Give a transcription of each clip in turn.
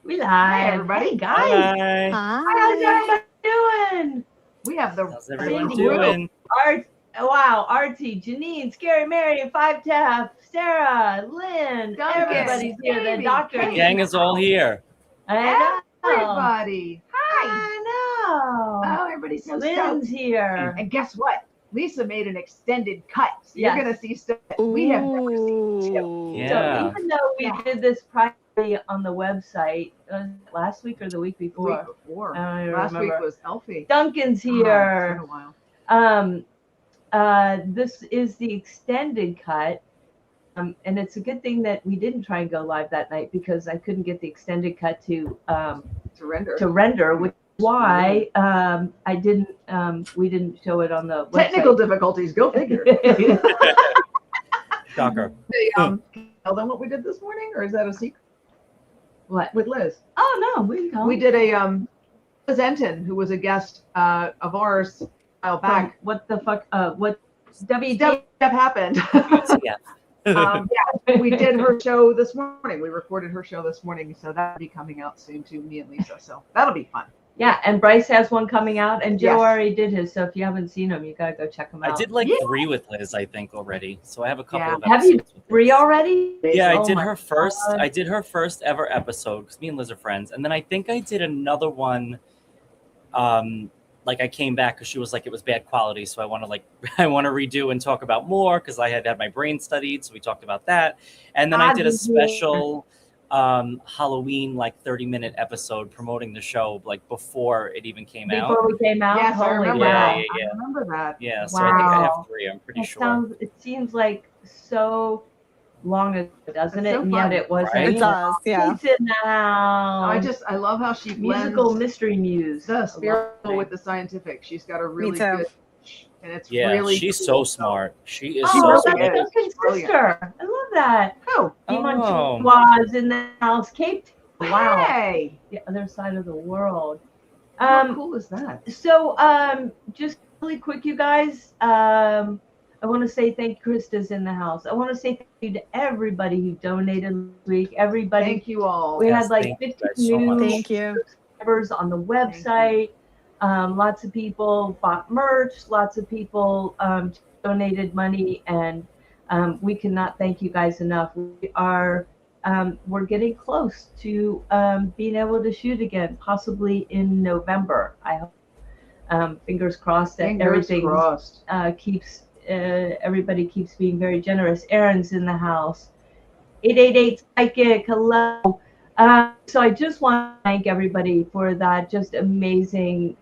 We live. Hey, everybody. Hey, guys. Hi. How's everybody doing? We have the How's everyone Cindy, doing? Wow, Artie, Janine, Scary Mary, Five Taff, Sarah, Lynn, Duncan, everybody's here. The Amy, doctor. The gang is all here. I know. everybody. Hi. I know. Oh, everybody's so Lynn's stoked. here. And guess what? Lisa made an extended cut. So Yes. you're going to see stuff that we have never seen too. Yeah. So even though we did this privately on the website last week or the week The before, week before. I don't Last remember. week was Elfie. Duncan's Oh, here. it's been a while. This is the extended cut. And it's a good thing that we didn't try and go live that night because I couldn't get the extended cut to render, which is why we didn't show it on the website. Technical difficulties, go figure. Shocker. Tell them what we did this morning, or is that a secret? What? With Liz. Oh no, we can. We did a Liz Enton, who was a guest of ours a while back. What the fuck? What's WTF Stuff happened. Yeah. We did her show this morning. We recorded her show this morning, so that'll be coming out soon to me and Lisa. So that'll be fun. Yeah, and Bryce has one coming out, and Joe Yes. already did his. So if you haven't seen him, you gotta go check him out. I did like 3 with Liz, I think, already. So I have a couple of Have you episodes with 3 Liz. already? Yeah, Oh I did my her first. God. I did her first ever episode because me and Liz are friends, and then I think I did another one. Like I came back because she was like it was bad quality, so I want to redo and talk about more because I had my brain studied, so we talked about that, and then I did a special Halloween 30-minute episode promoting the show before it even came out. Before we came out? Yes, I Holy remember cow. that. Yeah. I remember that. Yeah, so I think I Wow. have 3. I'm pretty sure. It seems like so long ago, doesn't It's it? so And fun. yet it wasn't. Right? It does, yeah. It's in the house. I love how she blends Musical mystery muse. the spiritual with the scientific. She's got a really too. good, and it's Yeah, really she's cool. so smart. She is Oh, so that's smart. good. Duncan's Brilliant. sister. I love that. Oh, Oh. was in the house. Cape. Wow. Hey, The other side of the world. how cool is that? So, just really quick, you guys. I want to say thank you, Krista's in the house. I want to say thank you to everybody who donated this week. Everybody. Thank you all. We Yes, had like thank you 50 guys so new much. Thank you. subscribers on the website. Lots of people bought merch. Lots of people donated money, and we cannot thank you guys enough. We are. We're getting close to being able to shoot again, possibly in November. I hope. Fingers crossed that everything keeps. Everybody keeps being very generous. Aaron's in the house. 888 Psychic. Hello. So I just want to thank everybody for that just amazing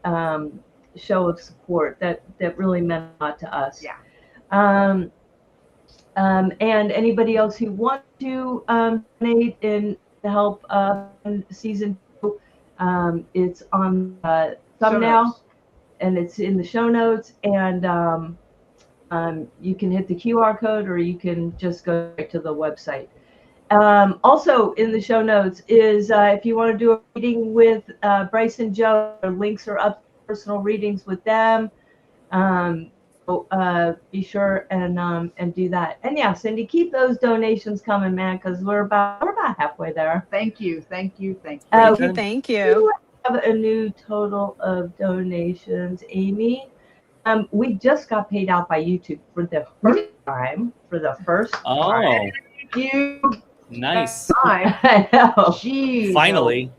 show of support that really meant a lot to us. Yeah. And anybody else who wants to donate and help in season 2, it's on the thumbnail and it's in the show notes, and you can hit the QR code or you can just go right to the website. Also in the show notes is if you want to do a reading with Bryce and Joe, their links are up, personal readings with them. So be sure and do that. And yeah, Cindy, keep those donations coming, man, because we're about halfway there. Thank you. Thank you. We have a new total of donations, Amy. We just got paid out by YouTube for the first time. Oh, Thank you. nice. I know. Jeez. Finally,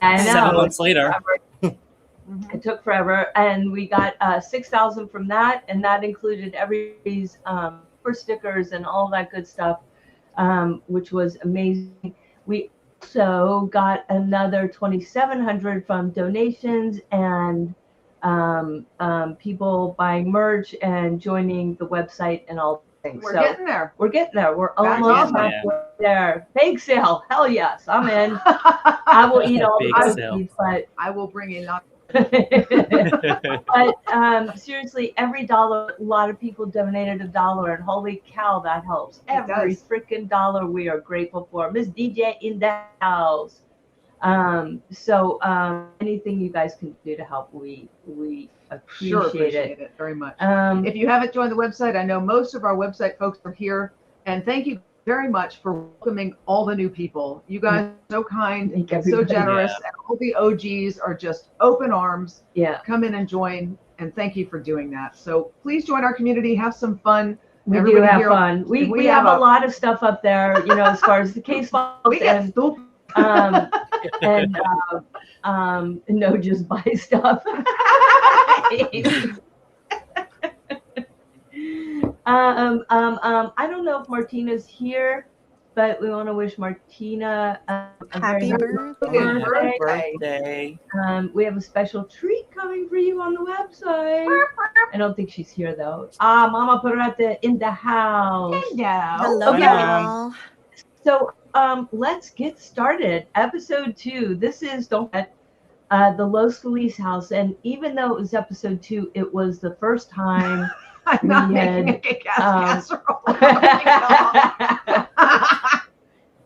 I know. 7 months later. It took forever, and we got 6,000 from that, and that included everybody's for stickers and all that good stuff, which was amazing. We also got another 2,700 from donations and people buying merch and joining the website and all things. We're so getting there. we're getting there. We're That's almost awesome. halfway there. Bake sale, hell yes, I'm in. I will eat all the Bake sale. cookies, but. I will bring a lot. But seriously, every dollar, a lot of people donated $1, and holy cow, that helps. Every does. freaking dollar we are grateful for. Miss DJ in the house. So anything you guys can do to help, we appreciate Sure it. appreciate it very much. If If you haven't joined the website, I know most of our website folks are here, and thank you very much for welcoming all the new people. You guys are so kind Thank and so everybody. generous, Yeah. and all the OGs are just open arms. Yeah, Come in and join, and thank you for doing that. So please join our community, have some fun. we do Everybody have here- fun. We we have have a lot of stuff up there, you know, as far as the case files We get and stupid. no, just buy stuff. I don't know if Martina's here, but we want to wish Martina a Happy very birthday. Happy birthday. We have a special treat coming for you on the website. I don't think she's here though. Mama Perreta in the house. Hello, Okay. y'all. So let's get started. Episode 2. This is, don't forget, the Los Feliz house. And even though it was episode 2, it was the first time I'm not we making had, a casserole.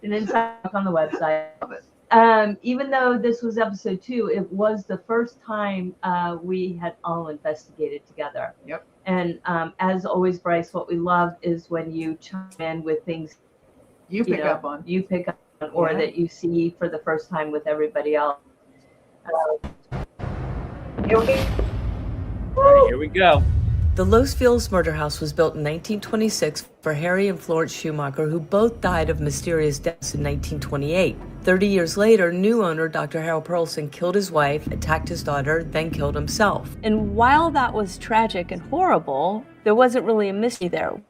an inside look on the website. Even though this was episode 2, it was the first time we had all investigated together. Yep. And as always, Bryce, what we love is when you chime in with things You pick know, up on. you pick up on, or Yeah. that you see for the first time with everybody else. All right, here we go. The Los Feliz murder house was built in 1926 for Harry and Florence Schumacher, who both died of mysterious deaths in 1928. 30 years later, new owner Dr. Harold Perlson killed his wife, attacked his daughter, then killed himself. And while that was tragic and horrible, there wasn't really a mystery there.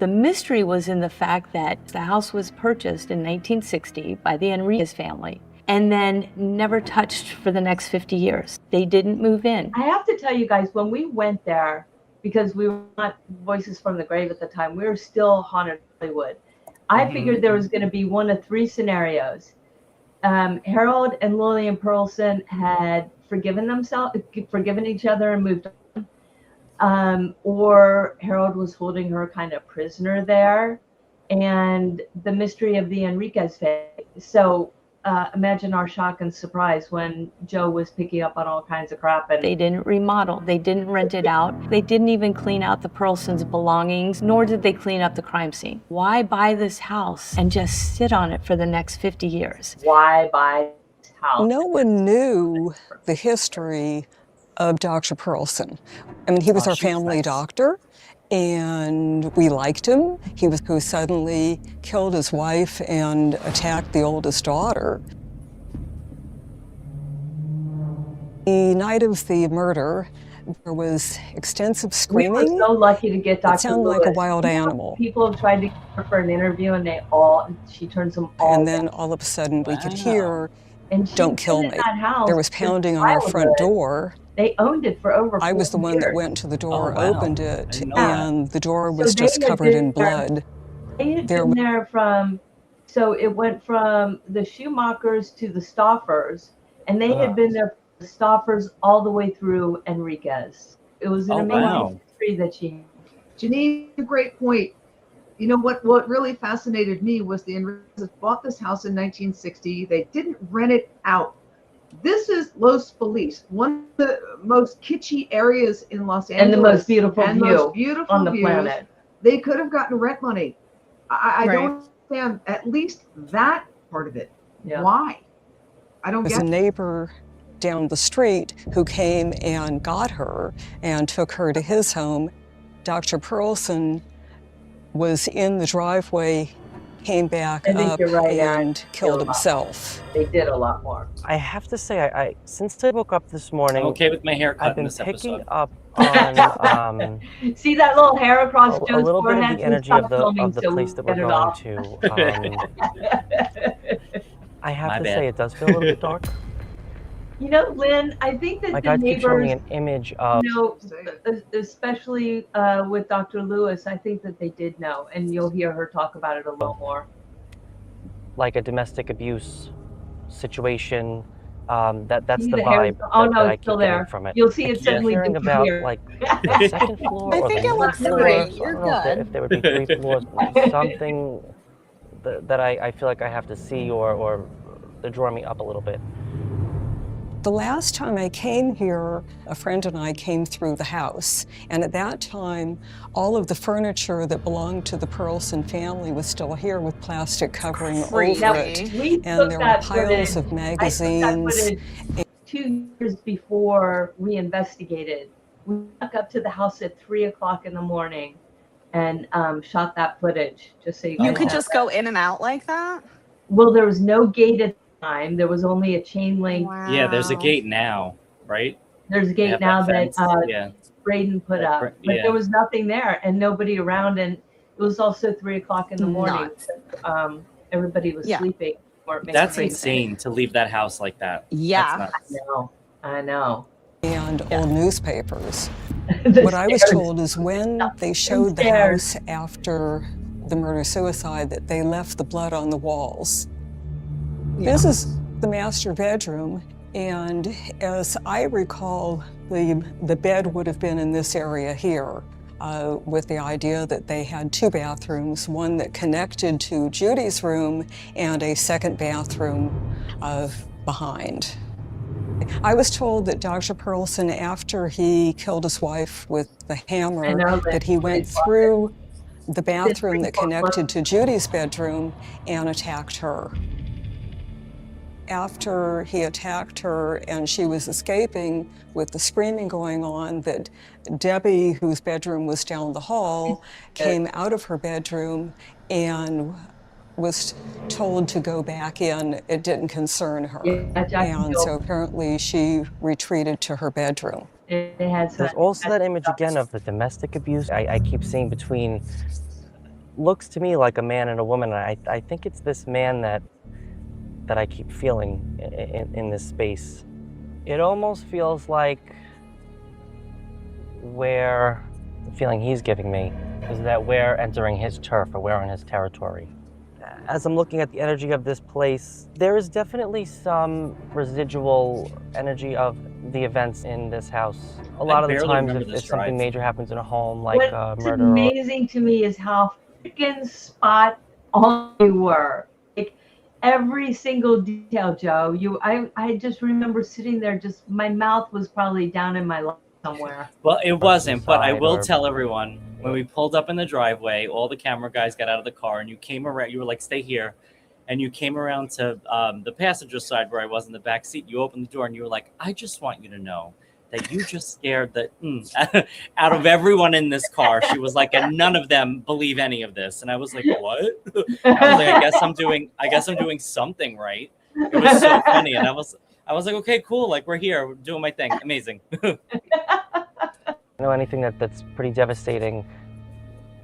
The mystery was in the fact that the house was purchased in 1960 by the Enriquez family and then never touched for the next 50 years. They didn't move in. I have to tell you guys, when we went there, because we were not Voices from the Grave at the time, we were still Haunted Hollywood. I figured there was going to be one of 3 scenarios. Harold and Lillian Perlson had forgiven each other and moved on. Or Harold was holding her kind of prisoner there, and the mystery of the Enriquez family. So imagine our shock and surprise when Joe was picking up on all kinds of crap. And They didn't remodel. They didn't rent it out. They didn't even clean out the Perlsons' belongings, nor did they clean up the crime scene. Why buy this house and just sit on it for the next 50 years? why buy this house? No one knew the history of Dr. Perlson. I mean, he was our she was family nice. doctor, and we liked him. He was who suddenly killed his wife and attacked the oldest daughter. The night of the murder, there was extensive We screaming. were so lucky to get Dr. It sounded like a Lewis. wild animal. People have tried to get her for an interview, and she turns them all And then down. all of a sudden, we could Wow. hear, And she's "Don't kill been in me." that house There was since pounding on our front childhood. door. They owned it for over 40 I was the one that years. went to the door, Oh, wow. opened I it, didn't know that. and the door So was they just had covered been in there- blood. They had There- been there so it went from the Schumachers to the Stoffers, and they had been there from the Stoffers all the way through Enriquez. It was an Oh, amazing wow. history that she had. Janine, a great point. You know what really fascinated me was the Enriquez bought this house in 1960. They didn't rent it out. This is Los Feliz, one of the most kitschy areas in Los Angeles. And the most beautiful and view most beautiful on the views. planet. They could have gotten rent money. I Right. don't understand at least that part of it. Yeah. Why? I don't There was get a neighbor down the street who came and got her and took her to his home. Dr. Perlson was in the driveway, came back I think up you're right, Aaron. and killed himself. They did a lot more. I have to say, I since I woke up this morning, I'm okay with my haircut I've in been this picking episode. up on See that little hair across a Joe's little bit of forehead? the energy Stop of the filming so we place that we're get it going off. to. I have My to bad. say, it does feel a little bit dark. You know, Lynn, I think that My the God keeps showing me neighbors, an image of especially with Dr. Lewis, I think that they did know, and you'll hear her talk about it a little more. like a domestic abuse situation. That's See the hair- vibe Oh that no, I it's still keep getting there. from it. You'll see I it keep suddenly hearing about disappear. like the second floor. I or think the it third looks floor. great. I You're don't know good. if there would be 3 floors. Something that I feel like I have to see or they're drawing me up a little bit. The last time I came here, a friend and I came through the house, and at that time, all of the furniture that belonged to the Perlson family was still here with plastic covering over it. We And took there were that piles footage. of I took that magazines. footage 2 years before we investigated. We walked up to the house at 3:00 in the morning and shot that footage. Just so you You guys could know. just go in and out like that? Well, there was no gate at the time. There was only a chain link. Wow. Yeah, there's a gate now, right? There's a They gate have now that fence. Yeah. Braden put That up, Bra- but yeah. there was nothing there and nobody around, and it was also 3:00 in the morning. Nuts. Everybody was Yeah. sleeping. Weren't making That's crazy. insane to leave that house like that. Yeah. That's nuts. I know. And Yeah. old newspapers. The What I was stairs. told is when they showed the house after the murder-suicide that they left the blood on the walls. This is the master bedroom, and as I recall, the bed would have been in this area here, with the idea that they had 2 bathrooms, one that connected to Judy's room and a second bathroom behind. I was told that Dr. Perlson, after he killed his wife with the hammer, that he went through the bathroom that connected to Judy's bedroom and attacked her. After he attacked her and she was escaping with the screaming going on, that Debbie, whose bedroom was down the hall, came out of her bedroom and was told to go back in. It didn't concern her. And so apparently she retreated to her bedroom. There's also that image again of the domestic abuse I keep seeing between, looks to me like a man and a woman. I think it's this man that I keep feeling in this space. It almost feels like the feeling he's giving me is that we're entering his turf, or we're on his territory. As I'm looking at the energy of this place, there is definitely some residual energy of the events in this house. A lot of the times, if something major happens in a home, like a murder. What's amazing to me is how freaking spot on you were. Like every single detail, Joe. I just remember sitting there, just my mouth was probably down in my lap somewhere. Well, it wasn't, but I will tell everyone, when we pulled up in the driveway, all the camera guys got out of the car and you came around, you were like, stay here. And you came around to the passenger side where I was in the back seat. You opened the door and you were like, I just want you to know that you just scared the out of everyone in this car. She was like, and none of them believe any of this. And I was like, what? I was like, I guess I'm doing something right. It was so funny. And I was like, okay, cool. Like, we're here, we're doing my thing. Amazing. You know, anything that's pretty devastating,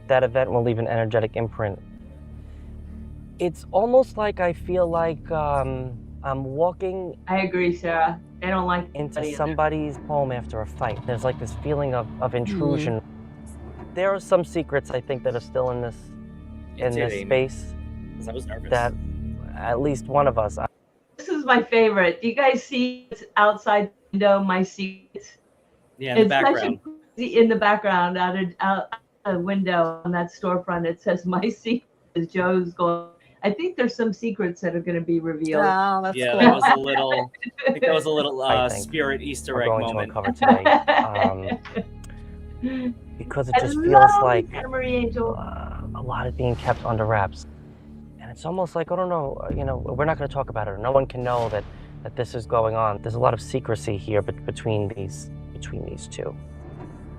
that event will leave an energetic imprint. It's almost like I feel like I'm walking. I agree, Sarah. They don't like into somebody's home after a fight. There's like this feeling of intrusion. There are some secrets I think that are still in this space. I was nervous. That at least one of us. This is my favorite. Do you guys see outside the window my secrets? Yeah, in the background. In the background, out the window on that storefront, it says "My secret is Joe's going." I think there's some secrets that are going to be revealed. Oh, that's cool. That was a little. I think that was a little spirit Easter egg moment. Going to uncover today, because it just feels like a lot is being kept under wraps, and it's almost like, I don't know. You know, we're not going to talk about it. No one can know that this is going on. There's a lot of secrecy here between these two.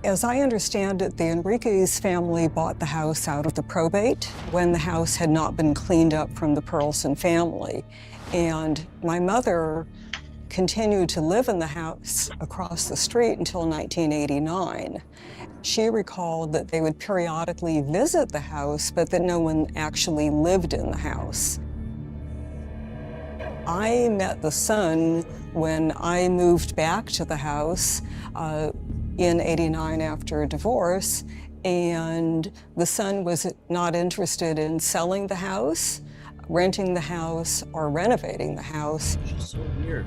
As I understand it, the Enriquez family bought the house out of the probate when the house had not been cleaned up from the Perlson family. And my mother continued to live in the house across the street until 1989. She recalled that they would periodically visit the house, but that no one actually lived in the house. I met the son when I moved back to the house in '89 after a divorce, and the son was not interested in selling the house, renting the house, or renovating the house. It's so weird.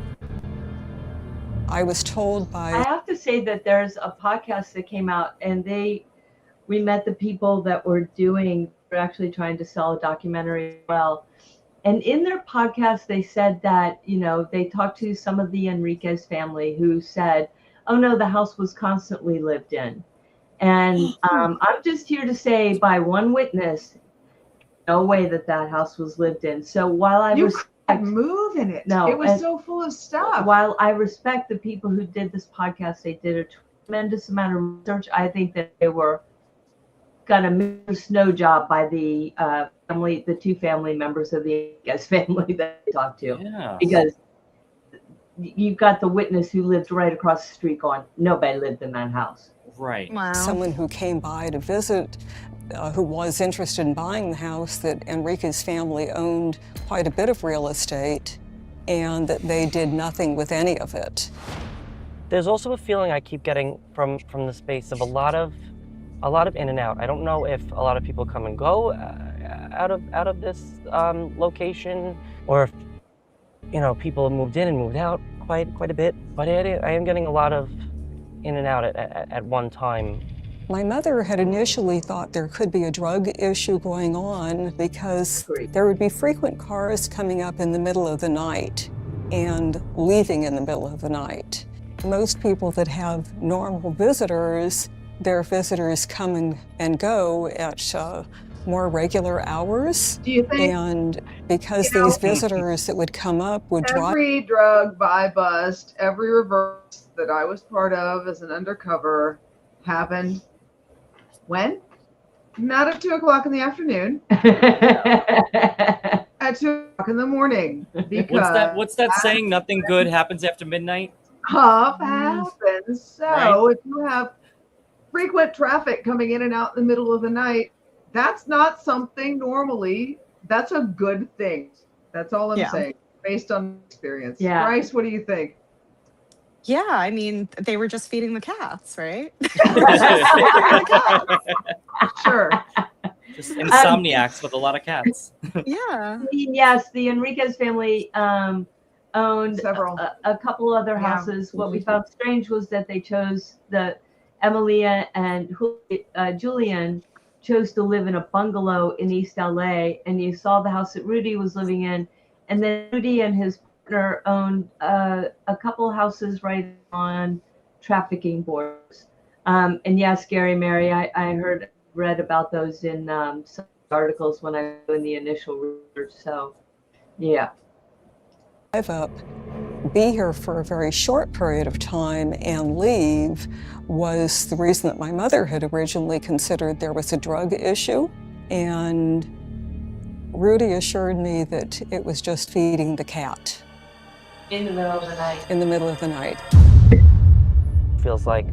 I was told by... I have to say that there's a podcast that came out, and we met the people that were actually trying to sell a documentary as well. And in their podcast, they said that, they talked to some of the Enriquez family who said, oh no, the house was constantly lived in. And I'm just here to say, by one witness, no way that house was lived in. So while I couldn't move in it. No, it was so full of stuff. While I respect the people who did this podcast, they did a tremendous amount of research. I think that they were got a snow job by the family, the two family members of the Enriquez family that I talked to. Yeah. Because you've got the witness who lived right across the street going, nobody lived in that house. Right. Wow. Someone who came by to visit, who was interested in buying the house, that Enrique's family owned quite a bit of real estate and that they did nothing with any of it. There's also a feeling I keep getting from the space of a lot of in and out. I don't know if a lot of people come and go out of this location, or if people have moved in and moved out quite a bit. But I am getting a lot of in and out at one time. My mother had initially thought there could be a drug issue going on because there would be frequent cars coming up in the middle of the night and leaving in the middle of the night. Most people that have normal visitors, their visitors come and go at more regular hours. Do you think? And because these visitors that would come up would drive. Every drug buy bust, every reverse that I was part of as an undercover happened when? Not at 2 o'clock in the afternoon. At 2 o'clock in the morning. Because What's that saying? Nothing good happens after midnight? Stuff happens. So Right. if you have frequent traffic coming in and out in the middle of the night, that's not something normally. That's a good thing. That's all I'm saying, based on experience. Yeah. Bryce, what do you think? Yeah, I mean, they were just feeding the cats, right? Sure. Just insomniacs with a lot of cats. Yeah. Yes, the Enriquez family owned Several. a couple other houses. What we found strange was that they chose Emilia and Julian chose to live in a bungalow in East LA, and you saw the house that Rudy was living in, and then Rudy and his partner owned a couple houses right on trafficking borders. And yes, Gary, Mary, I read about those in some articles when I was doing the initial research. So, yeah. Drive up, be here for a very short period of time and leave was the reason that my mother had originally considered there was a drug issue. And Rudy assured me that it was just feeding the cat. In the middle of the night. In the middle of the night. Feels like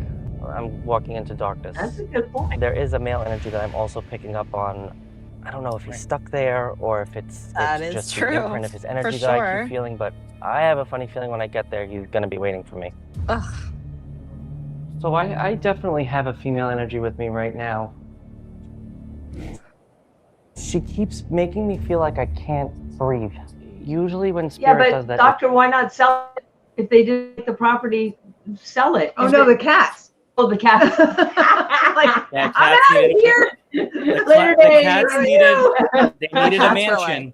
I'm walking into darkness. That's a good point. There is a male energy that I'm also picking up on. I don't know if he's stuck there or if it's just true, the imprint of his energy for that I sure. keep feeling, but I have a funny feeling when I get there, he's gonna be waiting for me. Ugh. So I definitely have a female energy with me right now. She keeps making me feel like I can't breathe. Usually when Yeah, spirit but does that, doctor, why not sell it? If they didn't like the property, sell it. Oh no, the cats. Oh, the cats. Like, Yeah, I'm cats out of needed here. the Later cats days. needed a Cats were mansion.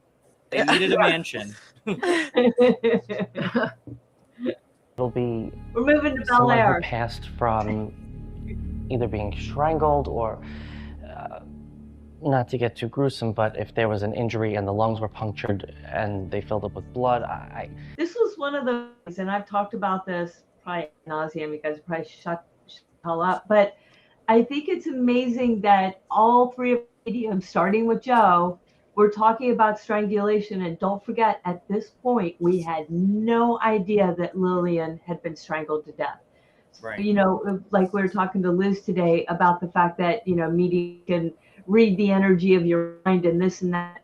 They needed a mansion. it'll be We're moving to Bel someone who Air. passed from either being strangled or, not to get too gruesome, but if there was an injury and the lungs were punctured and they filled up with blood, This was one of those, and I've talked about this probably ad nauseum. You guys probably shut the hell up, but I think it's amazing that all three of the mediums, starting with Joe, were talking about strangulation. And don't forget, at this point, we had no idea that Lillian had been strangled to death. Right. You know, like we were talking to Liz today about the fact that, media can read the energy of your mind and this and that.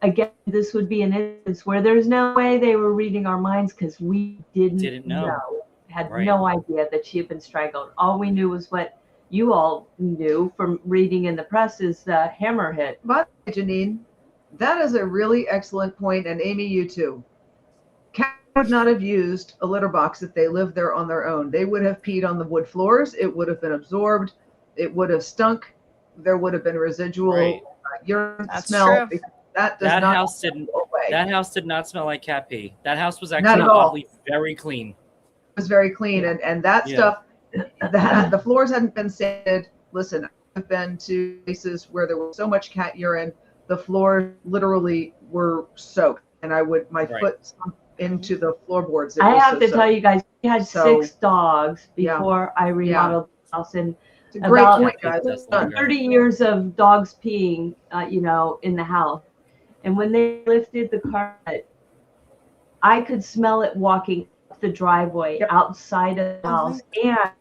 Again, this would be an instance where there's no way they were reading our minds because we didn't know, had no idea that she had been strangled. All we knew was what you all knew from reading in the press is the hammer hit. But Janine, that is a really excellent point, and Amy, you too. Cats would not have used a litter box if they lived there on their own. They would have peed on the wood floors. It would have been absorbed. It would have stunk. There would have been residual urine That's smell. true. Because that does That not house didn't. go away. That house did not smell like cat pee. That house was Not actually at all. oddly very clean. It was very clean, and that Yeah. stuff, that the floors hadn't been sanded. Listen, I've been to places where there was so much cat urine, the floors literally were soaked, and my Right. foot sunk into the floorboards. It I was have so to tell soaked. you guys, we had So, 6 dogs yeah. before I remodeled the house, and It's a great about- point, guys. That's Done. longer. 30 years of dogs peeing, in the house. And when they lifted the carpet, I could smell it walking up the driveway Yep. outside of the house. And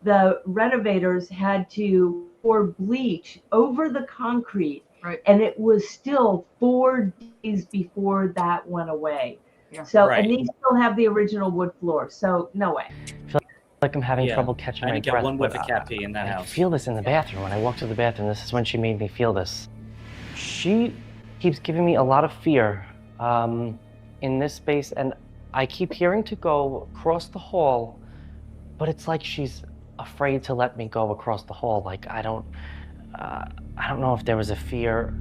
the renovators had to pour bleach over the concrete. Right. And it was still 4 days before that went away. Yeah. So, Right. and these still have the original wood floor. So, no way. Like I'm having Yeah. trouble catching I my didn't get breath. one whiff but of cat pee in that I house. feel this in the bathroom. When I walk to the bathroom, this is when she made me feel this. She keeps giving me a lot of fear in this space, and I keep hearing to go across the hall, but it's like she's afraid to let me go across the hall. Like I don't know if there was a fear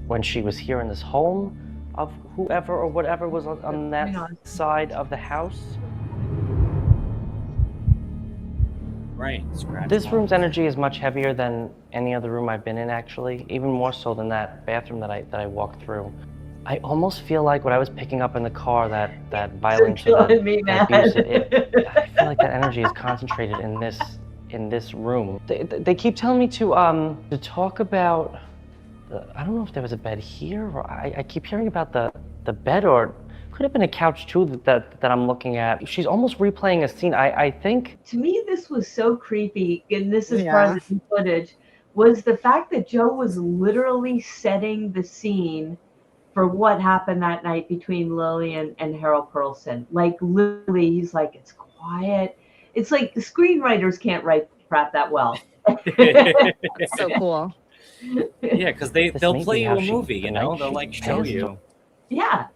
when she was here in this home of whoever or whatever was on that side of the house. Right. Scratch This marks. room's energy is much heavier than any other room I've been in, actually, even more so than that bathroom that I walked through. I almost feel like what I was picking up in the car, that violence, or killing me, that man. abuse, I feel like that energy is concentrated in this room. They keep telling me to talk about. I don't know if there was a bed here, or I keep hearing about the bed, or could have been a couch too that I'm looking at. She's almost replaying a scene. I think. To me, this was so creepy, and this is part of the footage, was the fact that Joe was literally setting the scene for what happened that night between Lillian and Harold Perlson. Like, literally, he's like, it's quiet. It's like the screenwriters can't write crap that well. That's so cool. Yeah, because This they'll may play be you how a she- movie, the you know? night They'll she like show passed you. Yeah.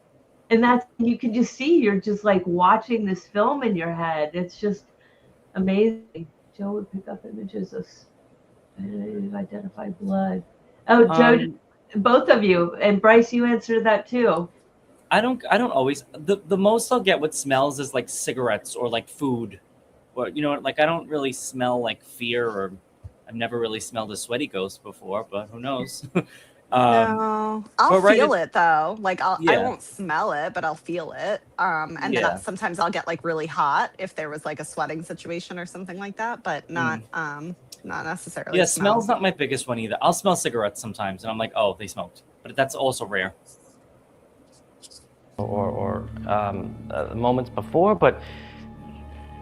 And that's, you can just see, you're just like watching this film in your head. It's just amazing. Joe would pick up images of identified blood. Oh, Joe, both of you, and Bryce, you answered that too. I don't always, the most I'll get with smells is like cigarettes or like food, or like I don't really smell like fear, or I've never really smelled a sweaty ghost before, but who knows? No, I'll but right, feel it though. Like I Yeah. won't smell it, but I'll feel it. And then Yeah. sometimes I'll get like really hot if there was like a sweating situation or something like that, but not necessarily. Yeah, smell. smell's not my biggest one either. I'll smell cigarettes sometimes, and I'm like, oh, they smoked, but that's also rare. Or moments before, but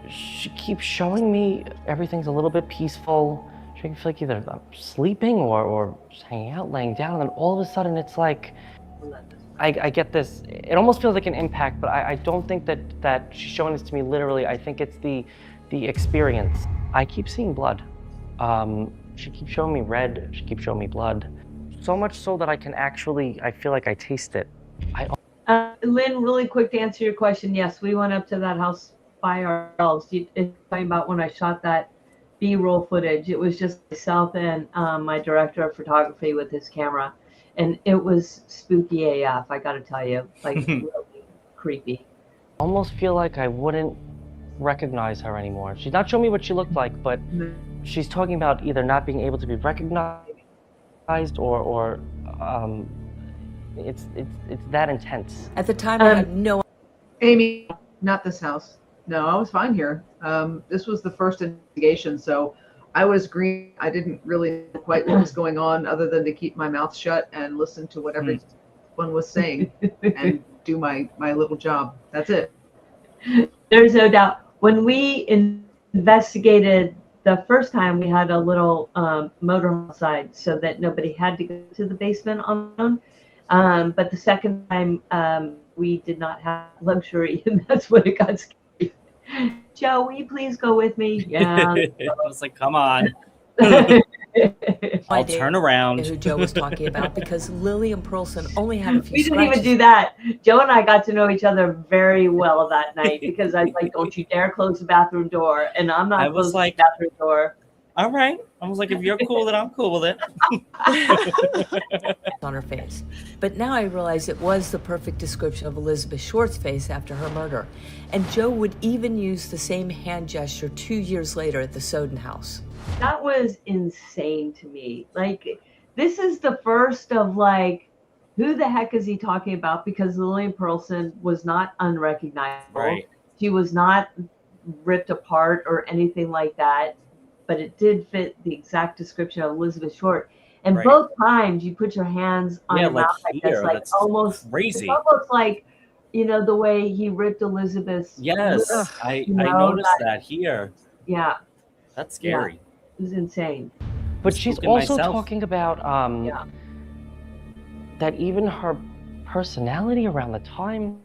she keeps showing me everything's a little bit peaceful. She makes me feel like either I'm sleeping or just hanging out, laying down, and then all of a sudden it's like I get this. It almost feels like an impact, but I don't think that she's showing this to me literally. I think it's the experience. I keep seeing blood. She keeps showing me red. She keeps showing me blood. So much so that I feel like I taste it. Lynn, really quick to answer your question. Yes, we went up to that house by ourselves. It's talking about when I shot that B-roll footage. It was just myself and my director of photography with his camera. And it was spooky AF, I gotta tell you. Like, really creepy. Almost feel like I wouldn't recognize her anymore. She's not showing me what she looked like, but she's talking about either not being able to be recognized or it's that intense. At the time, I had no. Amy, not this house. No, I was fine here. This was the first investigation, so I was green. I didn't really know quite what was going on other than to keep my mouth shut and listen to what everyone was saying and do my little job. That's it. There's no doubt. When we investigated the first time, we had a little motorhome outside so that nobody had to go to the basement on their own. But the second time, we did not have luxury, and that's when it got scary. Joe, will you please go with me? Yeah. I was like, come on. I'll turn around. Who Joe was talking about, because Lillian Perlson only had a few We didn't even scratches. do that. Joe and I got to know each other very well that night because I was like, don't you dare close the bathroom door. And I'm not I was closing like- the bathroom door. All right. I was like, if you're cool, then I'm cool with it. On her face. But now I realize it was the perfect description of Elizabeth Short's face after her murder. And Joe would even use the same hand gesture 2 years later at the Soden house. That was insane to me. Like, this is the first of like, who the heck is he talking about? Because Lillian Pearlson was not unrecognizable. Right. She was not ripped apart or anything like that, but it did fit the exact description of Elizabeth Short. And Right. both times you put your hands on your like mouth like here, this, like that's almost crazy. It's almost like, you know, the way he ripped Elizabeth's Yes, lip, I you know, noticed that here. Yeah, That's scary. it was insane. But she's Spoken also myself. talking about Yeah. that even her personality around the time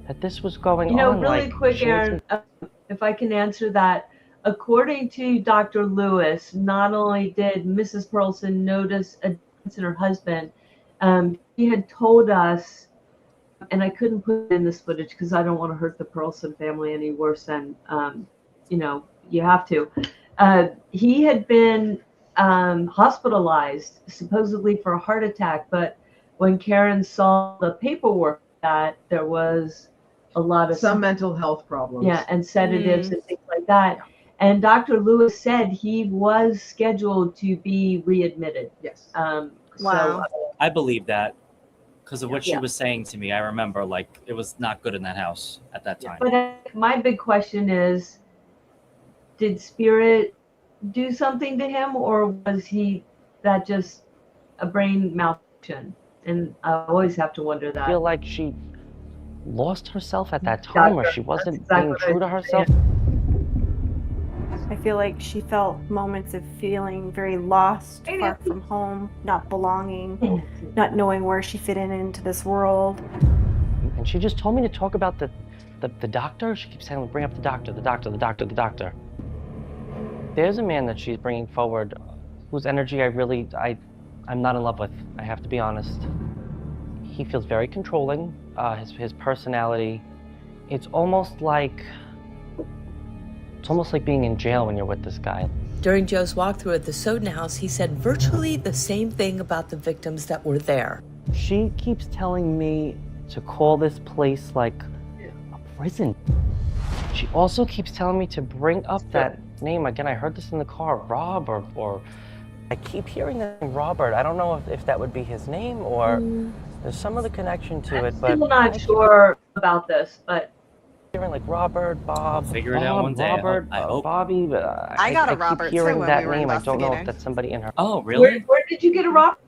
that this was going You know, on. really like, quick, she makes Aaron, if I can answer that. According to Dr. Lewis, not only did Mrs. Pearlson notice a difference in her husband, he had told us, and I couldn't put in this footage because I don't want to hurt the Pearlson family any worse than, you know, you have to. He had been hospitalized, supposedly for a heart attack, but when Karen saw the paperwork, that there was a lot of Some mental health problems. yeah, and sedatives and things like that. And Dr. Lewis said he was scheduled to be readmitted. Yes. Wow. So, I believe that because of what she Yeah. was saying to me. I remember like it was not good in that house at that time. but my big question is, did Spirit do something to him, or was that just a brain malfunction? And I always have to wonder that. feel like she lost herself at that time, or she wasn't exactly being what I true to was herself. I feel like she felt moments of feeling very lost, far from home, not belonging, not knowing where she fit into this world. And she just told me to talk about the doctor. She keeps saying, bring up the doctor, the doctor, the doctor, the doctor. There's a man that she's bringing forward whose energy I'm not in love with. I have to be honest. He feels very controlling. His personality, it's almost like being in jail when you're with this guy. During Joe's walkthrough at the Soden house, he said virtually the same thing about the victims that were there. She keeps telling me to call this place like a prison. She also keeps telling me to bring up that name again. I heard this in the car, Rob, or I keep hearing the name Robert. I don't know if that would be his name or there's some other connection to it, but I'm still not sure about this, but hearing like Robert, Bob, Figure it out one day. Robert, I hope. Bobby. But I got a keep Robert, too, hearing when that we were name. I don't know if investigating. that's somebody in her. Oh, really? where did you get a rock?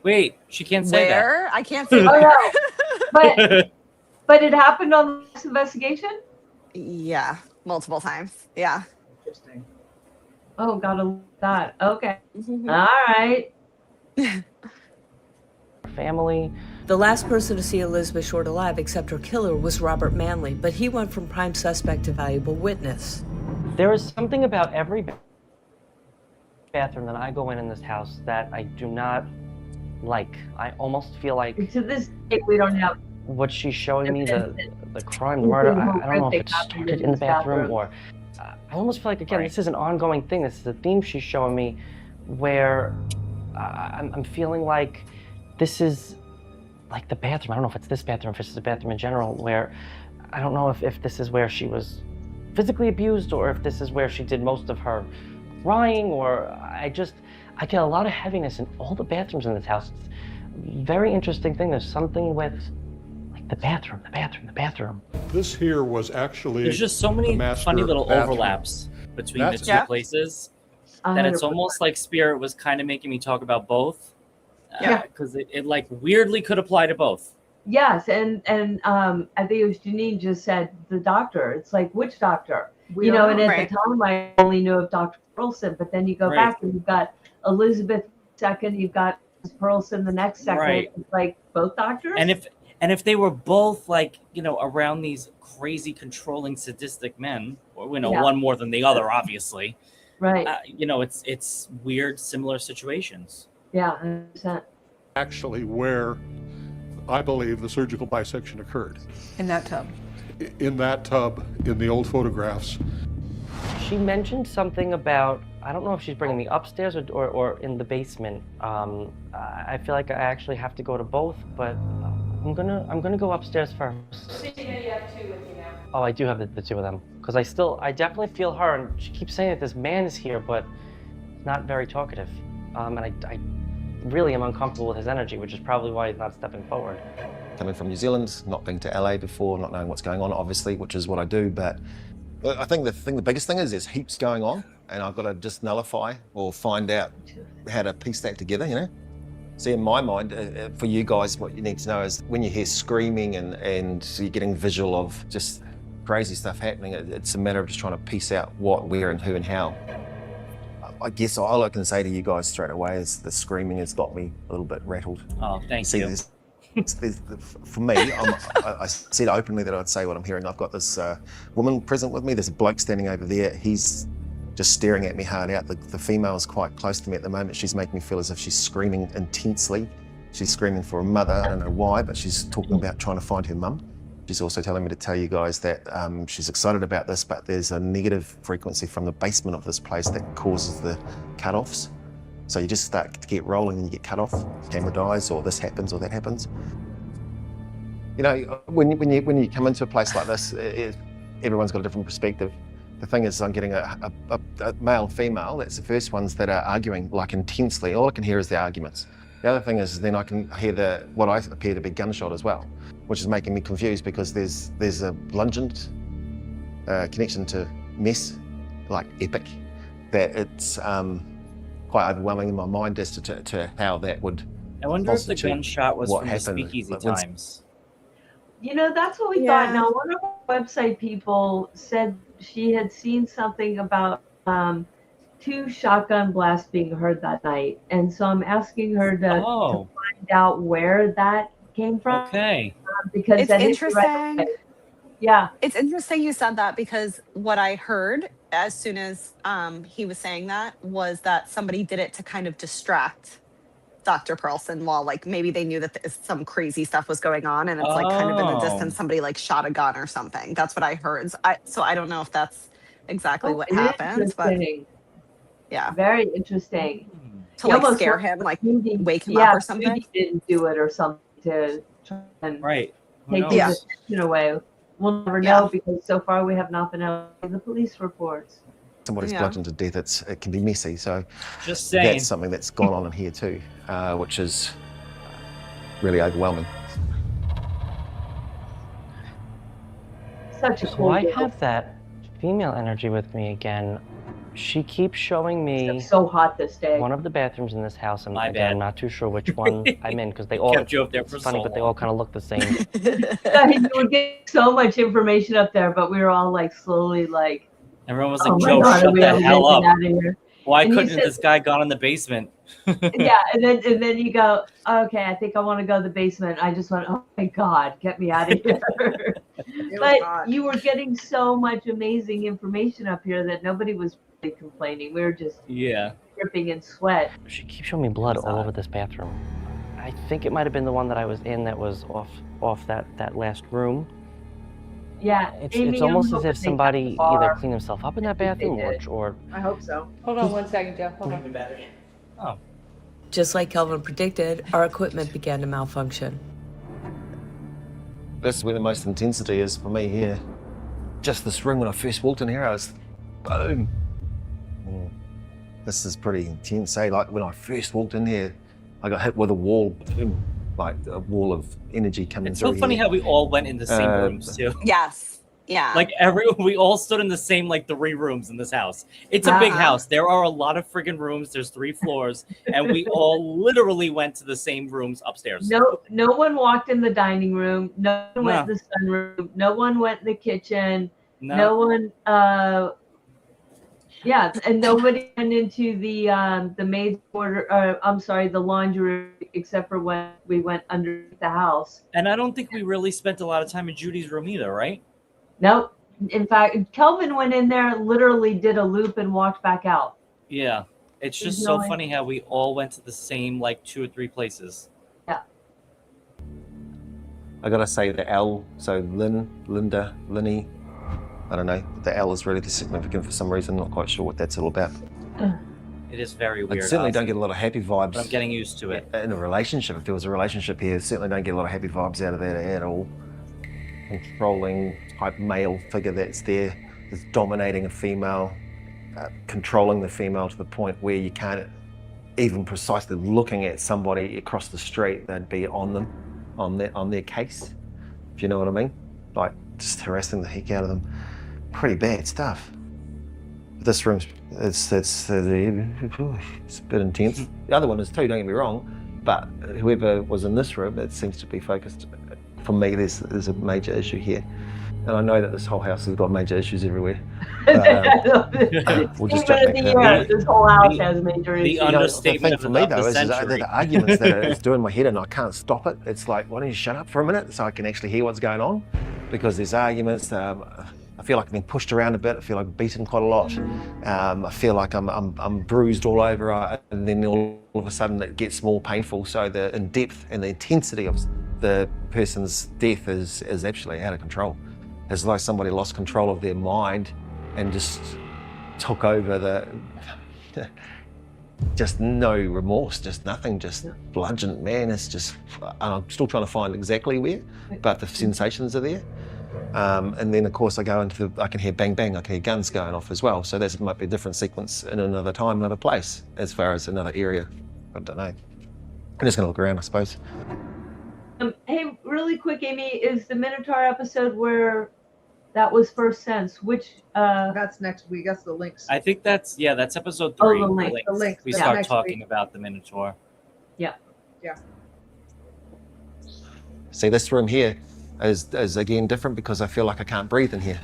Wait, she can't say Where? I can't say Oh, where. no. But that. but it happened on this investigation? Yeah, multiple times. Yeah. Interesting. Oh, gotta look at that. Okay. Mhm. All right. Family. The last person to see Elizabeth Short alive except her killer was Robert Manley, but he went from prime suspect to valuable witness. There is something about every bathroom that I go in this house that I do not like. I almost feel like To this day, we don't have. what she's showing me, the crime, the murder, I don't know if it started in the bathroom or I almost feel like, again, this is an ongoing thing. This is a theme she's showing me where I'm feeling like this is like the bathroom. I don't know if it's this bathroom, if it's the bathroom in general, where I don't know if this is where she was physically abused or if this is where she did most of her crying, or I get a lot of heaviness in all the bathrooms in this house. It's a very interesting thing. There's something with like the bathroom. This here was actually There's just so many the master funny little bathroom. overlaps between That's- the two places that it's almost like Spirit was kind of making me talk about both. Yeah. Because it like weirdly could apply to both. Yes, and I think it was Janine just said the doctor. It's like, which doctor? You know, and at Right. the time I only knew of Dr. Pearlson, but then you go Right. back and you've got Elizabeth second, you've got Pearlson the next second. Right. It's like both doctors. And if they were both like, you know, around these crazy controlling sadistic men, or you know, Yeah. one more than the other, obviously. Right. You know, it's weird, similar situations. Yeah, 100%. actually where I believe the surgical bisection occurred. In that tub. In that tub, in the old photographs. She mentioned something about, I don't know if she's bringing me upstairs or in the basement. I feel like I actually have to go to both, but I'm gonna go upstairs first. You have two with you now. Oh, I do have the two of them. Because I definitely feel her, and she keeps saying that this man is here, but he's not very talkative. And I really am uncomfortable with his energy, which is probably why he's not stepping forward. Coming from New Zealand, not been to LA before, not knowing what's going on, obviously, which is what I do, but I think the biggest thing is there's heaps going on, and I've got to just nullify or find out how to piece that together, you know? See, in my mind, for you guys, what you need to know is when you hear screaming and you're getting visual of just crazy stuff happening, it's a matter of just trying to piece out what, where, and who, and how. I guess all I can say to you guys straight away is the screaming has got me a little bit rattled. Oh, thank you. For me, I said openly that I'd say what I'm hearing. I've got this woman present with me. There's a bloke standing over there. He's just staring at me hard out. The female is quite close to me at the moment. She's making me feel as if she's screaming intensely. She's screaming for a mother. I don't know why, but she's talking about trying to find her mum. She's also telling me to tell you guys that she's excited about this, but there's a negative frequency from the basement of this place that causes the cut-offs. So you just start to get rolling and you get cut off, camera dies, or this happens or that happens. You know, when you come into a place like this, everyone's got a different perspective. The thing is, I'm getting a male and female. That's the first ones that are arguing like intensely. All I can hear is the arguments. The other thing is then I can hear what I appear to be gunshot as well, which is making me confused because there's a lungent connection to mess, like epic, that it's quite overwhelming in my mind as to how that would. I wonder if the gunshot was from the speakeasy times. You know, that's what we thought. Now, one of our website people said she had seen something about 2 shotgun blasts being heard that night. And so I'm asking her to find out where that came from. Okay. Because it's interesting. Yeah. It's interesting you said that because what I heard as soon as he was saying that was that somebody did it to kind of distract Dr. Perlson while like maybe they knew that some crazy stuff was going on and it's like kind of in the distance somebody like shot a gun or something. That's what I heard. So I don't know if that's exactly what happened, but yeah. Very interesting. To like scare him, like wake him up or something. He didn't do it or something to try and take his attention away. We'll never know because so far we have not been able to see the police reports. Somebody's bludgeoned to death, it can be messy. So just saying. That's something that's gone on in here too, which is really overwhelming. Such a cool So I have that female energy with me again. She keeps showing me it's so hot this day. One of the bathrooms in this house. And My again, bad. I'm not too sure which one I'm in because they all kept you up there for it's funny, so but they long. all kind of look the same. You were getting so much information up there, but we were all like slowly like. Everyone was like, oh Joe, God, shut the hell up. Why And couldn't this guy gone in the basement? Yeah, and then you go, okay, I think I want to go to the basement. I just went, oh my God, get me out of here. But you were getting so much amazing information up here that nobody was really complaining. We were just dripping in sweat. She keeps showing me blood all over this bathroom. I think it might have been the one that I was in that was off that last room. Yeah, it's almost as if somebody either cleaned himself up in that bathroom or I hope so. Hold on 1 second, Joe. Hold on. Oh. Just like Kelvin predicted, our equipment began to malfunction. That's where the most intensity is for me here. Just this room when I first walked in here, I was boom. This is pretty intense, eh? Like when I first walked in here, I got hit with a wall, boom, like a wall of energy coming through. It's so funny how we all went in the same rooms too. Yes. Yeah. Like we all stood in the same like 3 rooms in this house. It's a big house. There are a lot of friggin' rooms. There's 3 floors, and we all literally went to the same rooms upstairs. No one walked in the dining room. No one went in the sunroom. No one went in the kitchen. No one. And nobody went into the maid's quarter. I'm sorry, the laundry room, except for when we went underneath the house. And I don't think we really spent a lot of time in Judy's room either, right? Nope. In fact, Kelvin went in there, literally did a loop and walked back out. Yeah. It's just so funny how we all went to the same like 2 or 3 places. Yeah. I gotta say the L, so Lynn, Linda, Linny, I don't know. The L is really significant for some reason. Not quite sure what that's all about. It is very I weird. certainly don't get a lot of happy vibes. But I'm getting used to it. In a relationship, if there was a relationship here, certainly don't get a lot of happy vibes out of that at all. Controlling type male figure that's there, is dominating a female, controlling the female to the point where you can't even precisely looking at somebody across the street, they'd be on them, on their case, if you know what I mean. Like just harassing the heck out of them. Pretty bad stuff. This room's it's a bit intense. The other one is too, don't get me wrong, but whoever was in this room, it seems to be focused. For me, there's a major issue here. And I know that this whole house has got major issues everywhere. We'll just jump back to that. This whole house has major issues. The understatement for me, though, is century. the arguments that it's doing in my head and I can't stop it. It's like, why don't you shut up for a minute so I can actually hear what's going on? Because there's arguments. I feel like I've been pushed around a bit. I feel like I've beaten quite a lot. I feel like I'm bruised all over, and then all of a sudden it gets more painful. So the in depth and the intensity of the person's death is actually out of control. As though somebody lost control of their mind and just took over just no remorse, just nothing, just bludgeoned. Man, it's just, and I'm still trying to find exactly where, but the sensations are there. And then of course I can hear bang bang, I can hear guns going off as well. So that might be a different sequence in another time, another place, as far as another area. I don't know. I'm just gonna look around, I suppose. Hey, really quick, Amy, is the Minotaur episode where that was first sensed? Which that's next week. That's the links. I think that's episode 3. Oh, the link. The links. We Yeah, start next talking week. about the Minotaur. Yeah. Yeah. See, this room here is again different because I feel like I can't breathe in here.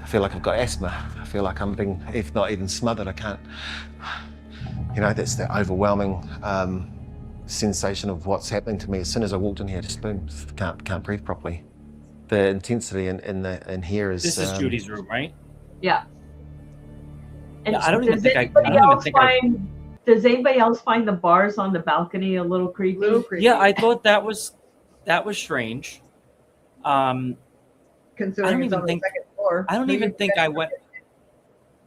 I feel like I've got asthma. I feel like I'm being, if not even smothered, I can't. You know, that's the overwhelming sensation of what's happening to me. As soon as I walked in here, just boom, can't breathe properly. The intensity in here is. This is Judy's room, right? Yeah. And Yeah, I don't even does think anybody else does anybody else find the bars on the balcony a little creepy? Yeah, I thought that was strange. Considering it's on the second floor. I don't even think I went.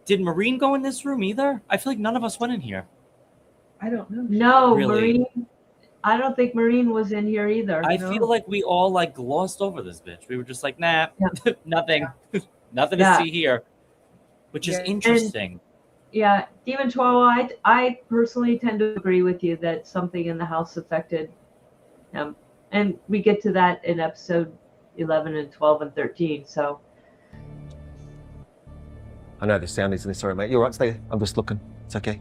Did Maureen go in this room either? I feel like none of us went in here. I don't know. No, Really? Maureen. I don't think Maureen was in here either. I feel like we all glossed over this bitch. We were just like, nah, nothing, nothing to see here, which is interesting. Yeah, Demon Chihuahua, I personally tend to agree with you that something in the house affected him. And we get to that in episode 11 and 12 and 13, so. I know the sound isn't sorry, mate. You're right, stay there. I'm just looking. It's okay.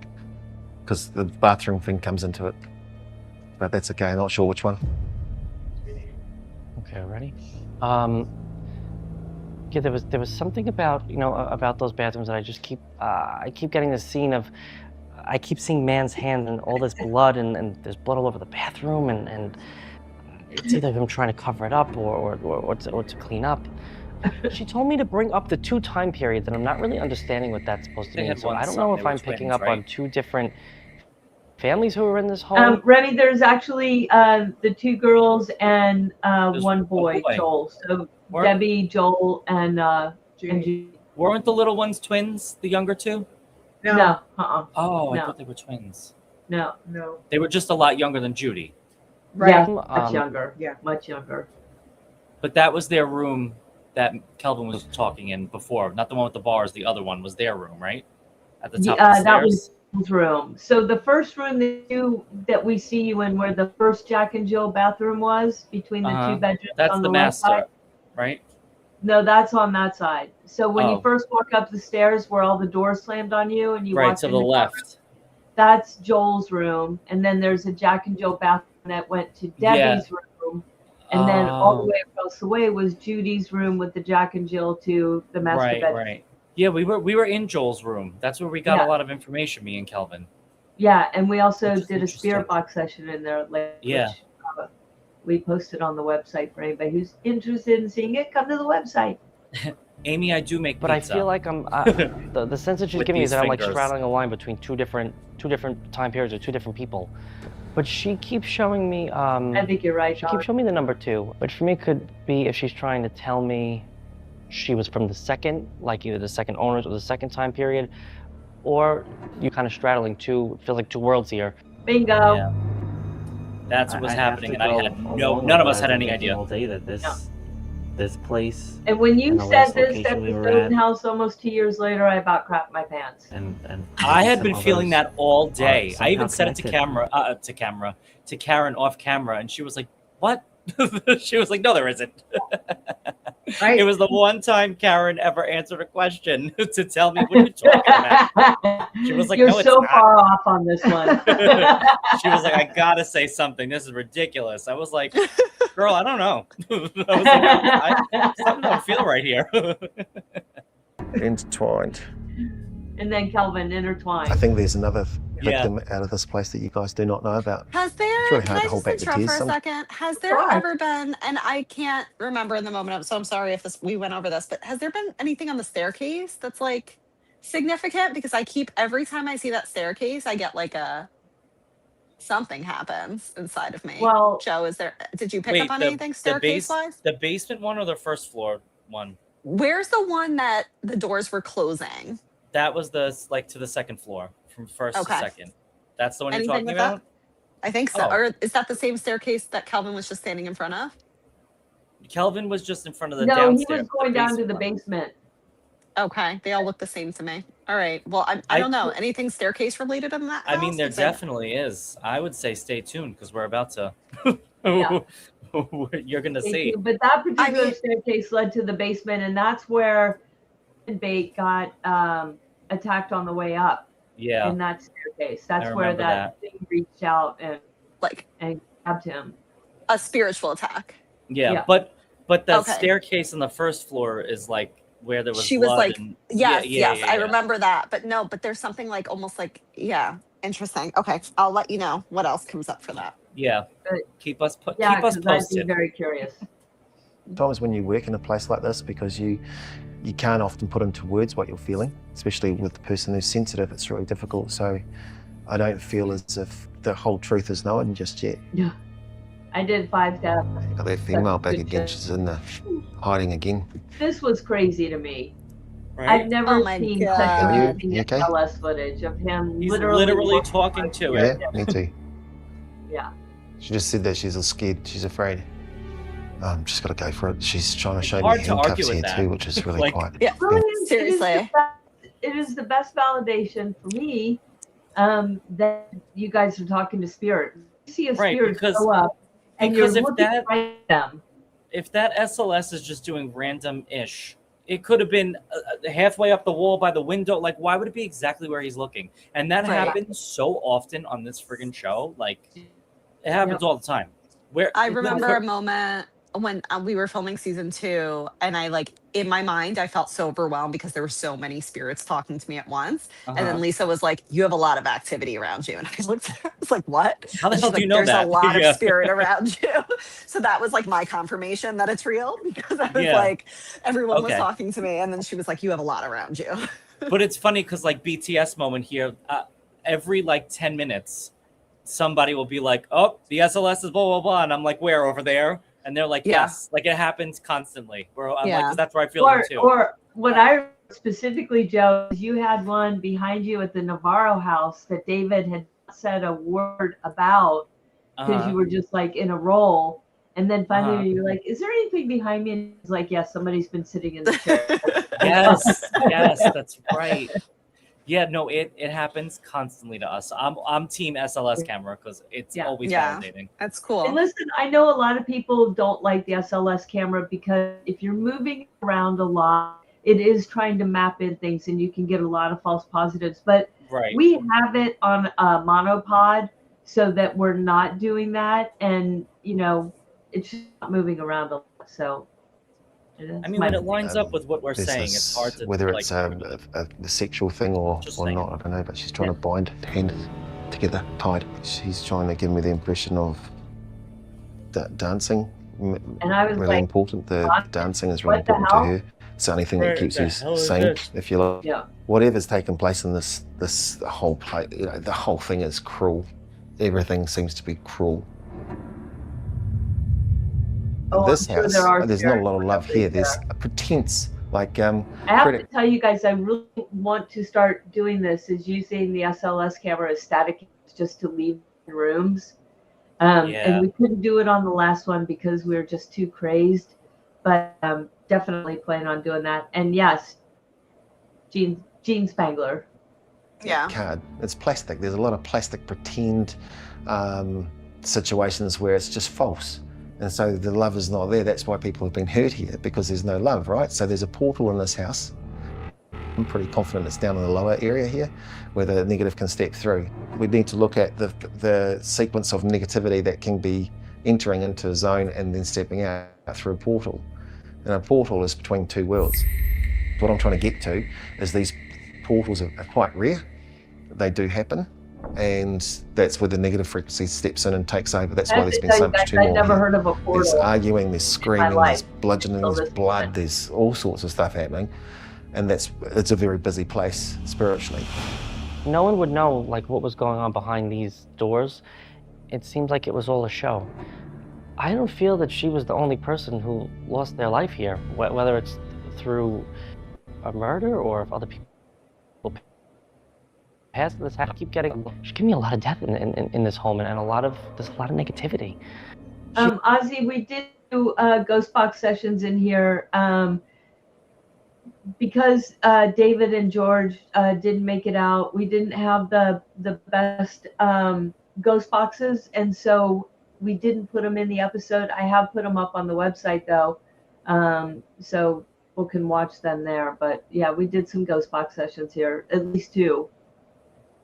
Because the bathroom thing comes into it. But that's okay, I'm not sure which one. Okay, ready? Yeah, there was something about about those bathrooms that I just keep getting this scene of I keep seeing man's hand and all this blood and there's blood all over the bathroom and it's either him trying to cover it up or to clean up. She told me to bring up the 2 time periods and I'm not really understanding what that's supposed to mean. So I don't know if I'm picking up on 2 different families who are in this home. Remy, there's actually the 2 girls and one boy, Joel. So Debbie, Joel, and Judy. Weren't the little ones twins, the younger 2? No. Oh, I No. thought they were twins. No. They were just a lot younger than Judy. Right. Yeah, much younger. Yeah, much younger. But that was their room that Kelvin was talking in before. Not the one with the bars. The other one was their room, right? At the top of the stairs. That was Joel's room. So the first room that we see you in, where the first Jack and Jill bathroom was, between the 2 bedrooms That's on the the master, left side. right? No, that's on that side. So when Oh. you first walk up the stairs where all the doors slammed on you and you Right, walk to in the bathroom, left. that's Joel's room. And then there's a Jack and Jill bathroom that went to Debbie's room. And then all the way across the way was Judy's room with the Jack and Jill to the master bedroom. Right. Yeah, we were in Joel's room. That's where we got a lot of information, me and Kelvin. Yeah, and we also did a spirit box session in there. Yeah. Which, we posted on the website for anybody who's interested in seeing it. Come to the website. Amy, I do make But pizza. I feel like I'm the sense that she's With giving me is these that I'm like fingers. straddling a line between two different time periods or 2 different people. But she keeps showing me. I think you're right. She keeps showing me the number 2, which for me could be if she's trying to tell me she was from the second, like either the second owners or the second time period, or you kind of straddling two, feels like two worlds here. Bingo. Yeah. That's what was I'd have happening, to and I go had along none with of us what had I've been any thinking idea. all day that this place And when you and the said last this at location the we were Stone at, House almost 2 years later, I about crapped my pants. and I had some been feeling others that all are day. I even somehow said it to Karen off camera, and she was like, "What?" She was like, "No, there isn't." Right. It was the one time Karen ever answered a question to tell me what you're talking about. She was like, "You're "No, it's so not." far off on this one." She was like, "I gotta say something. This is ridiculous." I was like, "Girl, I don't know." I was like, something don't feel right here. Intertwined. And then Kelvin intertwined. I think there's another Yeah. victim out of this place that you guys do not know about. Has there, It's really can hard I to hold just back the interrupt tears. for a Some- second? Has there Sure. ever been, and I can't remember in the moment, so I'm sorry if we went over this, but has there been anything on the staircase that's like significant? Because every time I see that staircase, I get like something happens inside of me. Well- Joe, did you pick up on anything the staircase wise? the basement one or the first floor one? Where's the one that the doors were closing? That was to the second floor, from first Okay. to second. That's the one Anything you're talking with about? I think so. Oh. Or is that the same staircase that Calvin was just standing in front of? Kelvin was just in front of the No, downstairs. he was going down to the one. basement. Okay, they all look the same to me. All right. Well, I don't know. Anything staircase related in that I mean, house? there Is there- definitely is. I would say stay tuned because we're about to. Yeah. You're gonna Thank see. you. But that particular mean- staircase led to the basement, and that's where Bait got attacked on the way up Yeah. in that staircase. That's where remember that that. thing reached out and like grabbed him. a spiritual attack. Yeah. Yeah. But that Okay. staircase on the first floor is like where there was She was blood like, and, yes, yeah, yes, yeah, I yeah. remember that. But there's something like almost like, yeah, interesting. Okay, I'll let you know what else comes up for that. Yeah. But- Keep us Yeah, keep us because I'd be posted. very curious. Sometimes when you work in a place like this, because you can't often put into words what you're feeling, especially with the person who's sensitive, it's really difficult. So I don't feel as if the whole truth is known just yet. Yeah. I did 5 steps. Got that female back good again. shit. She's in there hiding again. This was crazy to me. Right? I've never Oh my seen God. such Are you amazing okay? SLS footage of him He's literally literally walking talking to by- it. Yeah, me too. Yeah. She just said that she's scared. She's afraid. She's got to go for it. She's trying to show me hard to argue handcuffs with here that. too, which is really Like- quite. Yeah. Really, Seriously. it is the best validation for me that you guys are talking to spirit. You see a Right, spirit because- show up, and you're because if looking that- right at them. If that SLS is just doing random-ish, it could have been halfway up the wall by the window. Like, why would it be exactly where he's looking? And that Right. happens so often on this friggin' show. Like, it happens all the time. Where I remember a moment when we were filming season 2, and I in my mind, I felt so overwhelmed because there were so many spirits talking to me at once. And then Lisa was like, "You have a lot of activity around you." And I looked at her, I was like, "What?" How the And hell she's do you like, know "There's that?" a lot Yeah. of spirit around you." So that was like my confirmation that it's real, because I was Yeah. like, everyone was Okay. talking to me, and then she was like, "You have a lot around you." But it's funny because like BTS moment here, every like 10 minutes, somebody will be like, "Oh, the SLS is blah blah blah," and I'm like, "Where? Over there?" And they're like, Yeah. "Yes." Like it happens constantly. Where I'm like, Yeah. 'Cause that's where I feel them too. Or what I specifically, Joe, is you had one behind you at the Navarro house that David had said a word about because Uh-huh. you were just like in a role. And then finally Uh-huh. you're like, "Is there anything behind me?" And he's like, "Yes, somebody's been sitting in the chair." Yes, yes, that's right. Yeah, no, it happens constantly to us. I'm team SLS camera because it's Yeah. always Yeah. validating. That's cool. And listen, I know a lot of people don't like the SLS camera because if you're moving around a lot, it is trying to map in things and you can get a lot of false positives. But Right. we have it on a monopod so that we're not doing that. And, it's just not moving around a lot. So, I mean, when it lines up with what we're There's saying, this- it's hard to whether like, it's a sexual thing or Just saying. not, I don't know. But she's trying to bind hands together, tied. She's trying to give me the impression of dancing. And I was really like, important. The "What? dancing is really What the important to hell?" her. It's the only thing that Where keeps the you hell is sane, this? if you like. yeah. Whatever's taken place in this whole play, the whole thing is cruel. Everything seems to be cruel. Oh, In this I'm sure house, there are there's not a lot of spirits love here. there. There's a pretense Like, I have to tell you guys, I really want to start doing this, is using the SLS camera as static cameras just to leave rooms. And we couldn't do it on the last one because we were just too crazed, but definitely plan on doing that. And yes, Gene Spangler. Yeah. Card. It's plastic. There's a lot of plastic pretend situations where it's just false. And so the love is not there. That's why people have been hurt here, because there's no love, right? So there's a portal in this house. I'm pretty confident it's down in the lower area here where the negative can step through. We need to look at the sequence of negativity that can be entering into a zone and then stepping out through a portal. And a portal is between two worlds. What I'm trying to get to is these portals are quite rare. They do happen. And that's where the negative frequency steps in and takes over. That's why there's been so much turmoil. I've never here. heard of a portal. There's arguing, there's screaming, there's bludgeoning, there's blood, there's all sorts of stuff happening. And it's a very busy place spiritually. No one would know like what was going on behind these doors. It seems like it was all a show. I don't feel that she was the only person who lost their life here, whether it's through a murder or if other people passed this. I keep getting, she gave me a lot of death in this home, and there's a lot of negativity. Ozzy, we did do ghost box sessions in here. Because David and George didn't make it out, we didn't have the best ghost boxes, and so we didn't put them in the episode. I have put them up on the website though, so people can watch them there. But yeah, we did some ghost box sessions here, at least 2.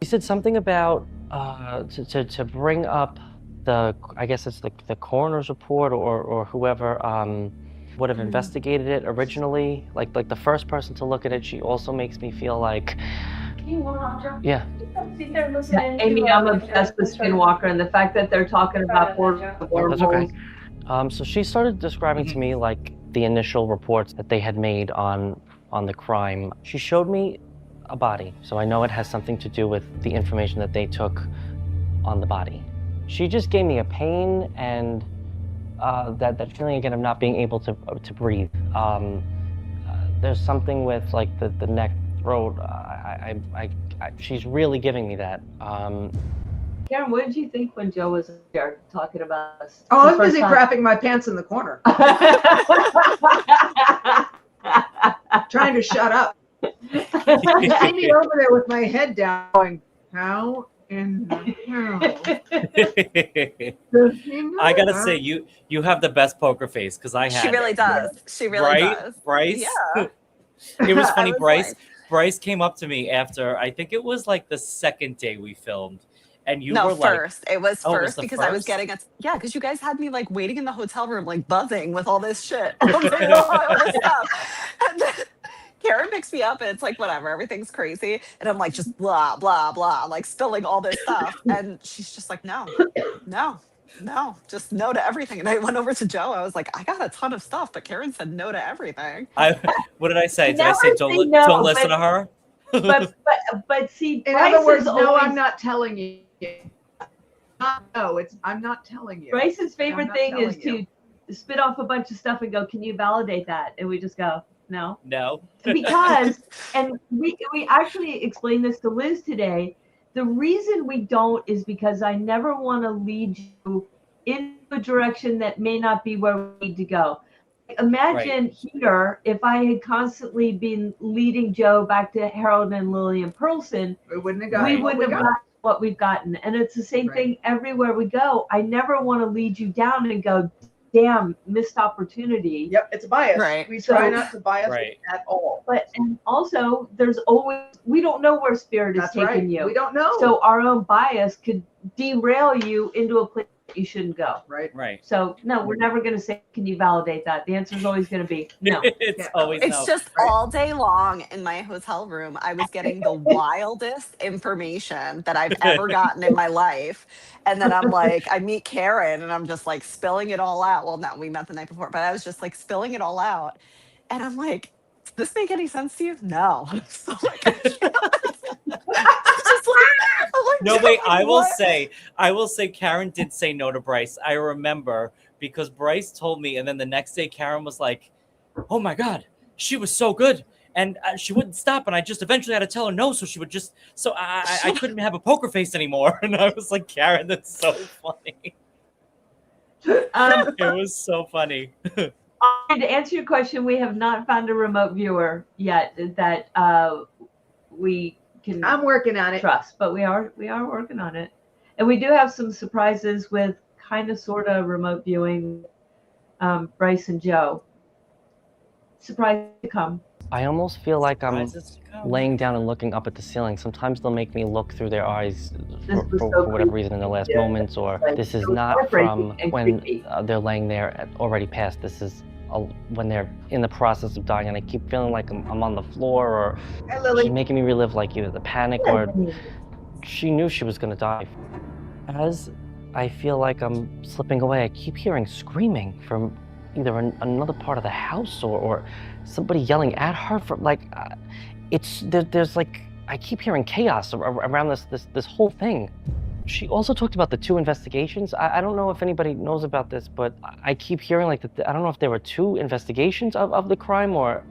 You said something about to bring up I guess it's the coroner's report or whoever would have investigated it originally. Like the first person to look at it, she also makes me feel like. Can you hold on, Joe? Yeah. Sit there listening. Amy, I'm obsessed with Skinwalker, and the fact that they're talking about wormholes. That's okay. So she started describing to me like the initial reports that they had made on the crime. She showed me a body, so I know it has something to do with the information that they took on the body. She just gave me a pain and that feeling again of not being able to breathe. There's something with like the neck, throat. She's really giving me that. Karen, what did you think when Joe was here talking about us? Oh, I was busy crapping my pants in the corner. Trying to shut up. I see me over there with my head down going, how in the hell? I gotta say, you have the best poker face, because I had. She really does. She really does. Bryce? Yeah. It was funny. Bryce came up to me after, I think it was like the second day we filmed. And you were like, first. It was first because I was first? getting because you guys had me like waiting in the hotel room, like buzzing with all this shit. All this stuff. And then Karen picks me up and it's like, whatever, everything's crazy. And I'm like, just blah, blah, blah, like spilling all this stuff. And she's just like, no, just no to everything. And I went over to Joe. I was like, I got a ton of stuff, but Karen said no to everything. What did I say? Did I Now say I don't say no, listen to her? but see, In Bryce other words, is no, always, I'm not telling you. I'm not telling you. Bryce's favorite not thing is telling to spit off a bunch of stuff and go, can you validate that? And we just go, no. No. Because, and we actually explained this to Liz today, the reason we don't is because I never want to lead you in a direction that may not be where we need to go. Imagine here, if I had constantly been leading Joe back to Harold and Lillian Pearlson, we wouldn't have gotten what we've gotten. And it's the same thing everywhere we go. I never want to lead you down and go, damn, missed opportunity. Yep, it's a bias. Right. We try not to bias at all. But and also there's always, we don't know where spirit is taking you. We don't know. So our own bias could derail you into a place that you shouldn't go. Right. So no, we're never going to say, can you validate that? The answer is always going to be no. It's just all day long in my hotel room. I was getting the wildest information that I've ever gotten in my life. And then I'm like, I meet Karen and I'm just like spilling it all out. Well, no, we met the night before, but I was just like spilling it all out. And I'm like, does this make any sense to you? No. So like, no, wait, I will say Karen did say no to Bryce. I remember because Bryce told me, and then the next day Karen was like, oh my God, she was so good. And she wouldn't stop, and I just eventually had to tell her no, so she would just, so I couldn't have a poker face anymore. And I was like, Karen, that's so funny. It was so funny. To answer your question, we have not found a remote viewer yet that we can. I'm working on it. Trust, but we are working on it, and we do have some surprises with kind of sort of remote viewing. Bryce and Joe. Surprise to come. I almost feel like I'm laying down and looking up at the ceiling. Sometimes they'll make me look through their eyes for whatever reason in the last moments, or this is not from when they're laying there already passed. This is when they're in the process of dying, and I keep feeling like I'm on the floor, or she's making me relive like either the panic or she knew she was going to die. As I feel like I'm slipping away, I keep hearing screaming from either another part of the house or somebody yelling at her from like there's like I keep hearing chaos around this whole thing. She also talked about the 2 investigations. I don't know if anybody knows about this, but I keep hearing like that. I don't know if there were 2 investigations of the crime or.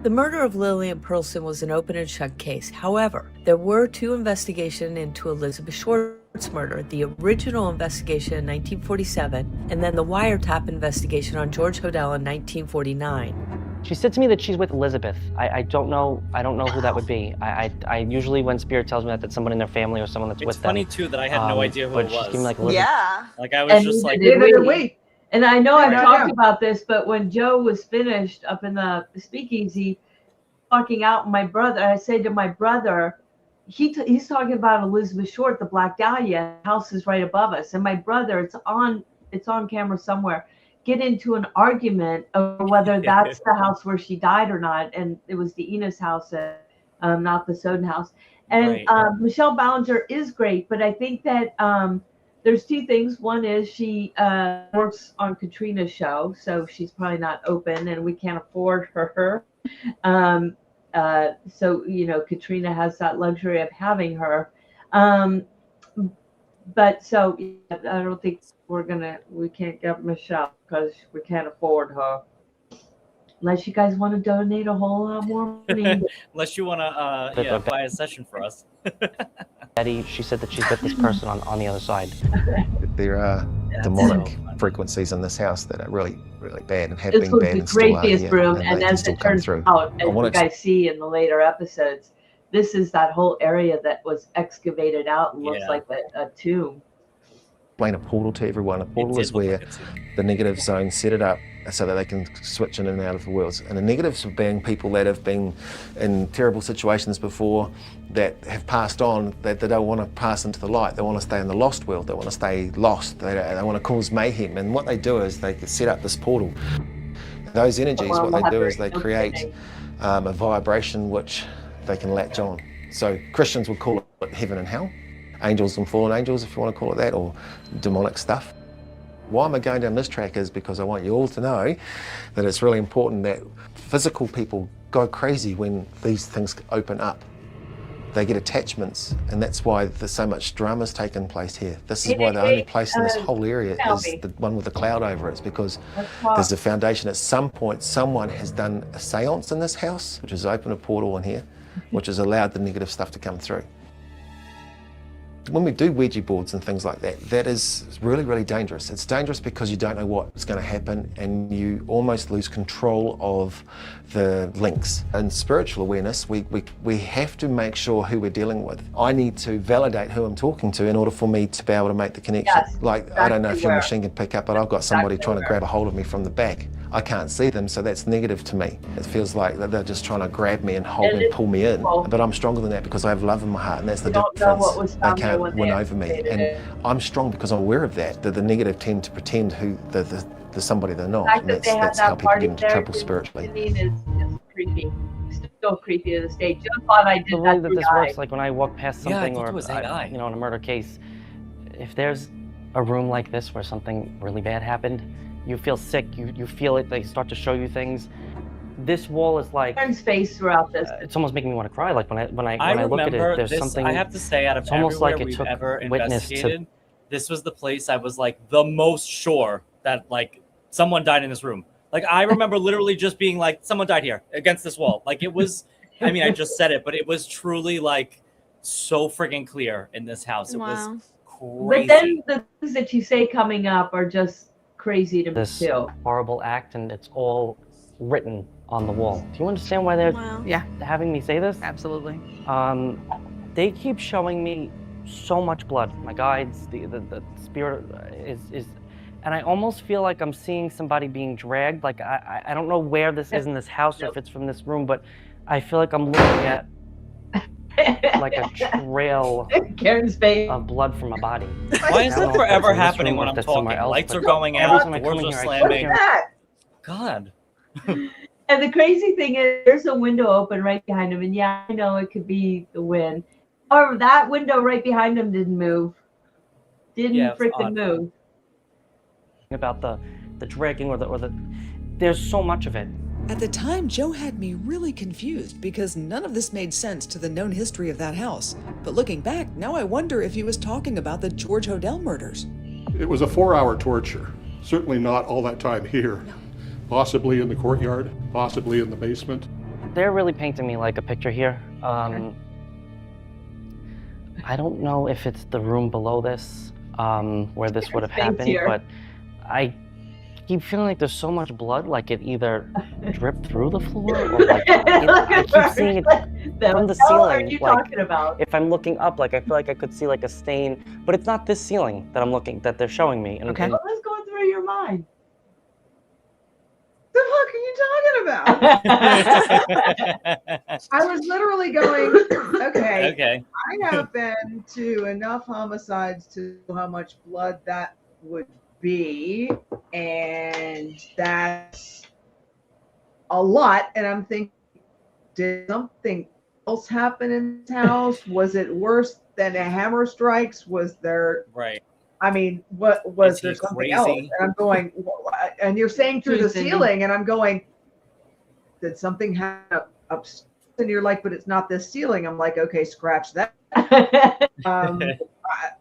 The murder of Lillian Pearlson was an open and shut case. However, there were 2 investigations into Elizabeth Short's murder, the original investigation in 1947, and then the wiretap investigation on George Hodel in 1949. She said to me that she's with Elizabeth. I don't know who that would be. I usually, when Spirit tells me that, that's someone in their family or someone that's with them. It's funny too that I had no idea who it was. She's giving like Elizabeth. Yeah. Like I was just like, and I know I've talked about this, but when Joe was finished up in the speakeasy, talking out my brother, I said to my brother, he's talking about Elizabeth Short, the Black Dahlia house is right above us, and my brother, it's on camera somewhere, get into an argument over whether that's the house where she died or not, and it was the Enos house, not the Soden house. And Michelle Ballinger is great, but I think that there's 2 things. One is she works on Katrina's show, so she's probably not open, and we can't afford her. So Katrina has that luxury of having her. But so I don't think we can't get Michelle because we can't afford her. Unless you guys want to donate a whole lot more money. Unless you want to buy a session for us. Betty, she said that she's with this person on the other side. There are demonic frequencies in this house that are really, really bad and have been bad and still are here. This was the craziest room, and as it turns out, as you guys see in the later episodes, this is that whole area that was excavated out and looks like a tomb. Explain a portal to everyone. A portal is where the negative zone set it up so that they can switch in and out of the worlds. And the negatives are being people that have been in terrible situations before, that have passed on, that they don't want to pass into the light. They want to stay in the lost world. They want to stay lost. They want to cause mayhem. And what they do is they set up this portal. Those energies, what they do is they create a vibration which they can latch on. So Christians would call it heaven and hell. Angels and fallen angels, if you want to call it that, or demonic stuff. Why am I going down this track is because I want you all to know that it's really important that physical people go crazy when these things open up. They get attachments, and that's why there's so much drama's taken place here. This is why the only place in this whole area is the one with the cloud over it. It's because there's a foundation. At some point, someone has done a seance in this house, which has opened a portal in here, which has allowed the negative stuff to come through. When we do Ouija boards and things like that, that is really, really dangerous. It's dangerous because you don't know what's going to happen, and you almost lose control of the links. In spiritual awareness, we have to make sure who we're dealing with. I need to validate who I'm talking to in order for me to be able to make the connection. Yes, like, I don't know if your machine can pick up, but I've got somebody trying to grab a hold of me from the back. I can't see them, so that's negative to me. It feels like they're just trying to grab me and hold me and pull me in. But I'm stronger than that because I have love in my heart, and that's the difference. They can't win over me. And I'm strong because I'm aware of that the negative tend to pretend who the somebody they're not. And that's how people get into trouble spiritually. It's creepy. Still creepy to the stage. Joe thought I did the way that this works, like when I walk past something or in a murder case, if there's a room like this where something really bad happened, you feel sick, you feel it, they start to show you things. This wall is like space throughout this. It's almost making me want to cry. Like when I look at it, there's something. I have to say, out of it's almost everywhere like it we've took ever witness investigated, to. This was the place I was like the most sure that like someone died in this room. Like I remember literally just being like, someone died here against this wall. Like it was, I mean, I just said it, but it was truly like so friggin' clear in this house. It was crazy. But then the things that you say coming up are just crazy to me This too. horrible act, and it's all written on the wall. Do you understand why they're having me say this? Absolutely. They keep showing me so much blood. My guides, the spirit is, and I almost feel like I'm seeing somebody being dragged. Like I don't know where this is in this house or if it's from this room, but I feel like I'm looking at like a trail of blood from a body. Why is that forever happening when I'm talking? Lights are going out, doors are slamming. God. And the crazy thing is, there's a window open right behind him, and yeah, I know it could be the wind. Or that window right behind him didn't move. Didn't freaking move. About the dragging or the there's so much of it. At the time, Joe had me really confused because none of this made sense to the known history of that house. But looking back, now I wonder if he was talking about the George Hodel murders. It was a 4-hour torture. Certainly not all that time here. Possibly in the courtyard, possibly in the basement. They're really painting me like a picture here. I don't know if it's the room below this where this would have happened, but I keep feeling like there's so much blood, like it either dripped through the floor or like I keep seeing it from the ceiling. What are you like, talking about? if I'm looking up, like I feel like I could see like a stain, but it's not this ceiling that they're showing me. And, and What is going through your mind? The fuck are you talking about? I was literally going, okay. I have been to enough homicides to know how much blood that would be, and that's a lot. And I'm thinking, did something else happen in this house? Was it worse than a hammer strikes? Was there? Right. I mean, what was there something else? And I'm going, and you're saying through the ceiling, and I'm going, did something happen upstairs? And you're like, but it's not this ceiling. I'm like, okay, scratch that.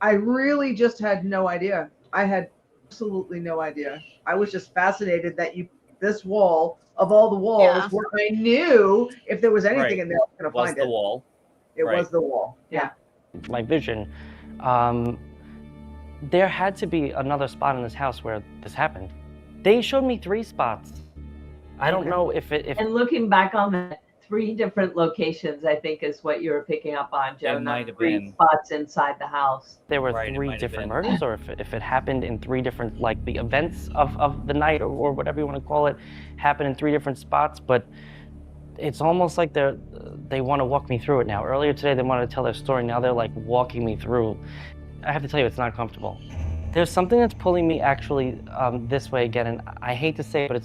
I really just had no idea. I had absolutely no idea. I was just fascinated that this wall of all the walls where I knew if there was anything in there, I was going to find it. The wall. It was the wall. Yeah. My vision. There had to be another spot in this house where this happened. They showed me 3 spots. I don't know if And looking back on that, 3 different locations, I think, is what you were picking up on, Joe. It might have 3 been spots inside the house. there were 3 different murders, or if it happened in 3 different, like the events of the night or whatever you want to call it, happened in 3 different spots. But it's almost like they want to walk me through it now. Earlier today, they wanted to tell their story. Now they're like walking me through. I have to tell you, it's not comfortable. There's something that's pulling me actually this way again, and I hate to say it, but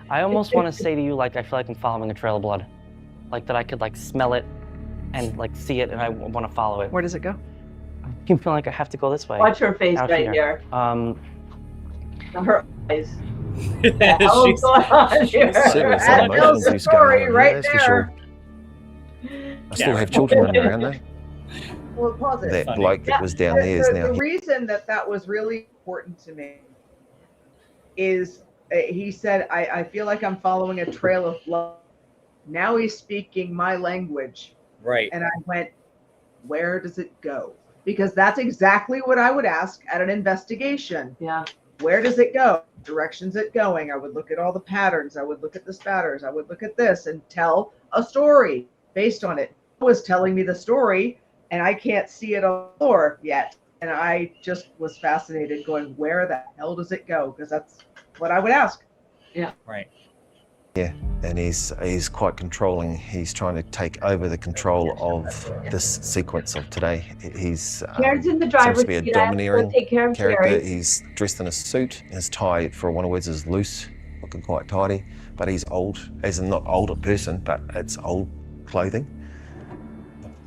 I almost want to say to you, like, I feel like I'm following a trail of blood. Like that I could like smell it and like see it, and I want to follow it. Where does it go? I keep feeling like I have to go this way. Watch her face out right here. Her eyes. Certainly some emotions story right that's for there. sure. I still have children running around though. Well, pause it. That bloke that was down there is now. The reason that was really important to me is he said, I feel like I'm following a trail of blood. Now he's speaking my language. Right. And I went, where does it go? Because that's exactly what I would ask at an investigation. Yeah. Where does it go? Direction's it going? I would look at all the patterns. I would look at the spatters. I would look at this and tell a story based on it. He was telling me the story, and I can't see it on the floor yet. And I just was fascinated going, where the hell does it go? Because that's what I would ask. Yeah. Right. Yeah, and he's quite controlling. He's trying to take over the control of this sequence of today. He's Karen's in the seems driver's to be a seat. I have to go domineering take care of character. Carrie. He's dressed in a suit. His tie, for one of words, is loose, looking quite tidy. But he's old, as in not older person, but it's old clothing.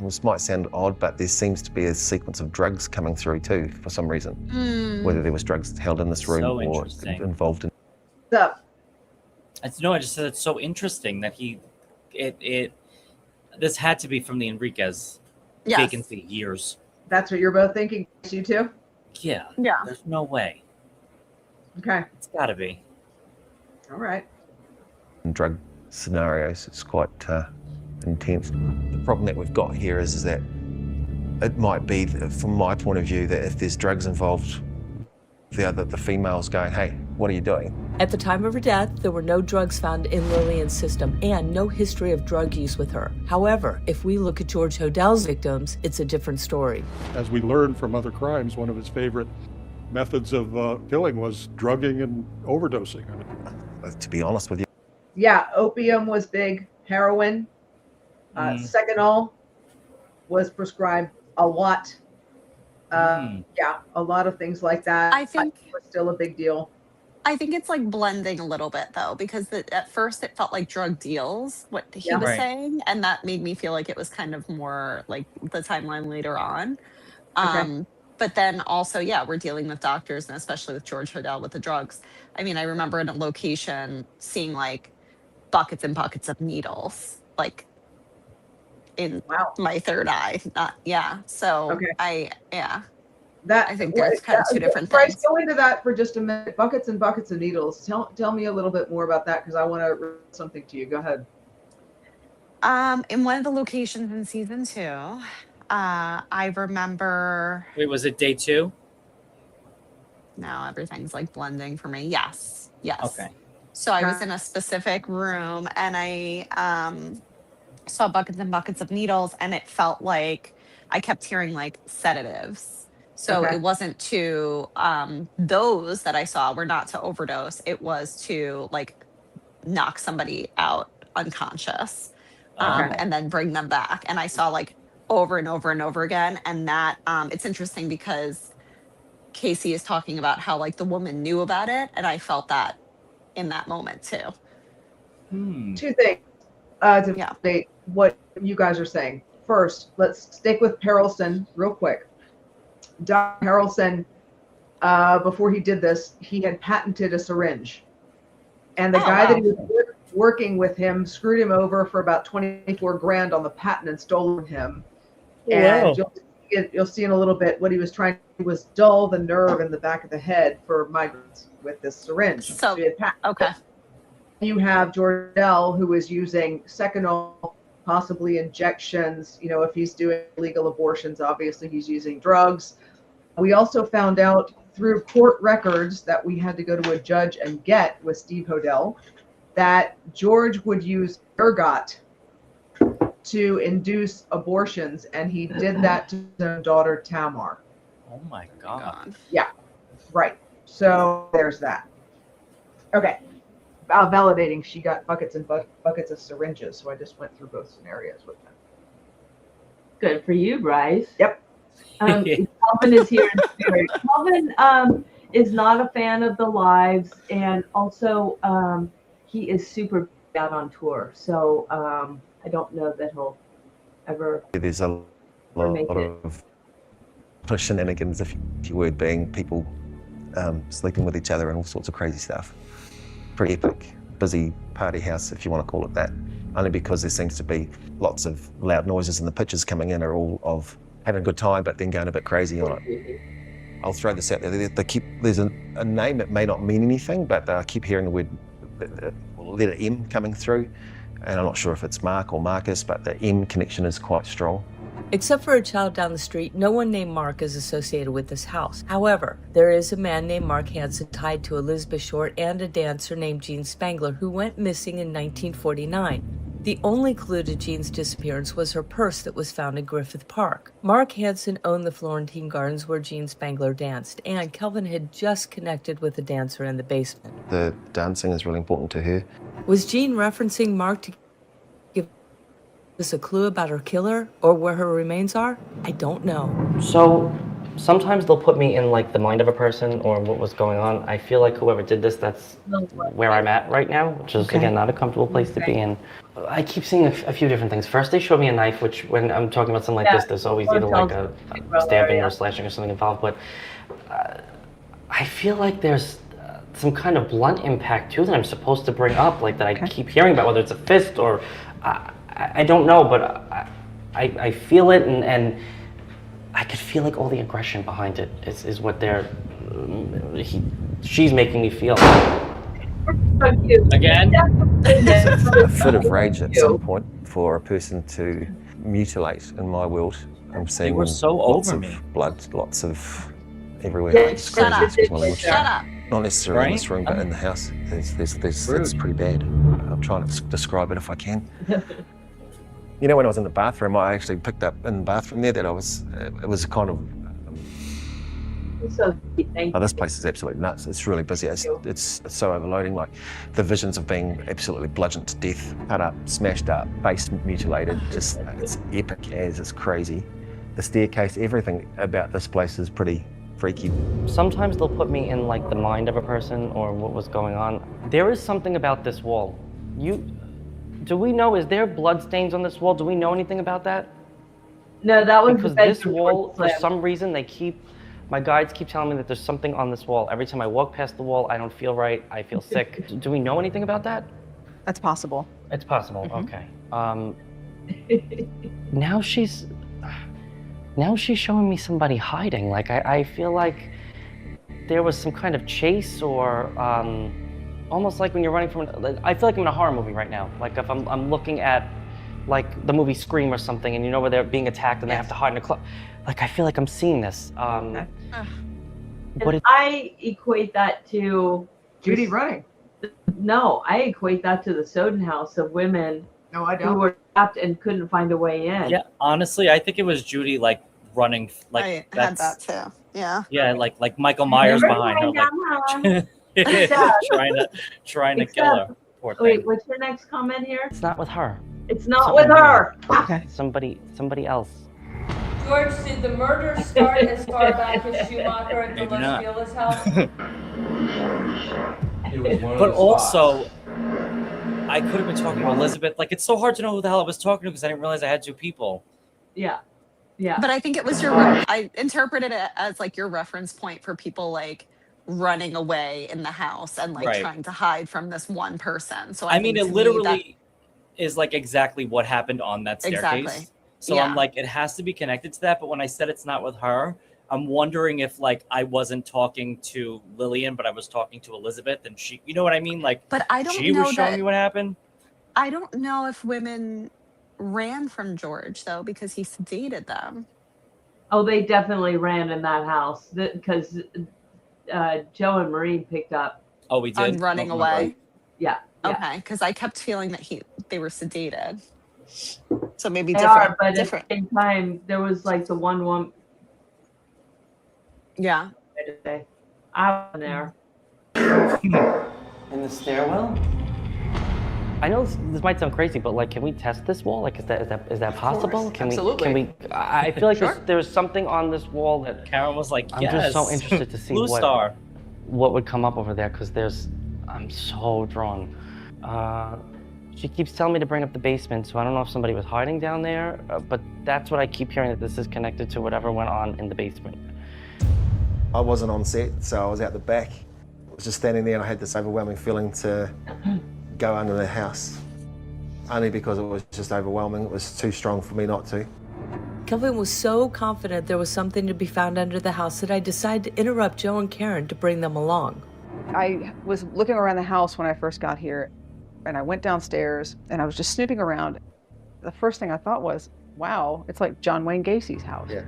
This might sound odd, but there seems to be a sequence of drugs coming through too, for some reason. Whether there was drugs held in this room So or interesting. involved in. What's up? I just said it's so interesting that this had to be from the Enriquez vacancy years. That's what you're both thinking. You too? Yeah. Yeah. There's no way. Okay. It's got to be. All right. drug scenarios. It's quite intense. The problem that we've got here is that it might be, from my point of view, that if there's drugs involved, the female's going, hey, what are you doing? At the time of her death, there were no drugs found in Lillian's system and no history of drug use with her. However, if we look at George Hodell's victims, it's a different story. As we learned from other crimes, one of his favorite methods of killing was drugging and overdosing. To be honest with you. Yeah, opium was big, heroin. Seconal was prescribed a lot. Yeah, a lot of things like that. I think was still a big deal. I think it's like blending a little bit though, because at first it felt like drug deals, what he was saying, and that made me feel like it was kind of more like the timeline later on. But then also, yeah, we're dealing with doctors, and especially with George Hodell with the drugs. I mean, I remember in a location seeing like buckets and buckets of needles, like in my third eye. So I think there's kind of two different things. Go into that for just a minute. Buckets and buckets of needles. Tell me a little bit more about that, because I want to read something to you. Go ahead. In one of the locations in season 2, I remember. Wait, was it day 2? No, everything's like blending for me. Yes. Okay. So I was in a specific room and I saw buckets and buckets of needles, and it felt like I kept hearing like sedatives. So it wasn't to those that I saw were not to overdose. It was to like knock somebody out unconscious and then bring them back. And I saw like over and over and over again. And that it's interesting because Casey is talking about how like the woman knew about it, and I felt that in that moment too. Two things to validate what you guys are saying. First, let's stick with Perelson real quick. Dr. Perelson, before he did this, he had patented a syringe. And the guy that he was working with him screwed him over for about 24 grand on the patent and stole from him. And you'll see in a little bit what he was trying to do was dull the nerve in the back of the head for migrants with this syringe. So he had patented it. You have Jordell, who is using Seconal, possibly injections. You know, if he's doing illegal abortions, obviously he's using drugs. We also found out through court records that we had to go to a judge and get with Steve Hodell that George would use ergot to induce abortions, and he did that to his own daughter Tamar. Oh my God. Yeah, right. So there's that. Okay. Validating, she got buckets and buckets of syringes, so I just went through both scenarios with them. Good for you, Bryce. Yep. Calvin is here in spirit. Calvin is not a fan of the lives, and also he is super out on tour, so I don't know that he'll ever. There's a lot of shenanigans, if you would, being people sleeping with each other and all sorts of crazy stuff. Pretty epic, busy party house, if you want to call it that. Only because there seems to be lots of loud noises, and the pictures coming in are all of having a good time, but then going a bit crazy on it. I'll throw this out there. There's a name that may not mean anything, but I keep hearing the word letter M coming through, and I'm not sure if it's Mark or Marcus, but the M connection is quite strong. Except for a child down the street, no one named Mark is associated with this house. However, there is a man named Mark Hansen tied to Elizabeth Short and a dancer named Jean Spangler who went missing in 1949. The only clue to Jean's disappearance was her purse that was found in Griffith Park. Mark Hansen owned the Florentine Gardens where Jean Spangler danced, and Kelvin had just connected with the dancer in the basement. The dancing is really important to her. Was Jean referencing Mark to give us a clue about her killer or where her remains are? I don't know. So sometimes they'll put me in like the mind of a person or what was going on. I feel like whoever did this, that's where I'm at right now, which is again not a comfortable place to be in. I keep seeing a few different things. First, they showed me a knife, which when I'm talking about something like this, there's always either like a stabbing or slashing or something involved. But I feel like there's some kind of blunt impact too that I'm supposed to bring up, like that I keep hearing about, whether it's a fist or I don't know, but I feel it, and I could feel like all the aggression behind it is what she's making me feel. Again? It's a fit of rage at some point for a person to mutilate in my world. I'm seeing were so lots over of me. blood, lots of everywhere. Yeah, It's shut crazy. up. It's my world. Shut up. Not necessarily in this Right? room, but in the house. It's pretty bad. I'm trying to describe it if I can. You know, when I was in the bathroom, I actually picked up in the bathroom there that it was kind of, So sweet, thank oh, this you. place is absolutely nuts. It's really busy. It's so overloading. Like the visions of being absolutely bludgeoned to death, cut up, smashed up, face mutilated. Just it's epic as it's crazy. The staircase, everything about this place is pretty freaky. Sometimes they'll put me in like the mind of a person or what was going on. There is something about this wall. Do we know, is there blood stains on this wall? Do we know anything about that? No, that was Because the this bedroom wall, for slam. some reason, my guides keep telling me that there's something on this wall. Every time I walk past the wall, I don't feel right, I feel sick. Do we know anything about that? That's possible. It's possible, okay. Now she's showing me somebody hiding. Like, I feel like there was some kind of chase or, almost like when you're running from, I feel like I'm in a horror movie right now. Like if I'm looking at like the movie Scream or something and you know where they're being attacked and they have to hide in a closet. Like I feel like I'm seeing this. But I equate that to Judy running. No, I equate that to the Soden house of women No, I who don't. were trapped and couldn't find a way in. Yeah, honestly, I think it was Judy like running, like I that's had that too. Yeah. yeah, like Michael Myers behind her, like trying to kill her. Poor thing. Wait, what's your next comment here? it's not with her. It's not with her. Okay. Somebody else. George, did the murder start as far back as Schumacher at the Maybe Los not. Feliz house? But also, I could have been talking to Elizabeth. Like, it's so hard to know who the hell I was talking to because I didn't realize I had two people. Yeah. Yeah. But I think it was I interpreted it as like your reference point for people like running away in the house and like Right. trying to hide from this one person. So I mean, think it to me literally is like exactly what happened on that staircase. Exactly. So Yeah. I'm like, it has to be connected to that. But when I said it's not with her, I'm wondering if like I wasn't talking to Lillian, but I was talking to Elizabeth, and she, you know what I mean? Like, But I don't she know was showing that- me what happened. I don't know if women ran from George though because he sedated them. Oh, they definitely ran in that house because Joe and Marie picked up. Oh, we did. On running Oh, away. Yeah. Yeah. Okay, because I kept feeling that they were sedated. So maybe They different. are, but different. at the same time, there was like the one woman. Yeah. I was there. In the stairwell? I know this might sound crazy, but like, can we test this wall? Like, is that possible? Can absolutely. we? I feel like Sure. there's something on this wall that Karen was like, I'm yes. just so interested to see Blue Star. what would come up over there because I'm so drawn. She keeps telling me to bring up the basement, so I don't know if somebody was hiding down there, but that's what I keep hearing, that this is connected to whatever went on in the basement. I wasn't on set, so I was out the back. I was just standing there and I had this overwhelming feeling to go under the house. Only because it was just overwhelming. It was too strong for me not to. Kelvin was so confident there was something to be found under the house that I decided to interrupt Joe and Karen to bring them along. I was looking around the house when I first got here, and I went downstairs and I was just snooping around. The first thing I thought was, wow, it's like John Wayne Gacy's house. Yeah.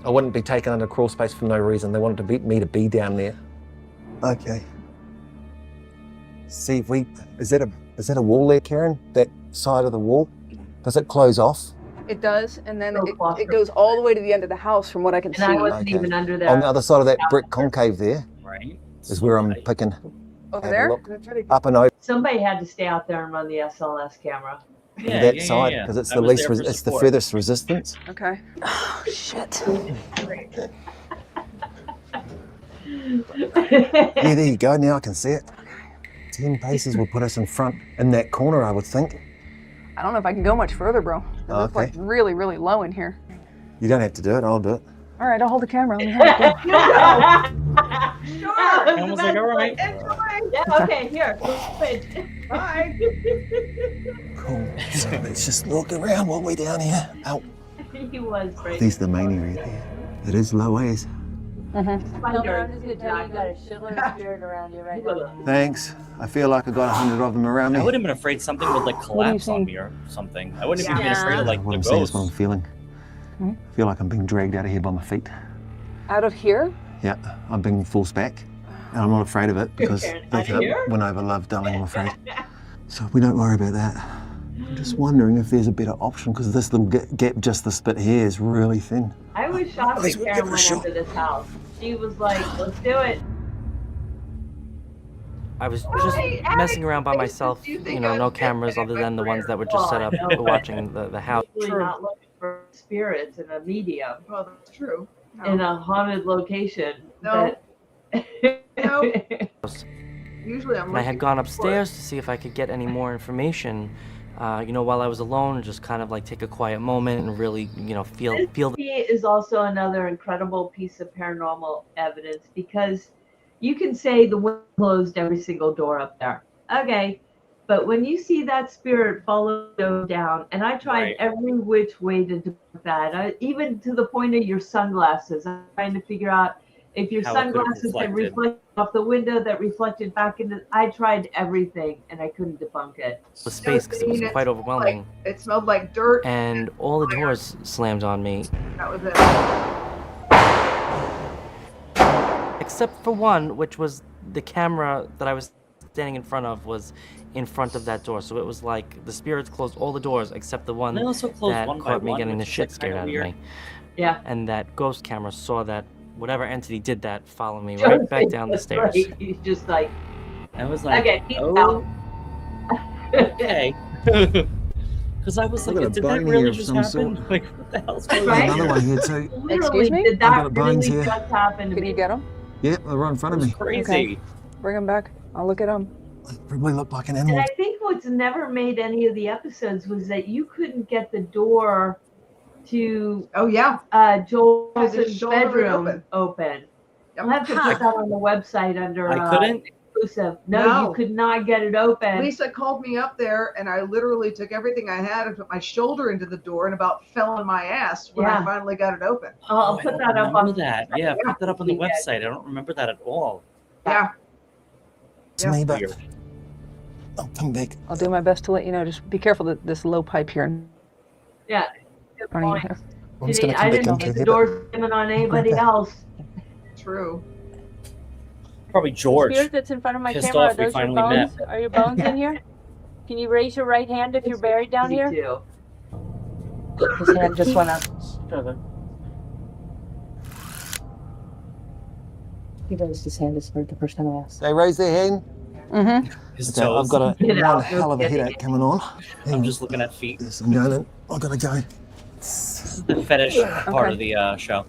I wouldn't be taken under crawl space for no reason. They wanted me to be down there. Okay. See if is that a wall there, Karen? That side of the wall? Does it close off? It does, and then So it goes all the way to the end of the house from what I can And see. I wasn't even under there. On the other side of that brick concave there Right. is where I'm picking. Over have a there? look. Up and over Somebody had to stay out there and run the SLS camera. Yeah, that yeah, side yeah. because it's I the was least, there for it's the support. furthest resistance. Okay. Oh, shit. Yeah, there you go. Now I can see it. 10 paces will put us in front in that corner, I would think. I don't know if I can go much further, bro. It's Okay. like really, really low in here. You don't have to do it. I'll do it. All right, I'll hold the camera. Let me have it go. I was like, all right. Yeah, okay, here. Bye. Cool. So let's just look around while we're down here. Oh, He was great. there's the main area there. It is low as. Spider. I'm just gonna tell you, you got a shitload of spirit around you right now. Thanks. I feel like I got 100 of them around me. I would have been afraid something would like collapse on me or something. I wouldn't have even been afraid of like what the I'm saying is what I'm ghost. feeling. I feel like I'm being dragged out of here by my feet. Out of here? Yeah, I'm being forced back. And I'm not afraid of it because Karen, they out of here? went over love, darling, I'm afraid. So we don't worry about that. I'm just wondering if there's a better option because this little gap, just this bit here, is really thin. I was shocked Please, that give Karen it a went shot. into this house. She was like, let's do it. I was just messing around by myself, you know, no cameras other than the ones that were just set up watching the house. Usually not looking for spirits in a medium. Well, that's true. In a haunted location. No. No. That... Usually I'm And I had looking gone for upstairs to see if I could get any more information, you know, while I was alone, and just kind of like take a quiet moment and really, you know, feel. This is also another incredible piece of paranormal evidence because you can say the wind closed every single door up there. Okay. But when you see that spirit follow Joe down, and I tried every which way to do that, even to the point of your sunglasses. I'm trying to figure out if your How it could have sunglasses had reflected. reflected off the window that reflected back into. I tried everything, and I couldn't debunk it. The space because it was quite overwhelming. It smelled like dirt. And all the doors slammed on me, That was it. except for one, which was the camera that I was standing in front of was in front of that door. So it was like the spirits closed all the doors except the one They also closed that one by caught me one, getting the which is, shit like, scared kinda out weird. of me. Yeah. And that ghost camera saw that whatever entity did that follow me Joe right back thinks down the that's stairs. right. He's just like, I was like, okay, peace oh, out. okay. Because I was I've like, got a did that bone really here of just some happen? sort. Like, what the hell's going Right? on? Another one here too. Literally, Excuse me? did I've that got bones really here. just happen to Can me? you get them? Yeah, they're right in front of me. It's crazy. Okay. Bring them back. I'll look at them. They probably look like an And animal. I think what's never made any of the episodes was that you couldn't get the door to Oh yeah. Joel's His shoulder bedroom open. I'll have to put that on the website under I couldn't? exclusive. No, you could not get it open. Lisa called me up there, and I literally took everything I had and put my shoulder into the door, and about fell on my ass when I Yeah. finally got it open. I'll I put don't that up remember on that. Yeah, put that up on the Yeah. website. I don't remember that at all. Yeah. To me, but Weird. I'll come back. I'll do my best to let you know. Just be careful that this low pipe here. Yeah. Good Running point. here. I'm just going to I come back didn't into get the here. door slamming on anybody else. True. Probably George. Spirit that's in front of my Pissed camera, are off we those your finally bones? Are your bones in here? Can you raise your right hand if you're buried down Me here? too. His hand just went up. He raised his hand. It's the first time I asked. They raise their hand. Mm-hmm. His Okay, toes. I've got Get one out. hell of a headache coming on. I'm just looking at feet. Yes, I'm going. I've got to go. The fetish part of the show.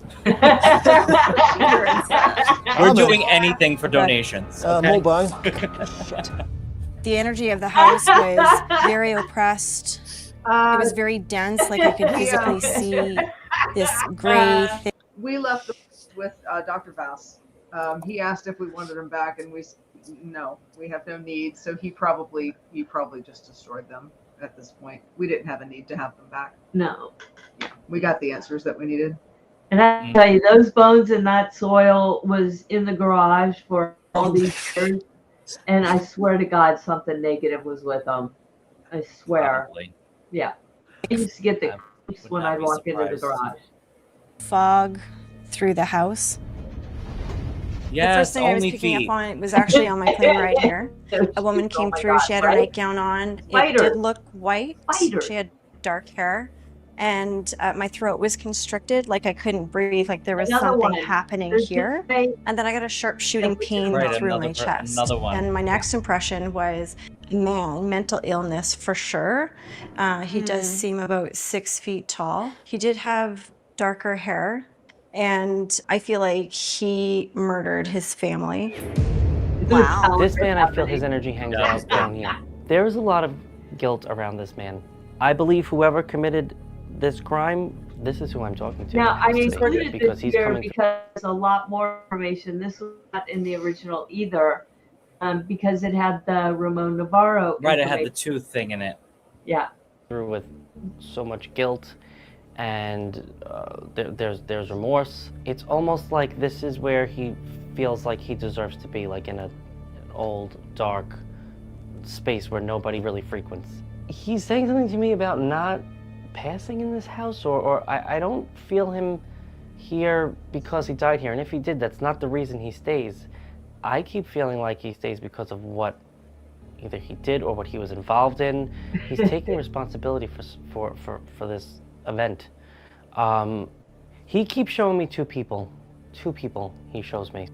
We're We're doing anything for donations. Okay? More bone. The energy of the house was very oppressed. It was very dense, like I could physically see this gray thing. We left the with Dr. Voss. He asked if we wanted them back, and we said, no, we have no need. So he probably just destroyed them at this point. We didn't have a need to have them back. No. We got the answers that we needed. And I tell you, those bones in that soil was in the garage for all these years. And I swear to God, something negative was with them. I swear. Probably. Yeah. I used to get the creeps would when not I be walk into the surprised. garage. Fog through the house. The Yes, first thing I was only picking feet. up on was actually on my plane right here. A woman came my through. God, She had her right? nightgown on. It Spider. did look white. Spider. She had dark hair. And my throat was constricted, like I couldn't breathe, like there was Another something one. happening There's here. this And then I got a sharp shooting pain Right, through my another chest. another one. And my next impression was, man, mental illness for sure. He does seem about 6 feet tall. He did have darker hair. And I feel like he murdered his family. Wow. This man, I feel his energy hangs out down here. There is a lot of guilt around this man. I believe whoever committed this crime, this is who I'm talking to. Now, I This is included because this he's here coming because there's a lot more information. This was not in the original either, because it had the Ramon Navarro Right, it had the information. tooth thing in it. Yeah. through with so much guilt and there's remorse. It's almost like this is where he feels like he deserves to be, like in an old, dark space where nobody really frequents. He's saying something to me about not passing in this house, or I don't feel him here because he died here, and if he did, that's not the reason he stays. I keep feeling like he stays because of what either he did or what he was involved in. He's taking responsibility for this event. He keeps showing me two people he shows me.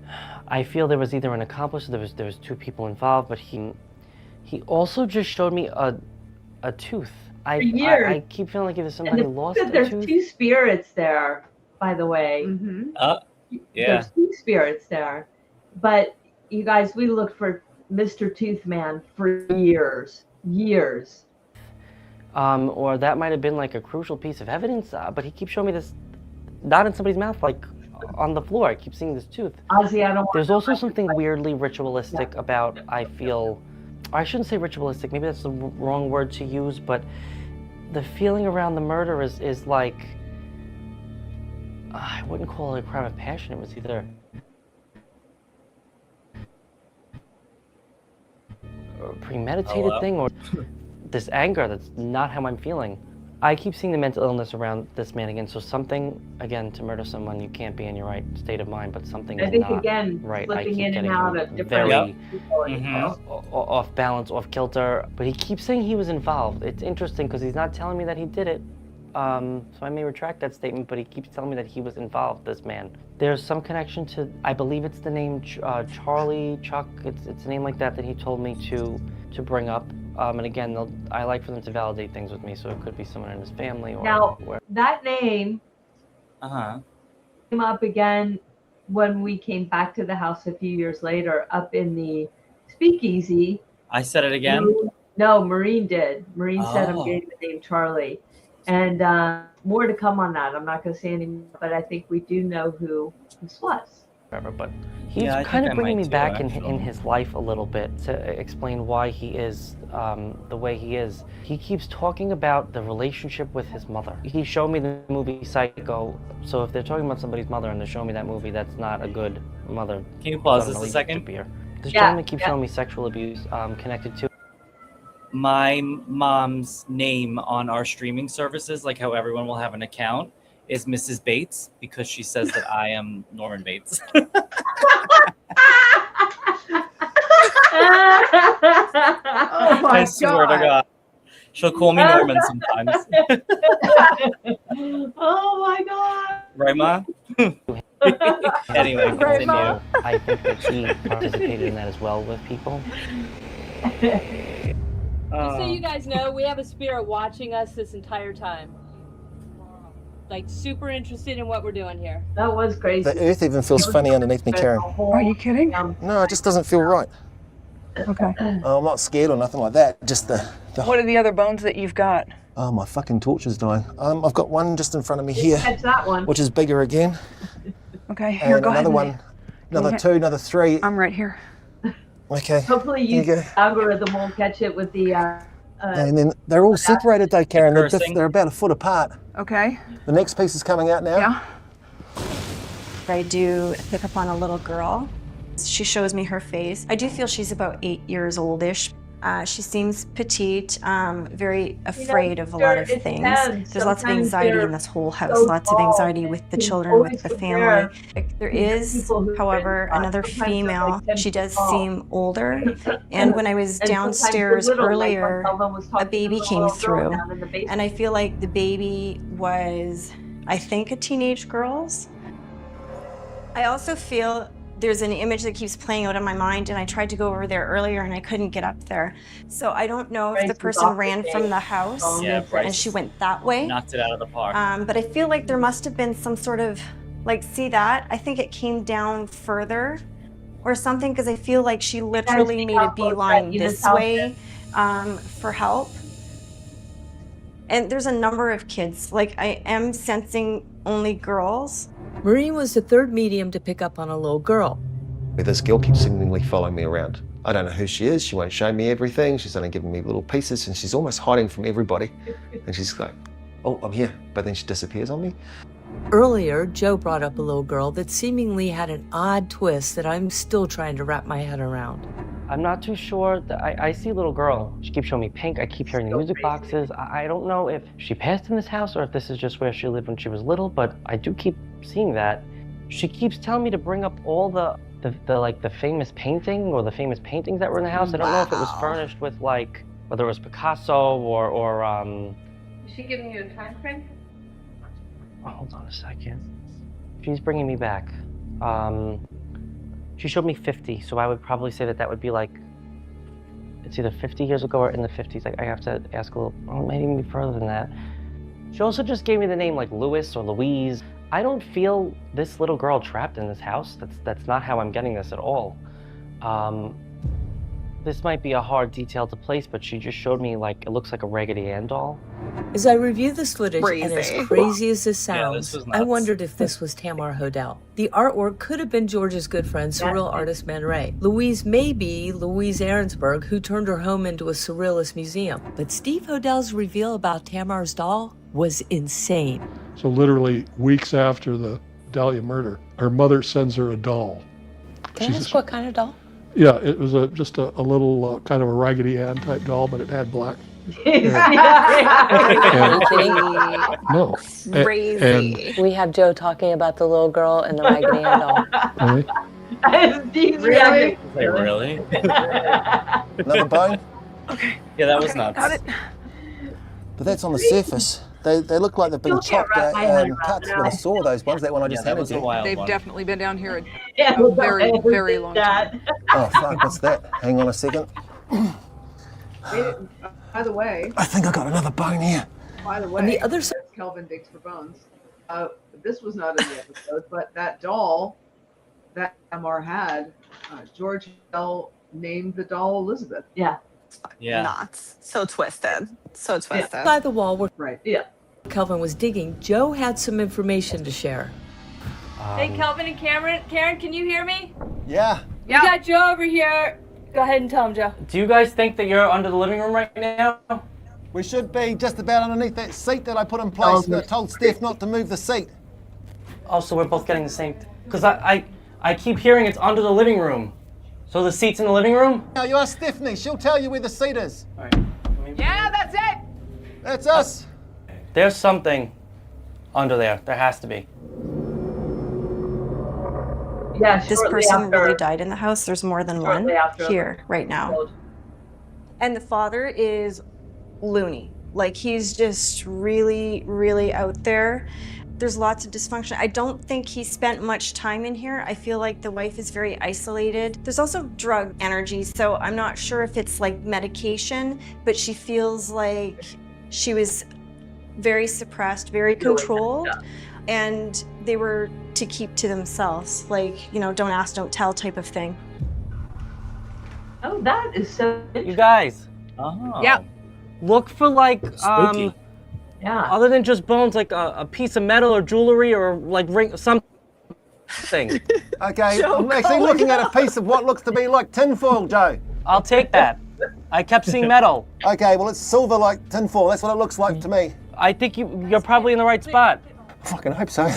I feel there was either an accomplice or there was two people involved, but he also just showed me a tooth. I keep feeling like if somebody lost a there's tooth. two spirits there, by the way. Yeah. There's two spirits there. But you guys, we looked for Mr. Toothman for years. Or that might have been like a crucial piece of evidence, but he keeps showing me this, not in somebody's mouth, like on the floor. I keep seeing this tooth. Ozzy, I don't There's also something weirdly ritualistic about, I feel, I shouldn't say ritualistic, maybe that's the wrong word to use, but the feeling around the murder is like, I wouldn't call it a crime of passion. It was either a premeditated thing or this anger that's not how I'm feeling. I keep seeing the mental illness around this man again, so something, again, to murder someone, you can't be in your right state of mind, but something is not again, right. I slipping keep in and getting out him of different very people. off balance, off kilter, but he keeps saying he was involved. It's interesting because he's not telling me that he did it, so I may retract that statement, but he keeps telling me that he was involved, this man. There's some connection to, I believe it's the name Charlie, Chuck, it's a name like that he told me to bring up. And again, I like for them to validate things with me, so it could be someone in his family or Now, where. that name came up again when we came back to the house a few years later, up in the speakeasy. I said it again? No, Maureen did. Maureen said him Oh. gave the name Charlie. And more to come on that. I'm not going to say any more, but I think we do know who this was. But he's Yeah, I kind think of I bringing might me too, back in actually. his life a little bit to explain why he is the way he is. He keeps talking about the relationship with his mother. He showed me the movie Psycho, so if they're talking about somebody's mother and they're showing me that movie, that's not a good mother. Can you pause son this a relationship second? here. This Yeah, gentleman keeps yeah. showing me sexual abuse connected to. My mom's name on our streaming services, like how everyone will have an account, is Mrs. Bates because she says that I am Norman Bates. Oh my I swear to God. She'll call me Norman sometimes. Oh my God. Right, Ma? Anyway, Right, continue. Ma? I think that he participated in that as well with people. Just so you guys know, we have a spirit watching us this entire time. Like super interested in what we're doing here. That was crazy. The earth even feels funny underneath me, Karen. Are you kidding? No, it just doesn't feel right. Okay. Oh, I'm not scared or nothing like that. Just the What are the other bones that you've got? oh, my fucking torch is dying. I've got one just in front of me here, Catch that one. which is bigger again, Okay, here, and go ahead. another one, another Okay. two, another three. I'm right here. Okay. Hopefully Here you go. the algorithm will catch it with the And then they're all separated though, Karen. They're, cursing. they're about a foot apart. Okay. The next piece is coming out now. Yeah. I do pick up on a little girl. She shows me her face. I do feel she's about 8 years oldish. She seems petite, very afraid of a lot of sure, it things. depends. There's lots of Sometimes anxiety they're in this whole house, so lots of tall, anxiety with the they children, always with the compare family. There is, people who've however, been, another sometimes they're female. like 10 She does feet tall. seem older. And when I was And sometimes they're downstairs little, like when earlier, Calvin was a talking to baby the came little girl through. down in the basement. And I feel like the baby was, I think, a teenage girl's. I also feel there's an image that keeps playing out in my mind, and I tried to go over there earlier and I couldn't get up there. So I don't know if Bryce the was person off the ran stage. from the house Yeah, Bryce and she went that way. knocked it out of the park. But I feel like there must have been some sort of, like, see that? I think it came down further or something, because I feel like she literally see made how a close beeline that unit's this house way for help. And there's a number of kids. Like, I am sensing only girls. Maureen was the third medium to pick up on a little girl. This girl keeps seemingly following me around. I don't know who she is. She won't show me everything. She's only giving me little pieces, and she's almost hiding from everybody. And she's like, oh, I'm here, but then she disappears on me. Earlier, Joe brought up a little girl that seemingly had an odd twist that I'm still trying to wrap my head around. I'm not too sure. I see a little girl. She keeps showing me pink. I keep hearing the music boxes. I don't know if she passed in this house or if this is just where she lived when she was little, but I do keep seeing that. She keeps telling me to bring up all the famous painting or the famous paintings that were in the house. I don't know if it was furnished with like, whether it was Picasso or Is she giving you a time frame? oh, hold on a second. She's bringing me back. She showed me 50, so I would probably say that would be like, it's either 50 years ago or in the 50s. I have to ask a little, oh, maybe even further than that. She also just gave me the name like Louis or Louise. I don't feel this little girl trapped in this house. That's not how I'm getting this at all. This might be a hard detail to place, but she just showed me like, it looks like a Raggedy Ann doll. As I review this footage, and as crazy as this Yeah, sounds, this was I nuts. wondered if this was Tamar Hodel. The artwork could have been George's good friend, surreal artist Man Ray. Louise may be Louise Ahrensberg, who turned her home into a surrealist museum. But Steve Hodel's reveal about Tamar's doll was insane. So literally weeks after the Dahlia murder, her mother sends her a doll. Can I ask what kind of doll? Yeah, it was just a little kind of a Raggedy Ann type doll, but it had black. No. Crazy. We have Joe talking about the little girl and the Raggedy Ann doll. Really? Really? Another bone? Yeah, that was nuts. Got it. But that's on the surface. They look like they've been chopped and cut with a saw, those ones. That one I just handed you. They've definitely been down here Yeah, a very, very long time. Oh, fuck, what's that? Hang on a second. By the way, I think I got another bone here. by the way, And the other side, Kelvin digs for bones. This was not in the episode, but that doll that Tamar had, George L. named the doll Elizabeth. Yeah. Yeah. Nuts. So twisted. So twisted. by the wall where Right. Kelvin was digging, Joe had some information to share. Hey, Kelvin and Cameron. Karen, can you hear me? Yeah. We got Joe over here. Go ahead and tell him, Joe. Do you guys think that you're under the living room right now? We should be just about underneath that seat that I put in place. I told Steph not to move the seat. Oh, so we're both getting the same. Because I keep hearing it's under the living room. So the seat's in the living room? No, you ask Stephanie. She'll tell you where the seat is. All right. Yeah, that's it. That's us. There's something under there. There has to be. Yeah, This shortly person after- really died in the house. There's more than one shortly after here right now. And the father is loony. Like he's just really, really out there. There's lots of dysfunction. I don't think he spent much time in here. I feel like the wife is very isolated. There's also drug energy, so I'm not sure if it's like medication, but she feels like she was very suppressed, very controlled, and they were to keep to themselves, like, you know, don't ask, don't tell type of thing. Oh, that is so You guys. Oh. Yeah. Look for like Spooky. Yeah. other than just bones, like a piece of metal or jewelry or like ring something. Okay, I'm actually looking at a piece of what looks to be like tinfoil, Joe. I'll take that. I kept seeing metal. Okay, well, it's silver like tinfoil. That's what it looks like to me. I think you're probably in the right spot. I fucking hope so.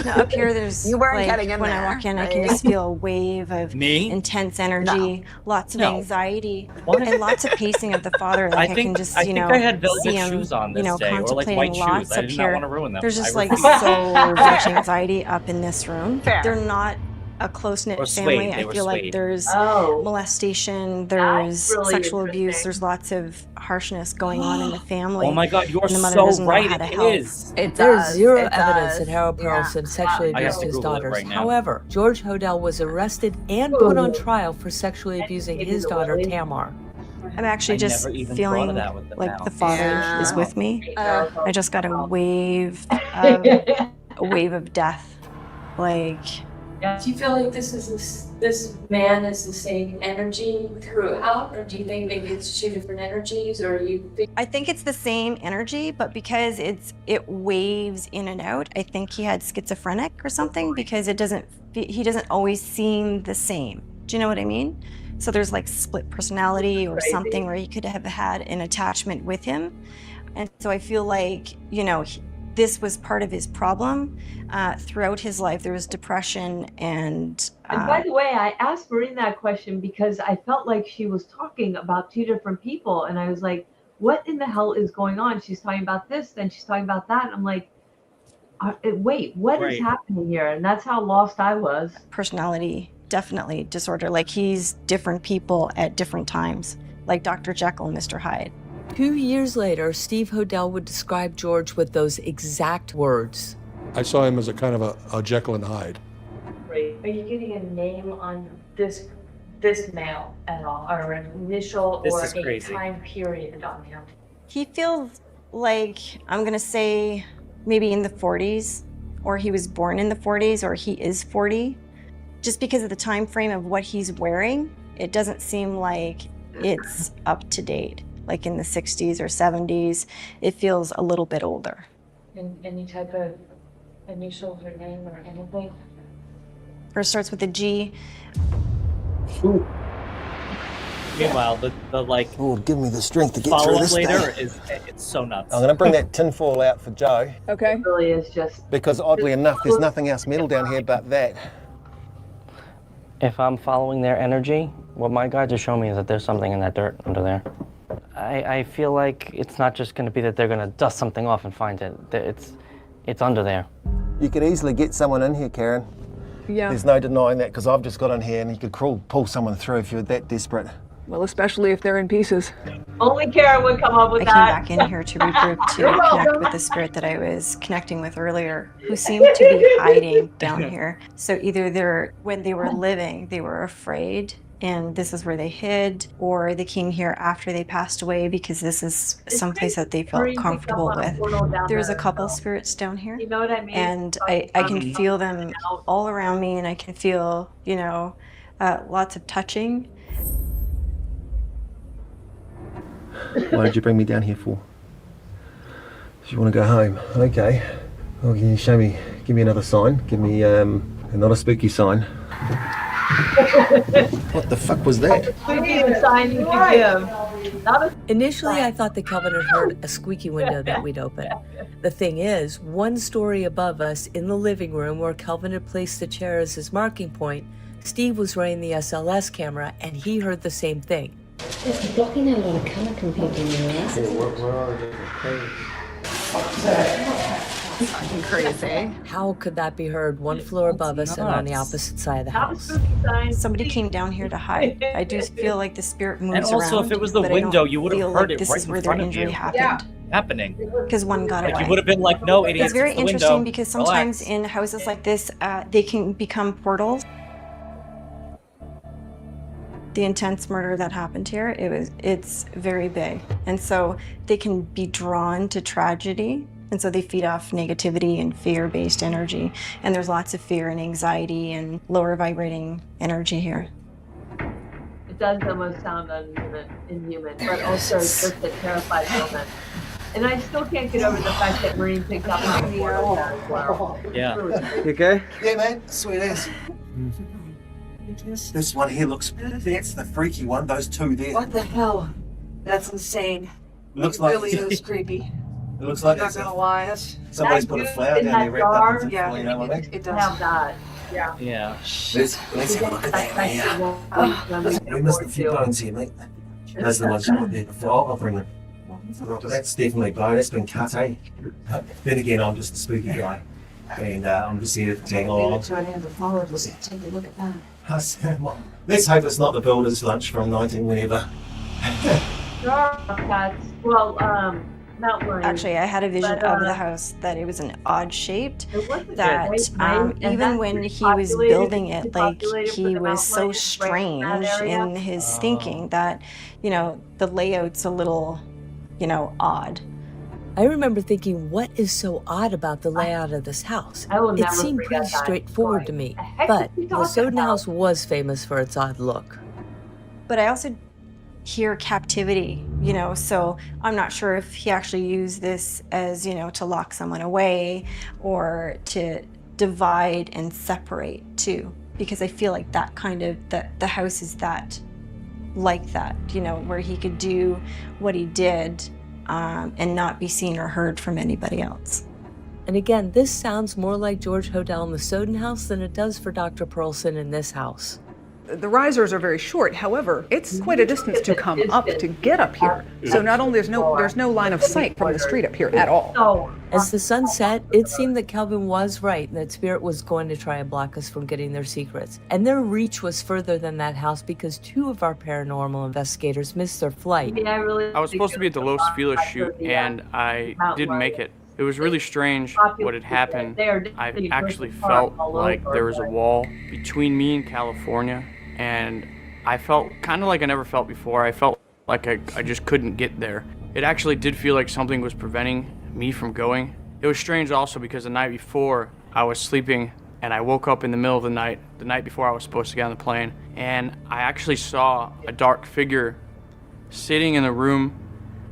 Now, up here, there's You weren't like, getting in when there, I walk in, I right? can just feel a wave of Me? intense energy, lots of No. anxiety, What? and lots of pacing of the father. Like I, think can just, I you think know, I had velvet see him, shoes on this you know, day, or like contemplating white lots shoes. I up did not here. want to ruin them. There's just I like refuse. so much anxiety up in this room. Fair. They're not a close-knit Or family. suede, they I were feel like suede. there's Oh. molestation, That's there's really sexual abuse, interesting. there's lots of harshness going on in the family. Oh my God, you're and the mother so doesn't know right. how to It help. is. It There does. is zero It evidence does. that Harold Perlson sexually I have abused to his Google it daughters. right now. However, George Hodel was arrested and put on trial for sexually abusing his daughter Tamar. I'm actually I just never even feeling thought of that with the like mouth. the father Yeah. is with me. I just got a wave of death. Like, Do you feel like this man is the same energy throughout, or do you think maybe it's two different energies, or you think? I think it's the same energy, but because it waves in and out, I think he had schizophrenic or something because he doesn't always seem the same. Do you know what I mean? So there's like split personality or something where he could have had an attachment with him. And so I feel like, you know, this was part of his problem. Throughout his life, there was depression and by the way, I asked Maureen that question because I felt like she was talking about two different people. And I was like, what in the hell is going on? She's talking about this, then she's talking about that. And I'm like, wait, what is happening here? And that's how lost I was. personality, definitely disorder. Like he's different people at different times, like Dr. Jekyll and Mr. Hyde. 2 years later, Steve Hodel would describe George with those exact words. I saw him as a kind of a Jekyll and Hyde. Are you getting a name on this male at all, or an initial or a time period on him? He feels like, I'm gonna say maybe in the 40s, or he was born in the 40s, or he is 40. Just because of the time frame of what he's wearing, it doesn't seem like it's up to date. Like in the 60s or 70s, it feels a little bit older. Any type of initials or name or anything? First starts with a G. Ooh. Meanwhile, the like give me the strength to get through follow-up this later day. it's so nuts. I'm going to bring that tinfoil out for Joe. Okay. It really is just... Because oddly enough, there's nothing else metal down here but that. If I'm following their energy, what my guides are showing me is that there's something in that dirt under there. I feel like it's not just going to be that they're going to dust something off and find it. It's under there. You could easily get someone in here, Karen. Yeah. There's no denying that, because I've just got in here and you could pull someone through if you're that desperate. Well, especially if they're in pieces. Only Karen would come up with I that. came back in here to regroup, to connect with the spirit that I was connecting with earlier, who seemed to be hiding down here. So either when they were living, they were afraid, and this is where they hid, or they came here after they passed away because this is someplace that they felt comfortable with. There's a couple spirits down here, you know what I mean? and I can feel them all around me, and I can feel, you know, lots of touching. What did you bring me down here for? Do you want to go home? Okay. Well, can you give me another sign? Give me not a spooky sign. What the fuck was that? Spooky sign you can give. Initially, I thought the Kelvin had heard a squeaky window that we'd open. The thing is, one story above us in the living room where Kelvin had placed the chair as his marking point, Steve was running the SLS camera and he heard the same thing. It's blocking out a lot of colour compared to your ass. Where are they? That's fucking crazy. How could that be heard one floor above us and on the opposite side of the house? Somebody came down here to hide. I do feel like the spirit moves around. And also, if it was the window, you would have heard it right in front of you. Happening. Because one got away. You would have been like, no, idiot. It's very interesting because sometimes in houses like this, they can become portals. The intense murder that happened here, it's very big. And so they can be drawn to tragedy. And so they feed off negativity and fear-based energy. And there's lots of fear and anxiety and lower vibrating energy here. It does almost sound inhuman, but also just a terrified moment. And I still can't get over the fact that Maureen picked up on the as well. Yeah. You okay? Yeah, man. Sweet ass. This one here looks... That's the freaky one, those two there. What the hell? That's insane. Looks it like... really is creepy. It looks like... I'm not gonna lie. Somebody's put a flower down there wrapped up. Yeah, You know what I mean? it does. Have that. Yeah. Yeah. Let's have a look at that here. We missed a few bones here, mate. Those are the ones you put there before. I'll bring them. That's definitely bone. That's been cut, eh? Then again, I'm just a spooky guy. And I'm just here to tag along. Take a look at that. Let's hope it's not the builder's lunch from 19 whenever. Well, not worried. Actually, I had a vision of the house that it was an odd shaped, that even when he was building it, like he was so strange in his thinking that, you know, the layout's a little, you know, odd. I remember thinking, what is so odd about the layout of this house? It seemed pretty straightforward to me, but the Soden house was famous for its odd look. But I also hear captivity, you know, so I'm not sure if he actually used this as, you know, to lock someone away or to divide and separate too, because I feel like that kind of, the house is that like that, you know, where he could do what he did and not be seen or heard from anybody else. And again, this sounds more like George Hodel in the Soden house than it does for Dr. Perlson in this house. The risers are very short. However, it's quite a distance to come up to get up here. So not only there's no line of sight from the street up here at all. As the sun set, it seemed that Kelvin was right and that Spirit was going to try and block us from getting their secrets. And their reach was further than that house because 2 of our paranormal investigators missed their flight. I was supposed to be at the Los Feliz shoot and I didn't make it. It was really strange what had happened. I actually felt like there was a wall between me and California, and I felt kind of like I never felt before. I felt like I just couldn't get there. It actually did feel like something was preventing me from going. It was strange also because the night before I was sleeping and I woke up in the middle of the night before I was supposed to get on the plane, and I actually saw a dark figure sitting in the room,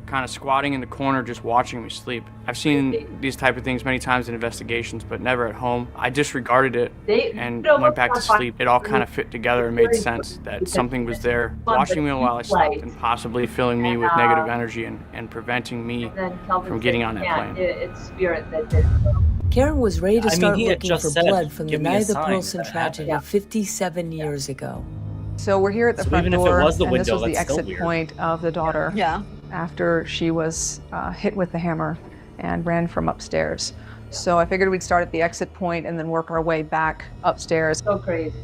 kind of squatting in the corner, just watching me sleep. I've seen these type of things many times in investigations, but never at home. I disregarded it and went back to sleep. It all kind of fit together and made sense that something was there watching me while I slept and possibly filling me with negative energy and preventing me from getting on that plane. It's Spirit that did. Karen was ready to start he had looking just for said, blood from the "Give me a night of the sign Perlson that tragedy happened." 57 years ago. So we're here at the So front even if it door, was the and this window, was the that's still exit weird. point of the daughter. Yeah. After she was hit with the hammer and ran from upstairs. So I figured we'd start at the exit point and then work our way back upstairs. So crazy.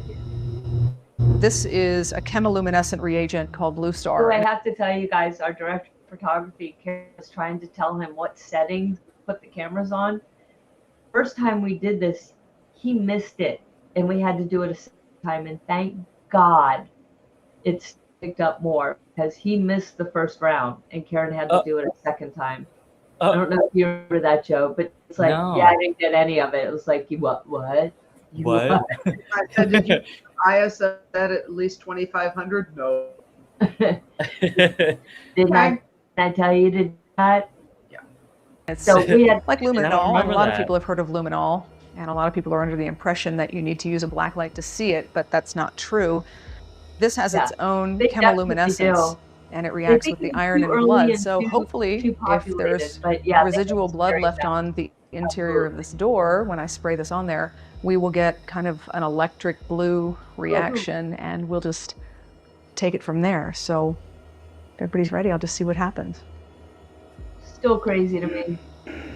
This is a chemiluminescent reagent called Blue Star. So I have to tell you guys, our director of photography, Karen, was trying to tell him what settings to put the cameras on. First time we did this, he missed it, and we had to do it a second time, and thank God it's picked up more because he missed the first round, and Karen had to do it a second time. I don't know if you remember that, Joe, but it's like, No. yeah, I didn't get any of it. It was like, you what? You What? Did you IS at least 2,500? No. Didn't I tell you to do that? It's So we had like I don't luminol. A remember lot of that. people have heard of luminol, and a lot of people are under the impression that you need to use a black light to see it, but that's not true. This has its own They definitely chemiluminescence, do. and it reacts with think the it's iron too in early blood. and So too hopefully, if populated, there's but yeah, they residual can blood carry left that. on the interior of this door, when I spray this on there, we will get kind of an electric blue reaction, and we'll just take it from there. So if everybody's ready, I'll just see what happens. Still crazy to me.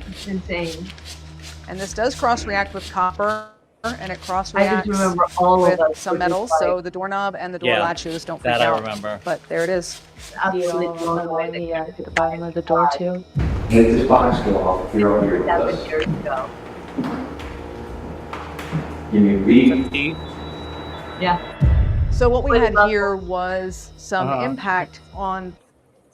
It's insane. And this does cross-react with copper, and it I cross-reacts just remember all of with us some were just metals. like, So the doorknob and the door Yeah, latches don't freak that I out. remember. But there it is. absolutely blown away that At the bottom of the door too. Take this box go off if you're over here with 7 us. years ago. Give me a beat. Yeah. So what we What had about- here was some Uh-huh. impact on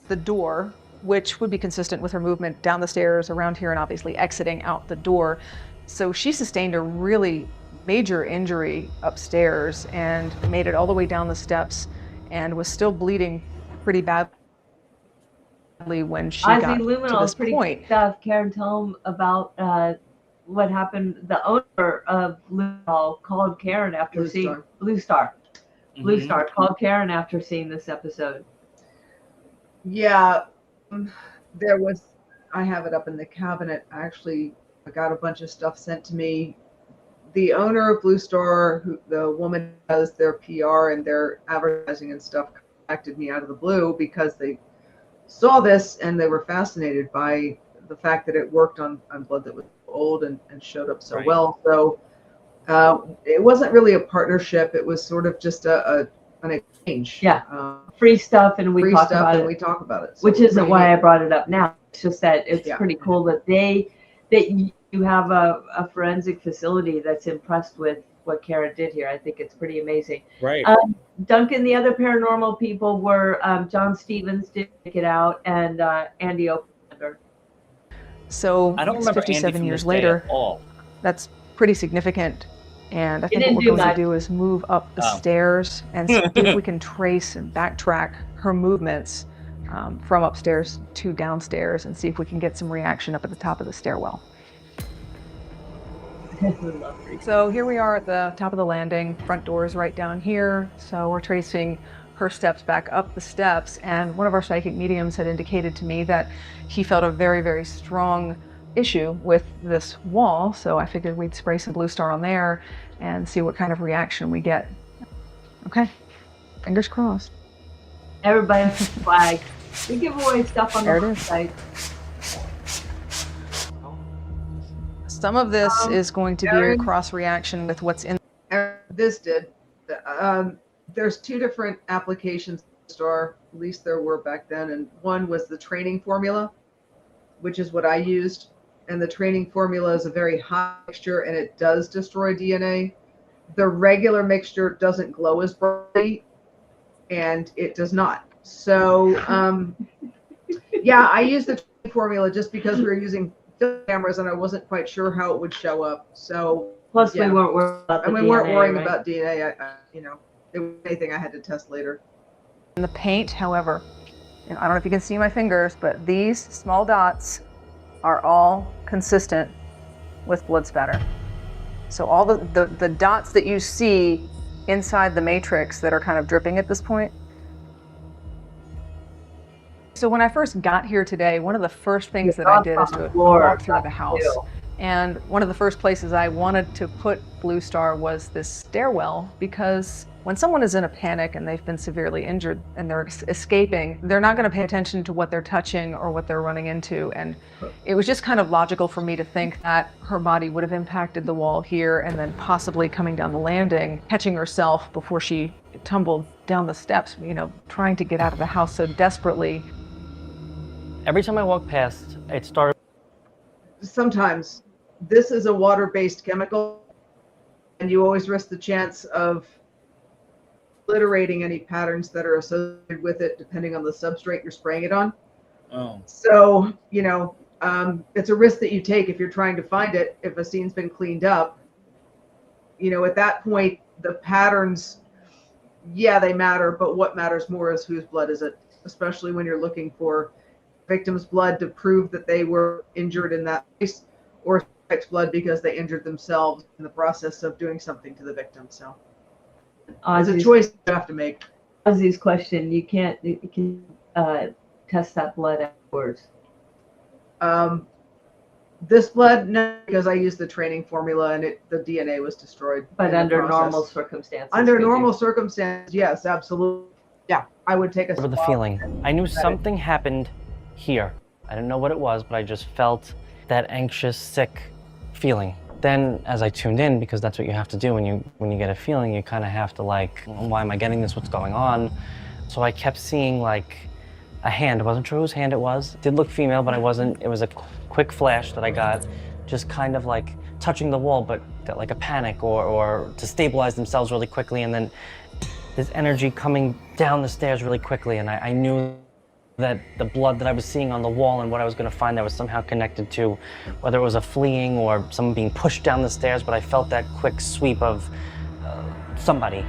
the door, which would be consistent with her movement down the stairs, around here, and obviously exiting out the door. So she sustained a really major injury upstairs and made it all the way down the steps and was still bleeding pretty badly when she got Ozzy to Luminol this is pretty point. good stuff. Karen, tell him about what happened. The owner of Luminol called Karen after Blue seeing Star. Blue Star. Blue Mhm. Star called Karen after seeing this episode. Yeah, there was, I have it up in the cabinet. Actually, I got a bunch of stuff sent to me. The owner of Blue Star, who the woman does their PR and their advertising and stuff, contacted me out of the blue because they saw this and they were fascinated by the fact that it worked on blood that was old and showed up so Right. well. So it wasn't really a partnership. It was sort of just an exchange. Yeah. Free stuff, and we Free talk stuff, about and it. we talk about it. So Which it's isn't pretty why neat. I brought it up now. It's just that it's Yeah. pretty cool that you have a forensic facility that's impressed with what Karen did here. I think it's pretty amazing. Right. Duncan, the other paranormal people were John Stevens did make it out, and Andy Oaklander. So I don't it's remember 57 Andy from years this day later. at all. That's pretty significant. And I think didn't what do we're going much. to do is move up the Oh. stairs and see if we can trace and backtrack her movements from upstairs to downstairs and see if we can get some reaction up at the top of the stairwell. So here we are at the top of the landing. Front door is right down here. So we're tracing her steps back up the steps, and one of our psychic mediums had indicated to me that he felt a very, very strong issue with this wall, so I figured we'd spray some Blue Star on there and see what kind of reaction we get. Okay, fingers crossed. Everybody has a flag. We give away stuff on the website. Some of this is going to be a cross reaction with what's in. This did. There's two different applications of Star, at least there were back then, and one was the training formula, which is what I used. And the training formula is a very high mixture, and it does destroy DNA. The regular mixture doesn't glow as brightly, and it does not. So, yeah, I used the training formula just because we were using film cameras, and I wasn't quite sure how it would show up. So, plus yeah. we weren't worried about the and we DNA, weren't worrying right? about DNA. You know, it was anything I had to test later. In the paint, however, and I don't know if you can see my fingers, but these small dots are all consistent with blood spatter. So all the dots that you see inside the matrix that are kind of dripping at this point. So when I first got here today, one of the first things that I did is to walk through the house. And one of the first places I wanted to put Blue Star was this stairwell, because when someone is in a panic and they've been severely injured and they're escaping, they're not going to pay attention to what they're touching or what they're running into. And it was just kind of logical for me to think that her body would have impacted the wall here and then possibly coming down the landing, catching herself before she tumbled down the steps, you know, trying to get out of the house so desperately. Every time I walk past, it started. Sometimes this is a water-based chemical, and you always risk the chance of obliterating any patterns that are associated with it, depending on the substrate you're spraying it on. Oh. So, you know, it's a risk that you take if you're trying to find it. If a scene's been cleaned up, you know, at that point, the patterns, yeah, they matter, but what matters more is whose blood is it, especially when you're looking for victim's blood to prove that they were injured in that place, or suspect's blood because they injured themselves in the process of doing something to the victim. So it's a choice you have to make. Ozzy's question, you can test that blood afterwards. This blood, no, because I used the training formula and the DNA was destroyed. But in the under process. normal circumstances. Under normal circumstances, yes, absolutely. Yeah, I would take a Over the swab. feeling. I knew something happened here. I didn't know what it was, but I just felt that anxious, sick feeling. Then as I tuned in, because that's what you have to do when you get a feeling, you kind of have to like, why am I getting this? What's going on? So I kept seeing like a hand. I wasn't sure whose hand it was. It did look female, but I wasn't. It was a quick flash that I got, just kind of like touching the wall, but got like a panic or to stabilize themselves really quickly. And then this energy coming down the stairs really quickly. And I knew that the blood that I was seeing on the wall and what I was going to find that was somehow connected to whether it was a fleeing or someone being pushed down the stairs, but I felt that quick sweep of somebody.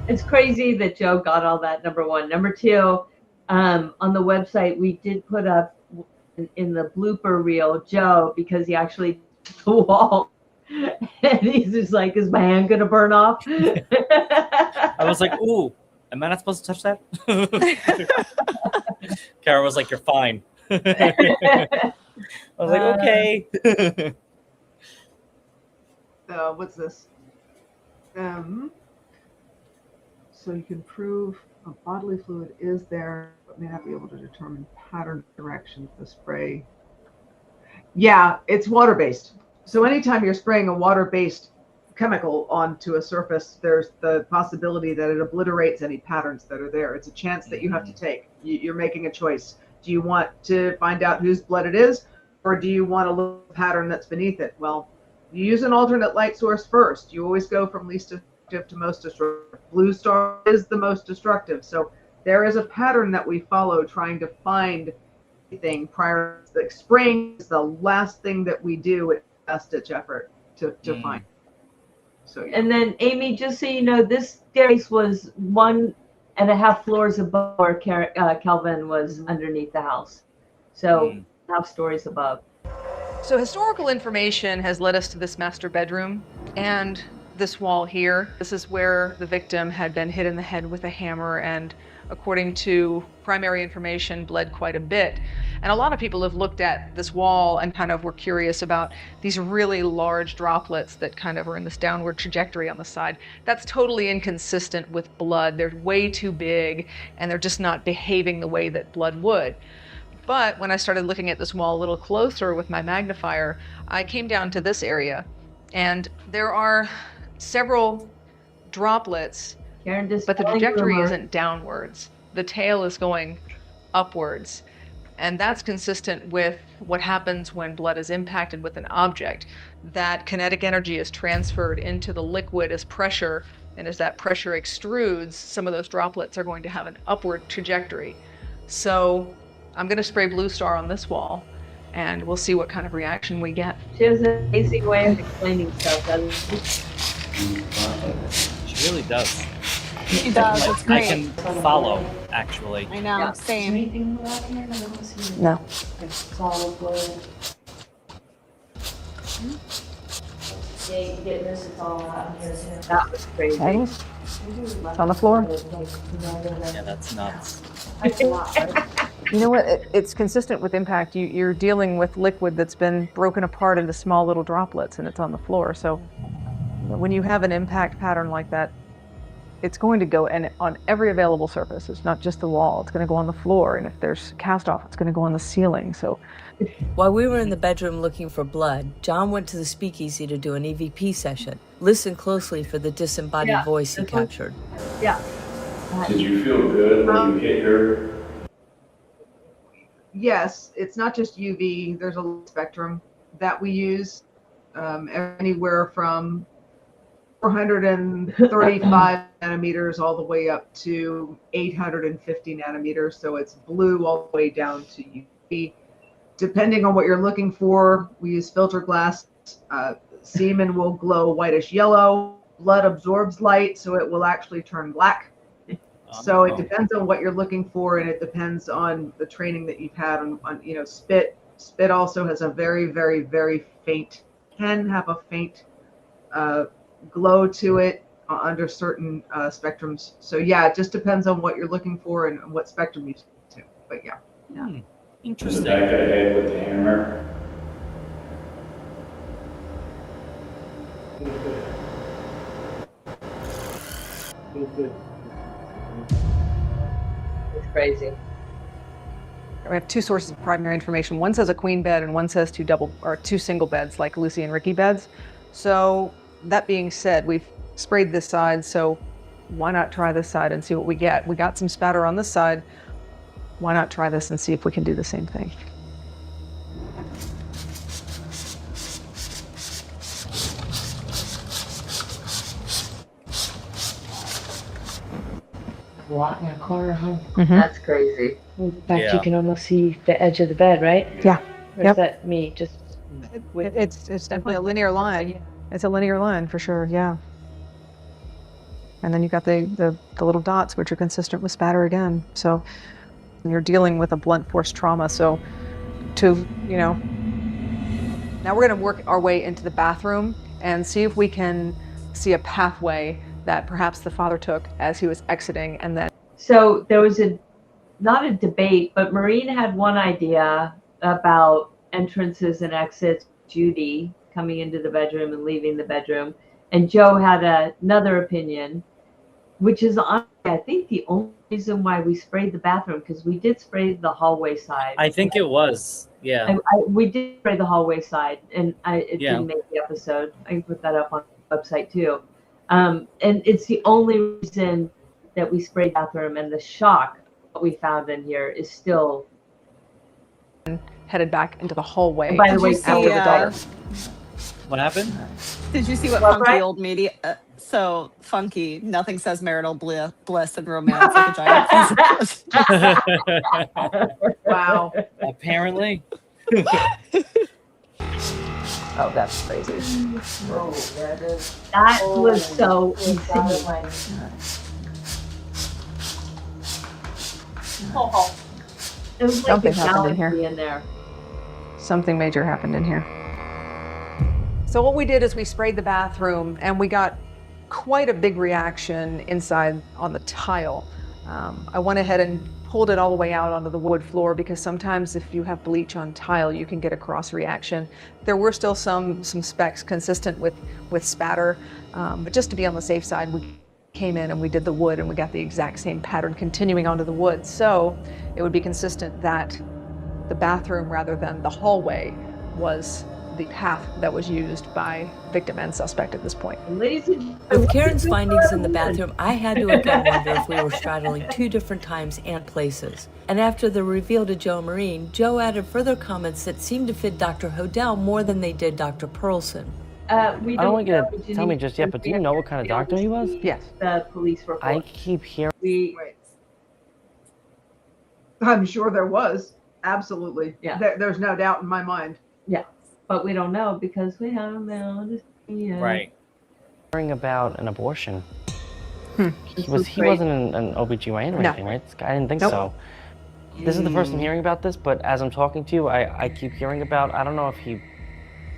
It's crazy that Joe got all that, number one. Number two, on the website, we did put up in the blooper reel, Joe, because he actually did the wall. And he's just like, is my hand going to burn off? I was like, ooh, am I not supposed to touch that? Kara was like, you're fine. I was like, okay. What's this? So you can prove a bodily fluid is there, but may not be able to determine pattern direction of the spray. Yeah, it's water-based. So anytime you're spraying a water-based chemical onto a surface, there's the possibility that it obliterates any patterns that are there. It's a chance that you have to take. You're making a choice. Do you want to find out whose blood it is, or do you want to look at the pattern that's beneath it? Well, you use an alternate light source first. You always go from least destructive to most destructive. Blue Star is the most destructive. So there is a pattern that we follow trying to find anything prior. Like spraying is the last thing that we do with last-ditch effort to find. So, yeah. And then, Amy, just so you know, this staircase was 1.5 floors above where Kelvin was underneath the house. So, half stories above. So historical information has led us to this master bedroom, and this wall here. This is where the victim had been hit in the head with a hammer and, according to primary information, bled quite a bit. And a lot of people have looked at this wall and kind of were curious about these really large droplets that kind of are in this downward trajectory on the side. That's totally inconsistent with blood. They're way too big and they're just not behaving the way that blood would. But when I started looking at this wall a little closer with my magnifier, I came down to this area, and there are several droplets, but the trajectory isn't downwards. The tail is going upwards. And that's consistent with what happens when blood is impacted with an object. That kinetic energy is transferred into the liquid as pressure, and as that pressure extrudes, some of those droplets are going to have an upward trajectory. So I'm going to spray Blue Star on this wall, and we'll see what kind of reaction we get. She has an amazing way of explaining stuff, doesn't she? She really does. She does. It's great. I can follow, actually. I know. Same. No. It's all blood. Yeah, you can get this, it's all out here too. That was crazy. It's on the floor. Yeah, that's nuts. You know what? It's consistent with impact. You're dealing with liquid that's been broken apart into small little droplets, and it's on the floor. So when you have an impact pattern like that, it's going to go on every available surface. It's not just the wall. It's going to go on the floor, and if there's cast off, it's going to go on the ceiling. So while we were in the bedroom looking for blood, John went to the speakeasy to do an EVP session. Listen closely for the disembodied voice he captured. Yeah. Did you feel good when you hit her? Yes, it's not just UV. There's a spectrum that we use, anywhere from 435 nanometers all the way up to 850 nanometers. So it's blue all the way down to UV. Depending on what you're looking for, we use filter glass. Semen will glow whitish yellow. Blood absorbs light, so it will actually turn black. So it depends on what you're looking for, and it depends on the training that you've had on spit. Spit also has a very, very, very faint, can have a faint glow to it under certain spectrums. So yeah, it just depends on what you're looking for and what spectrum you to. But yeah. Interesting. The back of the head with the hammer. It's crazy. we have two sources of primary information. One says a queen bed and one says two single beds, like Lucy and Ricky beds. So that being said, we've sprayed this side, so why not try this side and see what we get? We got some spatter on this side. Why not try this and see if we can do the same thing? A lot in a corner, huh? Mm-hmm. That's crazy. In fact, you can almost see the edge of the bed, right? Yeah. Or is that me? Just It's definitely a linear line. It's a linear line for sure. Yeah. And then you got the little dots, which are consistent with spatter again. So you're dealing with a blunt force trauma. So now we're going to work our way into the bathroom and see if we can see a pathway that perhaps the father took as he was exiting, and then. So there was not a debate, but Maureen had one idea about entrances and exits, Judy coming into the bedroom and leaving the bedroom, and Joe had another opinion, which is honestly, I think, the only reason why we sprayed the bathroom, because we did spray the hallway side. I think it was, yeah. We did spray the hallway side, and it didn't make the episode. I can put that up on the website too. And it's the only reason that we sprayed the bathroom, and the shock what we found in here is still headed back into the hallway. By the way, after the daughter. What happened? Did you see what funky old media? So funky. Nothing says marital bliss and romance like a giant. Wow. Apparently. Oh, that's crazy. That was so insane. It was like Something happened in here. in there. Something major happened in here. So what we did is we sprayed the bathroom, and we got quite a big reaction inside on the tile. I went ahead and pulled it all the way out onto the wood floor because sometimes if you have bleach on tile, you can get a cross reaction. There were still some specks consistent with spatter, but just to be on the safe side, we came in and we did the wood and we got the exact same pattern continuing onto the wood. So it would be consistent that the bathroom rather than the hallway was the path that was used by victim and suspect at this point. With Karen's findings in the bathroom, I had to again wonder if we were straddling two different times and places. And after the reveal to Joe Marine, Joe added further comments that seemed to fit Dr. Hodel more than they did Dr. Perlson. I don't want you to tell me just yet, but do you know what kind of doctor he was? Yes. The police report. I keep hearing. I'm sure there was. Absolutely. Yeah. There's no doubt in my mind. Yeah. But we don't know because we haven't been able to see it. Right. Hearing about an abortion. He was wasn't an OBGYN or anything, right? This guy, I didn't think so. This is the first I'm hearing about this, but as I'm talking to you, I keep hearing about, I don't know if he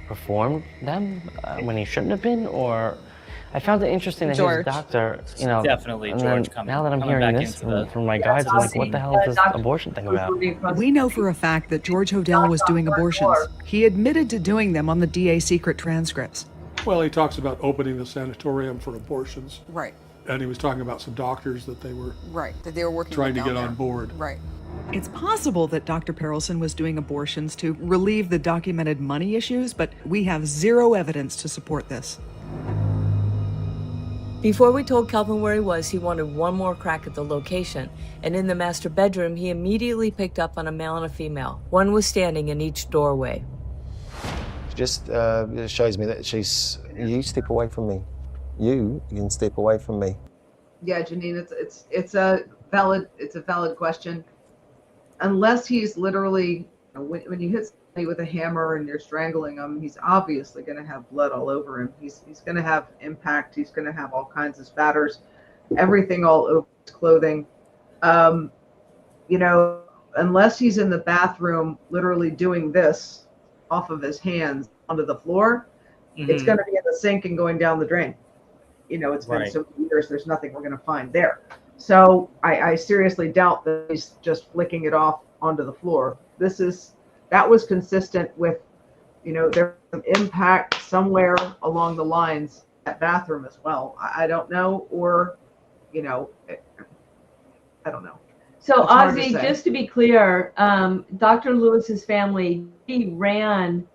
performed them when he shouldn't have been, or I found it interesting that George. his doctor, you know, Definitely and George then coming now that I'm coming hearing back this into the- from my guides, I'm like, what the hell is this abortion thing about? We know for a fact that George Hodel was doing abortions. He admitted to doing them on the DA secret transcripts. Well, he talks about opening the sanatorium for abortions. Right. And he was talking about some doctors that they were Right, that they were working trying to down get there. on board. Right. It's possible that Dr. Perelson was doing abortions to relieve the documented money issues, but we have zero evidence to support this. Before we told Kelvin where he was, he wanted one more crack at the location. And in the master bedroom, he immediately picked up on a male and a female. One was standing in each doorway. Just shows me that you step away from me. You can step away from me. Yeah, Janine, it's a valid question. Unless he's literally, when you hit somebody with a hammer and you're strangling him, he's obviously going to have blood all over him. He's going to have impact. He's going to have all kinds of spatters, everything all over his clothing. You know, unless he's in the bathroom literally doing this off of his hands onto the floor, it's going to be in the sink and going down the drain. You know, it's been so many years, there's nothing we're going to find there. So I seriously doubt that he's just flicking it off onto the floor. That was consistent with, you know, there's some impact somewhere along the lines at bathroom as well. I don't know, or, you know, I don't know. So It's hard to Ozzy, say. just to be clear, Dr. Lewis's family, he ran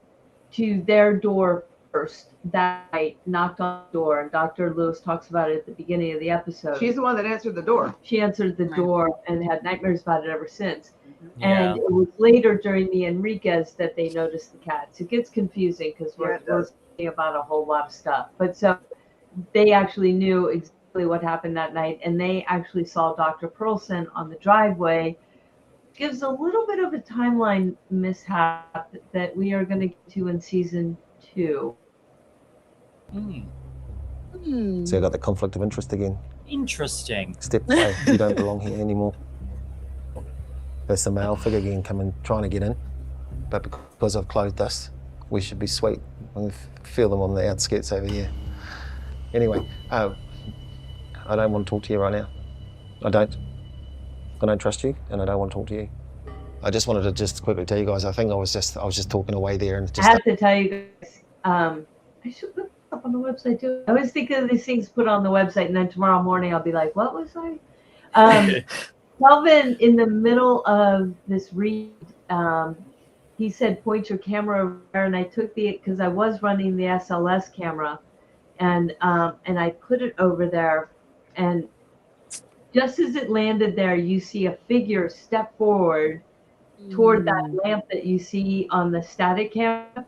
to their door first that night, knocked on the door, and Dr. Lewis talks about it at the beginning of the episode. She's the one that answered the door. She answered the door and had nightmares about it ever since. Yeah. And it was later during the Enriquez that they noticed the cats. It gets confusing because we're talking about a whole lot of stuff. But so they actually knew exactly what happened that night, and they actually saw Dr. Perlson on the driveway. Gives a little bit of a timeline mishap that we are going to get to in season 2. So I got the conflict of interest again. Interesting. Step away. You don't belong here anymore. There's some male figure again coming, trying to get in, but because I've closed this, we should be sweet. I feel them on the outskirts over here. Anyway, I don't want to talk to you right now. I don't trust you, and I don't want to talk to you. I just wanted to just quickly tell you guys. I think I was just talking away there, and just I have to tell you guys, I should put it up on the website too. I always think of these things put on the website, and then tomorrow morning I'll be like, what was I? Kelvin, in the middle of this read, he said, point your camera over there, and I took because I was running the SLS camera, and I put it over there, and just as it landed there, you see a figure step forward toward that lamp that you see on the static camera.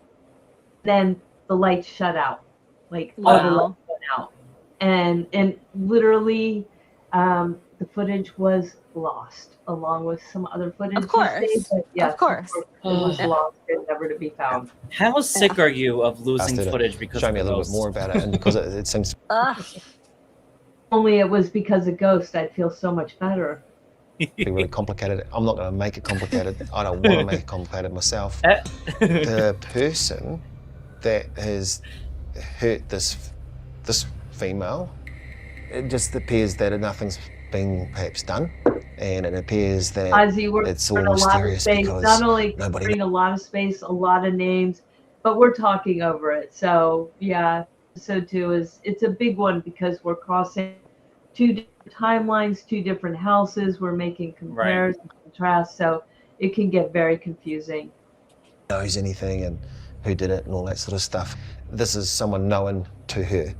Then the lights shut out, like all the lights went out, and literally the footage was lost along with some other footage. Of course. Yes, Of course. It was lost and never to be found. How sick are you of losing Asked her to footage because show of me a little bit ghosts? more about it, and because it seems Only it was because of Ghost, I'd feel so much better. to be really complicated. I'm not going to make it complicated. I don't want to make it complicated myself. The person that has hurt this female It just appears that nothing's been perhaps done, and it appears that Ozzy, we're it's all covering a lot of mysterious space, because not only nobody covering a lot of space, a lot of names, but we're talking over it. So yeah, so too is it's a big one because we're crossing two different timelines, two different houses. We're making comparisons, contrasts, so it can get very confusing. knows anything and who did it and all that sort of stuff. This is someone known to her.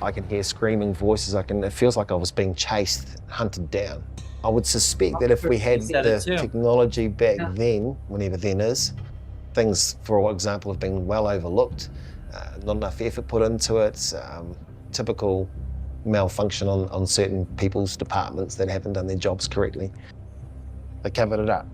I can hear screaming voices. It feels like I was being chased, hunted down. I would suspect that if we had the technology back then, whenever then is, things, for example, have been well overlooked, not enough effort put into it, typical malfunction on certain people's departments that haven't done their jobs correctly. They covered it up.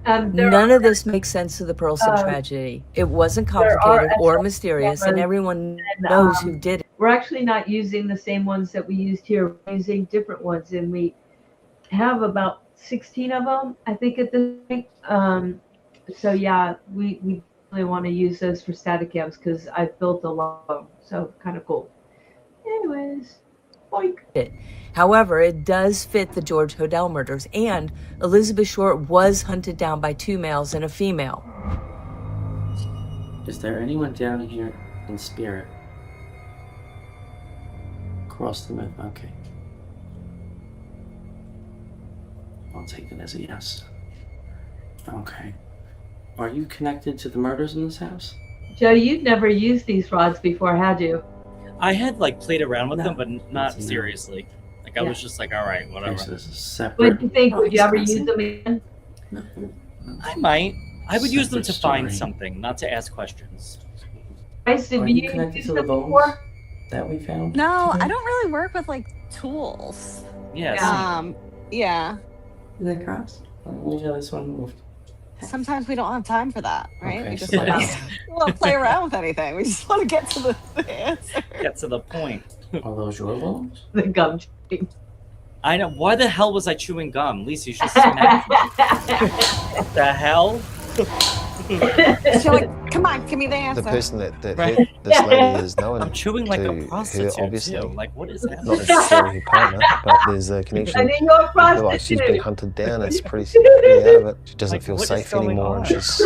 None of this makes sense to the Perlson tragedy. It wasn't complicated or mysterious, and everyone knows who did it. We're actually not using the same ones that we used here. We're using different ones, and we have about 16 of them, I think, at this point. So yeah, we really want to use those for static cams because I've built a lot of them. So kind of cool. Anyways, boink. However, it does fit the George Hodel murders, and Elizabeth Short was hunted down by 2 males and a female. Is there anyone down here in spirit? Cross the myth. Okay. I'll take it as a yes. Okay. Are you connected to the murders in this house? Joe, you've never used these rods before, had you? I had like played around with them, but not seriously. Like I was just like, all right, whatever. Okay, so this is separate. What do you think? Would you ever use them again? I might. I would use them to find something, not to ask questions. Bryce, Are have you you connected used to the them bones before? that we found? No, I don't really work with like tools. Yes. Yeah. Did they cross? Yeah, this one moved. Sometimes we don't have time for that, right? Okay, We just so want to play around with anything. We just want to get to the answer. Get to the point. Are those your bones? The gum chewing. I know. Why the hell was I chewing gum? Lisa, you should smack me. What the hell? So like, come on, give me the answer. The person that hurt this lady is known I'm chewing like a to prostitute, her, obviously. too. Like, what is that? Not necessarily her partner, but there's a connection. I think you're a I feel like she's been prostitute. hunted down. It's pretty out of it. She doesn't feel what is safe going anymore. on? And she's,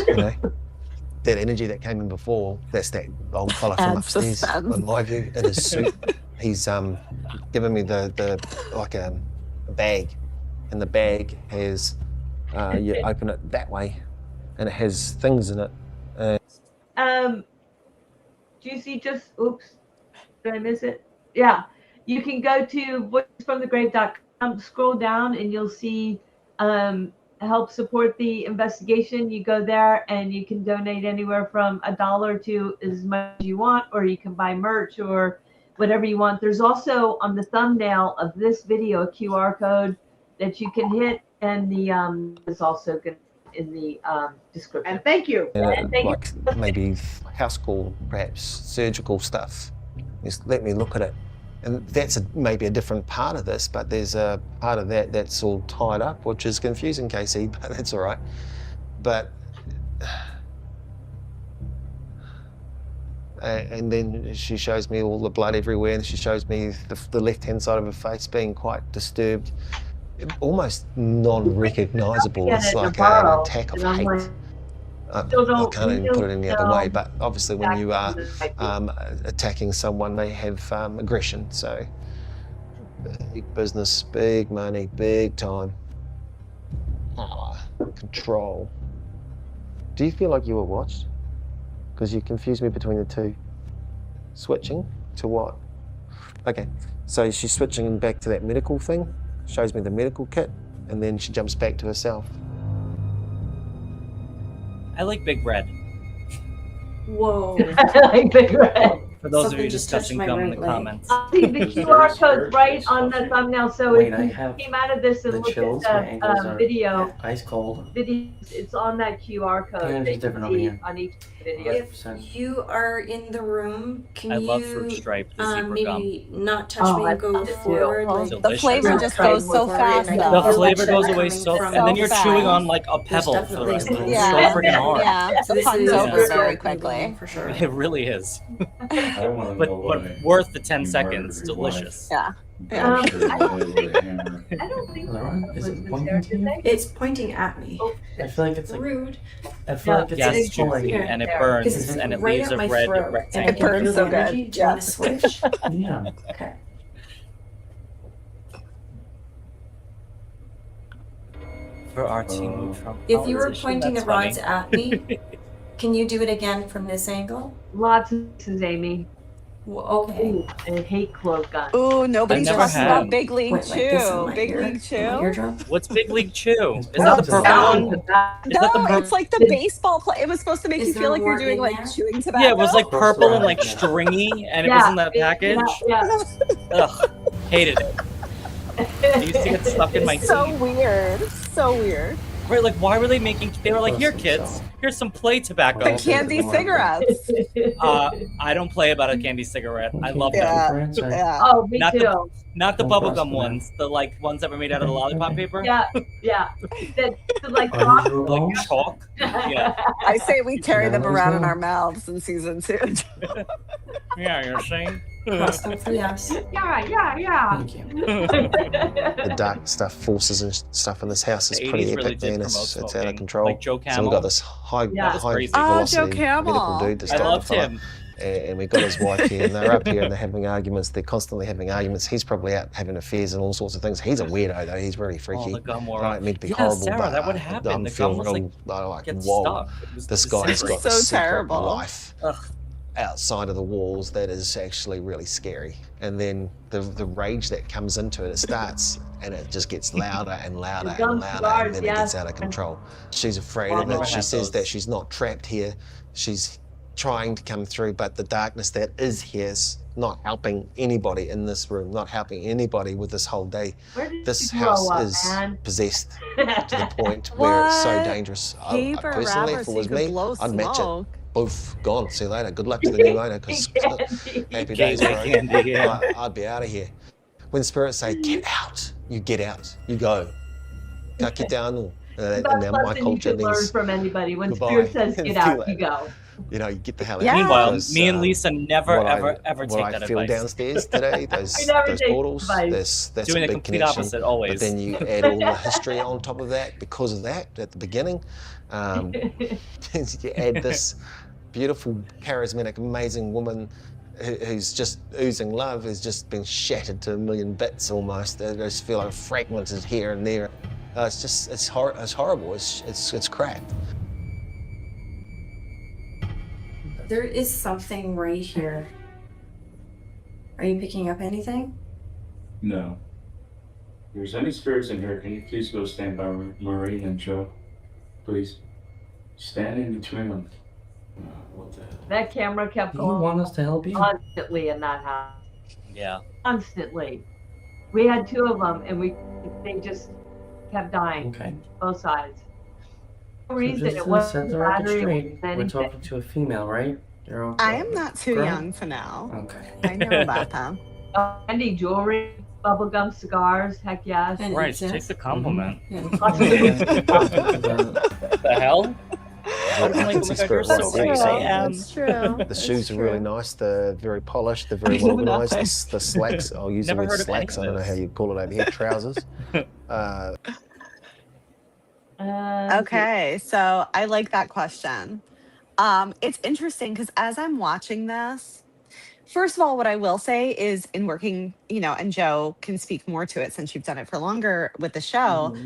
that energy that came in before, that's that old fella from Adds upstairs, suspense. in my view, in his suit. He's given me the like a bag, and the bag has, you open it that way, and it has things in it. Juicy, oops, did I miss it? Yeah, you can go to voicesfromthegrave.com, scroll down, and you'll see help support the investigation. You go there and you can donate anywhere from $1 to as much as you want, or you can buy merch or whatever you want. There's also on the thumbnail of this video a QR code that you can hit, and the is also going in the description. And thank you. And thank Like maybe house call, perhaps surgical stuff. Just let me look at it. And that's maybe a different part of this, but there's a part of that that's all tied up, which is confusing, Casey, but that's all right. But, and then she shows me all the blood everywhere, and she shows me the left-hand side of her face being quite disturbed, almost non-recognisable. It's like an attack of hate. I can't even put it any other way, but obviously when you are attacking someone, they have aggression. So big business, big money, big time, power, control. Do you feel like you were watched? Because you confused me between the two. Switching to what? Okay, so she's switching back to that medical thing, shows me the medical kit, and then she jumps back to herself. I like Big Red. Whoa. I like Big Red. For those of Something you just touched discussing my gum in right the leg. comments. See the QR code's right on the thumbnail, so Wait, if I you have came out of this and the looked chills, my at ankles the are video, ice cold. it's on that QR code Yeah, that it's different you over see here. on each video. If you are in the room, can I you love fruit stripe, the zebra maybe not touch Oh, me I and go love it too. forward? Oh, Like, The delicious. flavor just goes so fast, The though. flavor goes Coming away so, from and then you're so chewing fast. on like a pebble for the rest of it. It's Yeah. so freaking hard. Yeah, So the this pun's is over just very like quickly. for sure. It really is. I want to but know why. worth the 10 you seconds. murdered your Delicious. Yeah. I'm sure you hit it with a hammer. I don't think Is it pointing to you? it's pointing at me. I feel like it's like Rude. I feel like it's Yes, like pulling. juicy, and it There. burns, It's and it right leaves at a my red throat, and I rectangle. can feel the energy. Do you want to switch? Yeah. Okay. For our team move from If you were politician, pointing the that's rods funny. at me, can you do it again from this angle? Lots of this, Amy. Well, okay. Ooh, I hate clove guns. Ooh, nobody's never talking had. about Big League What, like this in Chew. my Big ear? League In Chew. my eardrum? What's Big League Chew? Is Oh, that the it's purple a- one? Is that the No, purple? it's like the baseball play. It was supposed to make Is you there feel like you're more doing in like there? chewing tobacco. Yeah, it was like purple and like Yeah. stringy, and it Yeah, was in that package. Yeah. Ugh, hated it. I used to get stuck in my so teeth. weird. So weird. Right, like why were they making? They were like, here, kids, here's some play tobacco. The candy cigarettes. I don't play about a candy cigarette. I love Yeah. them. Yeah. Oh, me Not too. Not the Don't bubblegum trust them. ones, the like ones that were made out of the lollipop paper. Yeah. That like Are these your balls? Like chalk. Yeah. I say we carry Yeah, them those around in go. our mouths in season 2. Yeah, you're saying. Cross them for yes. Yeah. Thank you. The dark stuff, forces and stuff in this house is The pretty 80s really epic, did man. promote It's out of smoking. control. Like Joe So we've Camel. got this high That was crazy. Oh, velocity Joe medical Camel. dude, this I type of loved fella. him. And we've got his wife here, and they're up here and they're having arguments. They're constantly having arguments. He's probably out having affairs and all sorts of things. He's a weirdo, though. He's really freaky. Oh, the gum wore I off. don't mean to be Yeah, horrible, Sarah, but that would happen. I'm The feeling gum was, real, like, gets whoa, stuck. It was this guy's got So a secret terrible. life Ugh. outside of the walls that is actually really scary. And then the rage that comes into it, it starts and it just gets louder and louder The and gum louder, cigars, and then it yeah. gets out of control. She's afraid Well, of I never it. She had says that those. she's not trapped here. She's trying to come through, but the darkness that is here is not helping anybody in this room, not helping anybody with this whole day. Where did This you grow house up, is man? possessed to the point where it's so What? dangerous. Paper Personally, wrapper if it so was you could me, blow I'd match it. smoke. Boof, gone. See you later. Good luck to the new owner, because happy days, bro. Gateway candy, yeah. I'd be out of here. When spirits say, get out, you get out. You go. Get down. And That's now my lesson you culture could learn means, from anybody. When goodbye. Spirit says See get you out, later. you go. you know, you get the hell Yeah. out. Meanwhile, because, me and Lisa never, what ever what take I that feel advice. downstairs today, those We never take portals, advice. that's Doing a the big complete connection. opposite always. But then you add all the history on top of that because of that at the beginning. You add this beautiful, charismatic, amazing woman who's just oozing love, who's just been shattered to a million bits almost. They just feel like fragmented here and there. It's horrible. It's crap. There is something right here. Are you picking up anything? No. If there's any spirits in here, can you please go stand by Marie and Joe? Please. Stand in between them. What the hell? That camera kept Do you going want us to help you? constantly in that house. Yeah. Constantly. We had 2 of them, and they just kept dying. Okay. Both sides. No So reason just it to wasn't set the the record battery. straight, It we're wasn't talking to a female, right? You're okay. I am not too Girl? young to know. Okay. I know about them. Candy, jewelry, bubblegum, cigars, heck yes. And Right, exist. take the compliment. Yeah. The hell? I'm like, oh my God, you're so That's right. true. I am. That's true. The shoes are really nice. They're very polished. They're very well organised. Nice. The slacks, I'll use the Never word heard of any slacks. of I don't know this. how you call it over here. Trousers. Okay, so I like that question. It's interesting because as I'm watching this, first of all, what I will say is in working, and Joe can speak more to it since you've done it for longer with the show. Mm-hmm.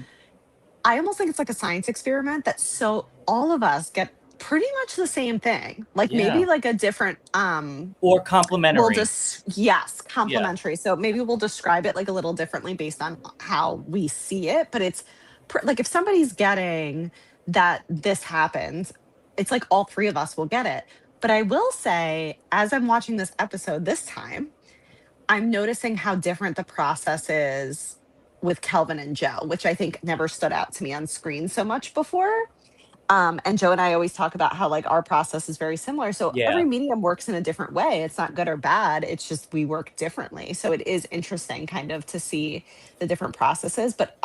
I almost think it's like a science experiment that so all of us get pretty much the same thing. Like maybe Yeah. like a different Or complimentary. we'll just complimentary. So maybe we'll describe it like a little differently based on how we see it, but it's like if somebody's getting that this happens, it's like all 3 of us will get it. But I will say, as I'm watching this episode this time, I'm noticing how different the process is with Kelvin and Joe, which I think never stood out to me on screen so much before. And Joe and I always talk about how like our process is very similar. So Yeah. every medium works in a different way. It's not good or bad. It's just we work differently. So it is interesting kind of to see the different processes, but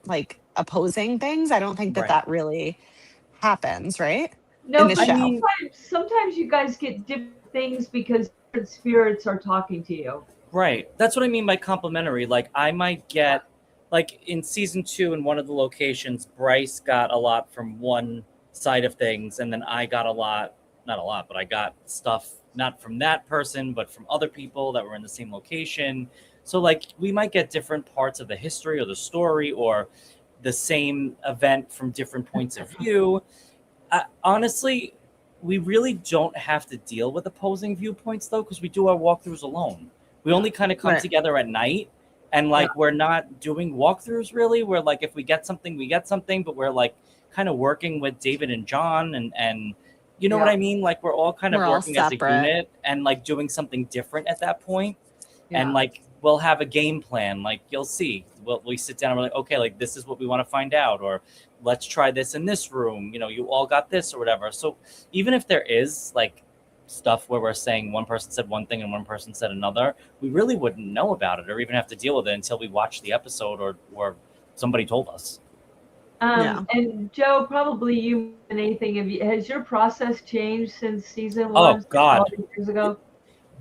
like opposing things, I don't think that Right. that really happens, right? No, in this but show. sometimes you guys get different things because different spirits are talking to you. Right. That's what I mean by complimentary. Like I might get, like in season 2 in one of the locations, Bryce got a lot from one side of things, and then I got not a lot, but I got stuff not from that person, but from other people that were in the same location. So like we might get different parts of the history or the story or the same event from different points of view. Honestly, we really don't have to deal with opposing viewpoints though, because we do our walkthroughs alone. We only kind of come together at night, and like we're not doing walkthroughs really. We're like, if we get something, we get something, but we're like kind of working with David and John and you know what I mean? Like we're all kind of working as a unit and like doing something different at that point. And like we'll have a game plan. Like you'll see, we sit down and we're like, okay, like this is what we want to find out, or let's try this in this room. You know, you all got this or whatever. So even if there is like stuff where we're saying one person said one thing and one person said another, we really wouldn't know about it or even have to deal with it until we watch the episode or somebody told us. And Joe, probably you and anything, has your process changed since season 1? Oh God, years ago?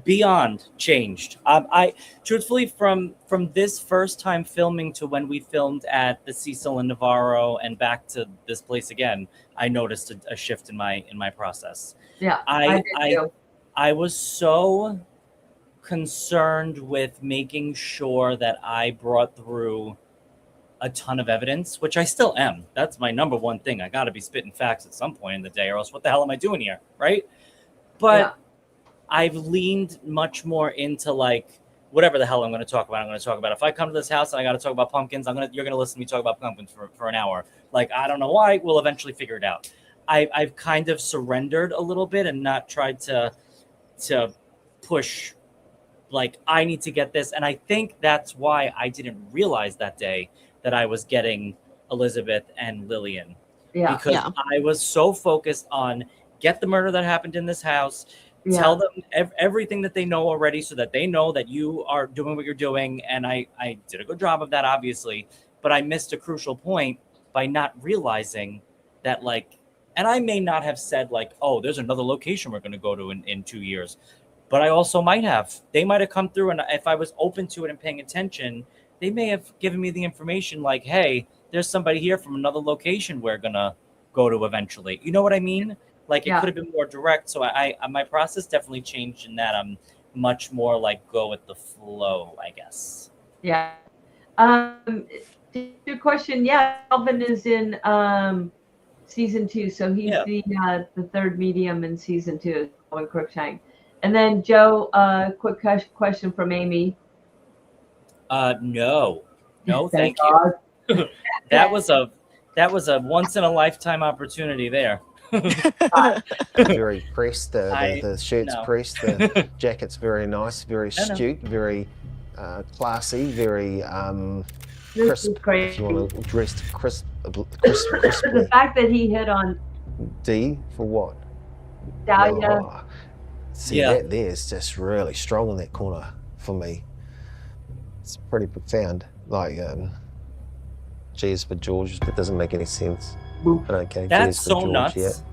Beyond changed. I truthfully from this first time filming to when we filmed at the Cecil and Navarro and back to this place again, I noticed a shift in my process. Yeah, I was so concerned with making sure that I brought through a ton of evidence, which I still am. That's my number one thing. I got to be spitting facts at some point in the day, or else what the hell am I doing here, right? But I've leaned much more into like whatever the hell I'm going to talk about. I'm going to talk about if I come to this house and I got to talk about pumpkins, you're going to listen to me talk about pumpkins for an hour. Like I don't know why. We'll eventually figure it out. I've kind of surrendered a little bit and not tried to push. Like I need to get this, and I think that's why I didn't realize that day that I was getting Elizabeth and Lillian. Yeah. Because I was so focused on get the murder that happened in this house, tell them everything that they know already so that they know that you are doing what you're doing. And I did a good job of that, obviously, but I missed a crucial point by not realizing that like, and I may not have said like, oh, there's another location we're going to go to in 2 years, but I also might have. They might have come through, and if I was open to it and paying attention, they may have given me the information like, hey, there's somebody here from another location we're going to go to eventually. You know what I mean? Like it could have been more direct. So my process definitely changed in that I'm much more like go with the flow, I guess. Yeah. Your question, Alvin is in season 2. So he's the third medium in season 2, Alvin Cruikshank. And then Joe, quick question from Amy. No, thank you. That was a once in a lifetime opportunity there. Very pressed. The shirt's pressed. The jacket's very nice, very astute, very classy, very crisp. If you want to dress crisply. The fact that he hit on D for what? Dahlia. Oh, see, that there's just really strong in that corner for me. It's pretty profound. Like, G is for George, it doesn't make any sense. Okay, that's so George, nuts.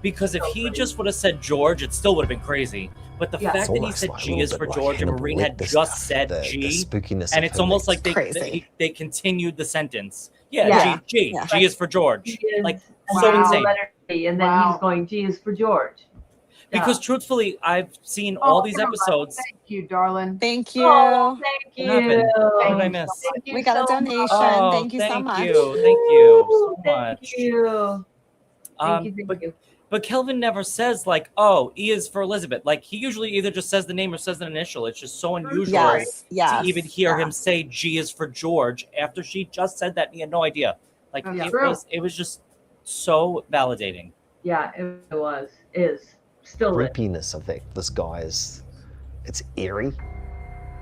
Because if he just would have said George, it still would have been crazy. But the fact that he said like G is for George and Maureen had just said G, and it's almost like they continued the sentence. G is for George. Like, so insane. And then he's going, G is for George. Because truthfully, I've seen all these episodes. Thank you, darling. Thank you. Oh, thank you. What did I miss? We got a donation. Thank you so much. Thank you so much. Thank you. Thank you. But Kelvin never says like, oh, E is for Elizabeth. Like he usually either just says the name or says an initial. It's just so unusual to even hear him say G is for George after she just said that and he had no idea. Like it was just so validating. Yeah, it is. Still creepiness of this guy it's eerie.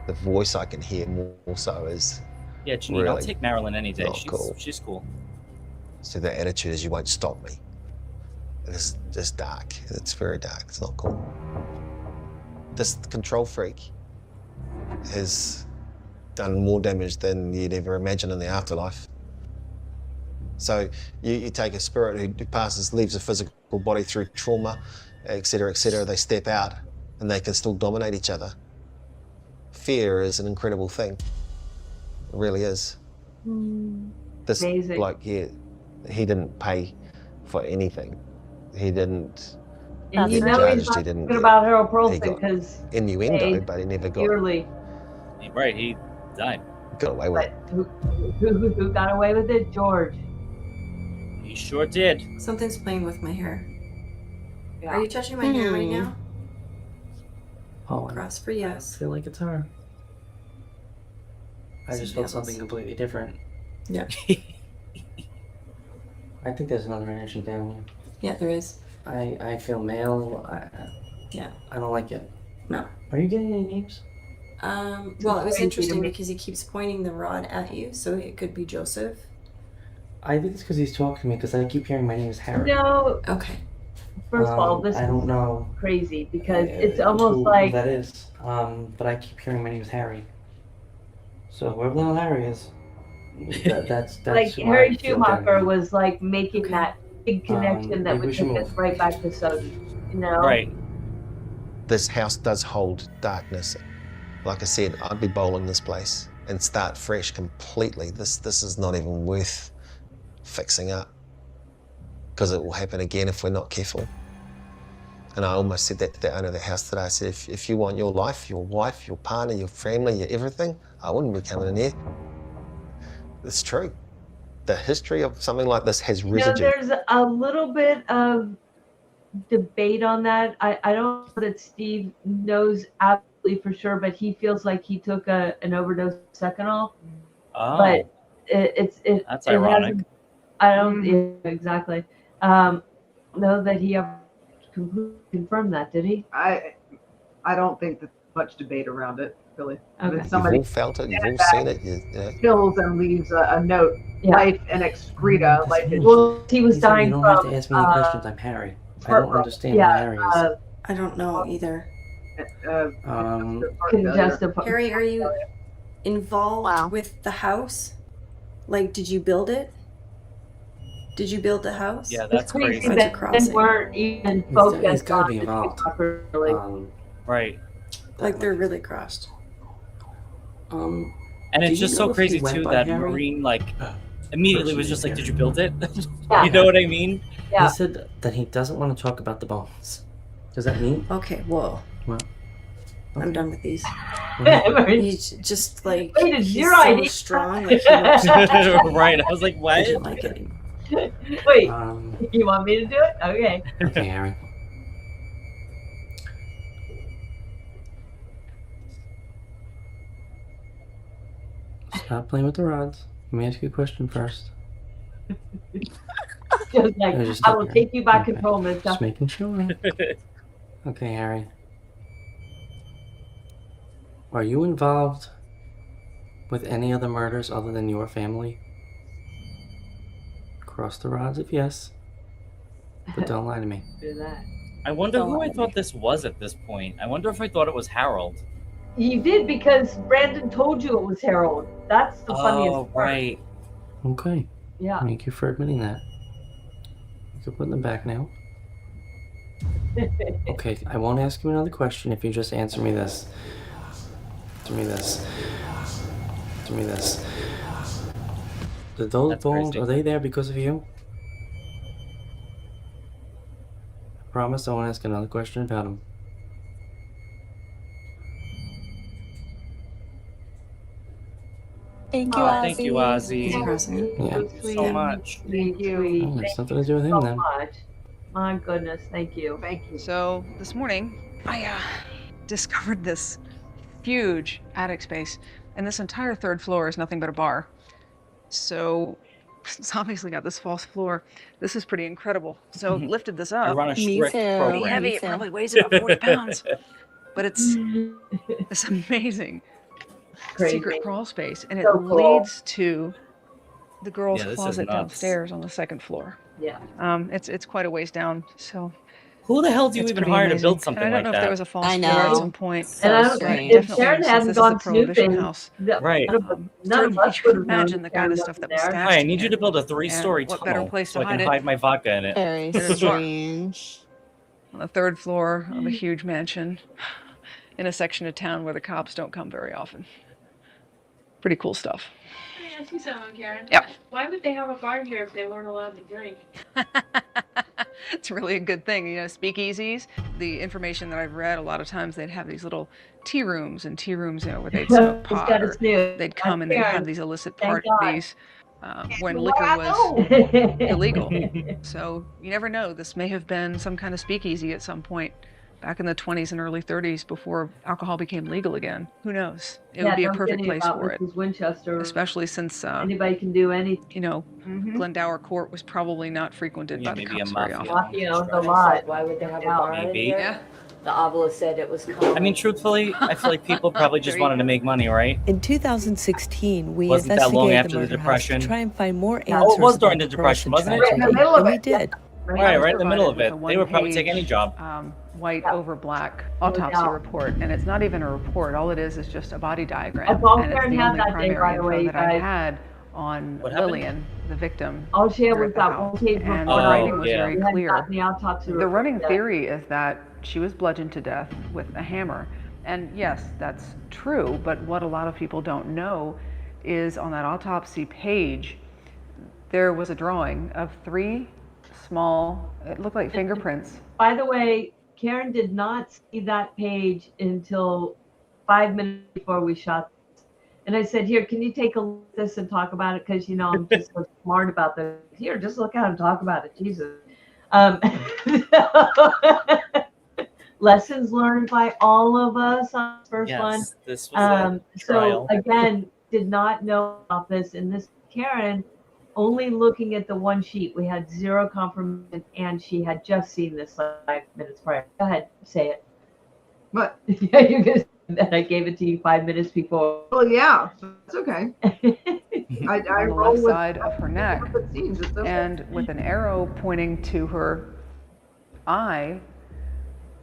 The voice I can hear more so is Janine, really I'll take Marilyn any day. She's cool. So the attitude is you won't stop me. It's just dark. It's very dark. It's not cool. This control freak has done more damage than you'd ever imagine in the afterlife. So you take a spirit who leaves a physical body through trauma, et cetera, they step out and they can still dominate each other. Fear is an incredible thing. It really is. This Amazing. bloke here, he didn't pay for anything. He didn't And get you know he's judged. not He didn't talking get, about Harold he Perlson got because innuendo, but he never got dearly. Right, he died. got away with But it. who got away with it? George. He sure did. Something's playing with my hair. Yeah. Are you touching my hair right now? Oh, Cross for I yes. feel like it's her. I just felt Something something else. completely different. Yeah. I think there's another energy down here. Yeah, there is. I feel male. Yeah. I don't like it. No. Are you getting any names? Well, it was interesting because he keeps pointing the rod at you, so it could be Joseph. I think it's because he's talking to me because I keep hearing my name is Harry. No. Okay. First of all, this I don't know is crazy because it's who almost like that is. But I keep hearing my name is Harry. So whoever the hell Harry is, that's like who Harry I feel down Schumacher here. was like making that big connection that maybe we would should take us move. right back to Sodi. You know? Right. This house does hold darkness. Like I said, I'd be bowling this place and start fresh completely. This is not even worth fixing up because it will happen again if we're not careful. And I almost said that to the owner of the house today. I said, if you want your life, your wife, your partner, your family, your everything, I wouldn't be coming in here. It's true. The history of something like this has You know, residue. there's a little bit of debate on that. I don't know that Steve knows absolutely for sure, but he feels like he took an overdose of Seconal. Oh. But it That's it ironic. hasn't- I don't yeah, exactly know that he ever completely confirmed that, did he? I don't think there's much debate around it, really. I mean, Okay. somebody You've all felt it, you've all seen it. kills and leaves a note, Yeah. life and excreta, like it. Well, he was He said, dying you don't from have to ask me any questions. I'm Harry. I don't heart- understand yeah, who Harry is. I don't know either. congestive. Harry, are you involved with the house? Like, did you build it? Did you build the house? Yeah, that's crazy. Such a That crossing. weren't even He's focused got to on be the involved. properly. Right. Like they're really crossed. And Do it's you just know so if he crazy went too by that Harry? Marine like immediately was just like, "Did you build it?" Yeah. You know what I mean? Yeah. He said that he doesn't want to talk about the bones. Does that mean? Okay, whoa. Well, I'm done with these. Right. He's just like Wait, it's he's your so idea. strong. Like, he looks Right. I was like, I "What?" didn't like it. Wait, you want me to do it? Okay. Okay, Harry. Stop playing with the rods. Let me ask you a question first. Just like, I just I took will her. take you back Okay. control, mister. Just making sure. Okay, Harry. Are you involved with any other murders other than your family? Cross the rods if yes, but don't lie to me. Do that. I wonder Don't who lie I to thought this was at this point. I wonder if I thought it was Harold. You did because Brandon told you it was Harold. That's the funniest Oh, part. right. Okay. Yeah. Thank you for admitting that. You can put them back now. Okay, I won't ask you another question if you just answer me this. Answer me this. Answer me this. Those That's bones, crazy. are they there because of you? I promise I won't ask another question about them. Thank you, Oh, Ozzy. thank you, Ozzy. He's a crossing. Yeah. So much. Thank you. Oh, there's nothing to do with him so then. much. My goodness, thank you. Thank you. So this morning, I discovered this huge attic space, and this entire third floor is nothing but a bar. So it's obviously got this false floor. This is pretty incredible. So lifted this I up. run a Me strict too. program. Pretty heavy. Me It too. probably weighs about 40 pounds. But it's this amazing Crazy. secret crawl space, and it So cool. leads to the girls' Yeah, this is closet nuts. downstairs on the second floor. Yeah. It's quite a ways down. So Who the hell do you it's even pretty hire to amazing. build And something I don't like know if that? there was a false I floor at know. some point. And I don't, strange. if Definitely, Sharon since hadn't this is a gone prohibition snooping, house. Right. none of Certainly us you would can have known imagine the kind of Sharon stuff that was was there. stashed Hi, I in need you here. to build a And three-story what better tunnel place so to I can hide it? hide my vodka in it. Very In a bar. strange. on the 3rd floor of a huge mansion in a section of town where the cops don't come very often. Pretty cool stuff. Can I ask you something, Karen? Yep. Why would they have a bar here if they weren't allowed to drink? It's really a good thing. You know, speakeasies, the information that I've read, a lot of times they'd have these little tea rooms, and tea rooms, you know, where they'd smoke pot, or they'd come and they'd have these illicit parties when liquor was illegal. So you never know. This may have been some kind of speakeasy at some point back in the 20s and early 30s before alcohol became legal again. Who knows? It would be a perfect place for it. Winchester. Especially since anybody can do anything. You know, Glendower Court was probably not frequented by the cops very often. Mafia owns a lot. Why would they have a bar in Maybe. here? Yeah. The obelisk said it was common. I mean, truthfully, I feel like people probably just wanted to make money, right? In 2016, we Wasn't that long investigated after the the murder Depression? house to try and find more answers. Oh, it was during about the Depression, Pearlson wasn't it? tragedy, Right in the middle and of we it. did. Right in the middle of it. Provided They would probably take one-page, any job. White over black autopsy report, and it's not even a report. All it is just a body diagram. That's all And it's Karen the had only that day, primary by the way, info that I guys. had on What happened? Lillian, the victim. All she had here was at the that house. one page And report. the writing was yeah. very We hadn't clear. gotten the autopsy The report running yet. theory is that she was bludgeoned to death with a hammer. And yes, that's true, but what a lot of people don't know is on that autopsy page, there was a drawing of 3 small, it looked like fingerprints. By the way, Karen did not see that page until 5 minutes before we shot this. And I said, here, can you take a look at this and talk about it? Because, you know, I'm just so smart about this. Here, just look at it and talk about it. Jesus. Lessons learned by all of us on the first one. This was a trial. So again, did not know about this. And this Karen, only looking at the one sheet, we had 0 confirmation, and she had just seen this 5 minutes prior. Go ahead, say it. What? Yeah, you guys. And I gave it to you 5 minutes before. Well, yeah, that's okay. I On the roll left with side of her neck, it seems. It's okay. and with an arrow pointing to her eye,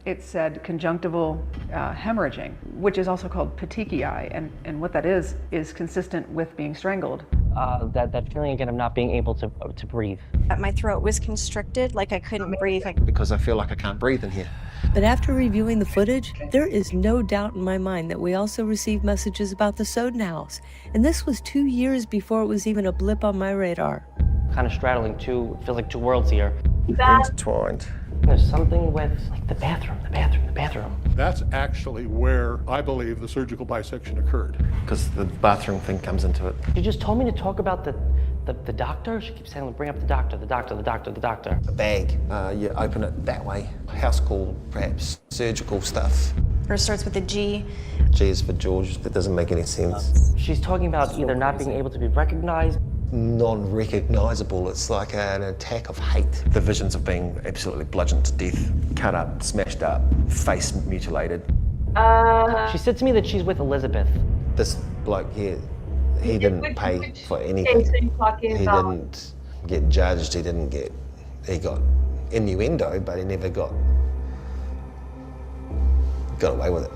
it said conjunctival hemorrhaging, which is also called petechiae, and what that is consistent with being strangled. That feeling again of not being able to breathe. My throat was constricted, like I couldn't breathe. Because I feel like I can't breathe in here. But after reviewing the footage, there is no doubt in my mind that we also received messages about the Soden house. And this was 2 years before it was even a blip on my radar. Kind of straddling it feels like 2 worlds here. Intertwined. There's something with like the bathroom. That's actually where I believe the surgical bisection occurred. Because the bathroom thing comes into it. She just told me to talk about the doctor. She keeps saying, bring up the doctor. A bag, you open it that way. House call, perhaps surgical stuff. First starts with a G. G is for George. That doesn't make any sense. She's talking about either not being able to be recognized. Non-recognizable. It's like an attack of hate. The visions of being absolutely bludgeoned to death, cut up, smashed up, face mutilated. She said to me that she's with Elizabeth. This bloke here, he didn't pay for anything. case are you talking He about? didn't get judged. He got innuendo, but he never got away with it.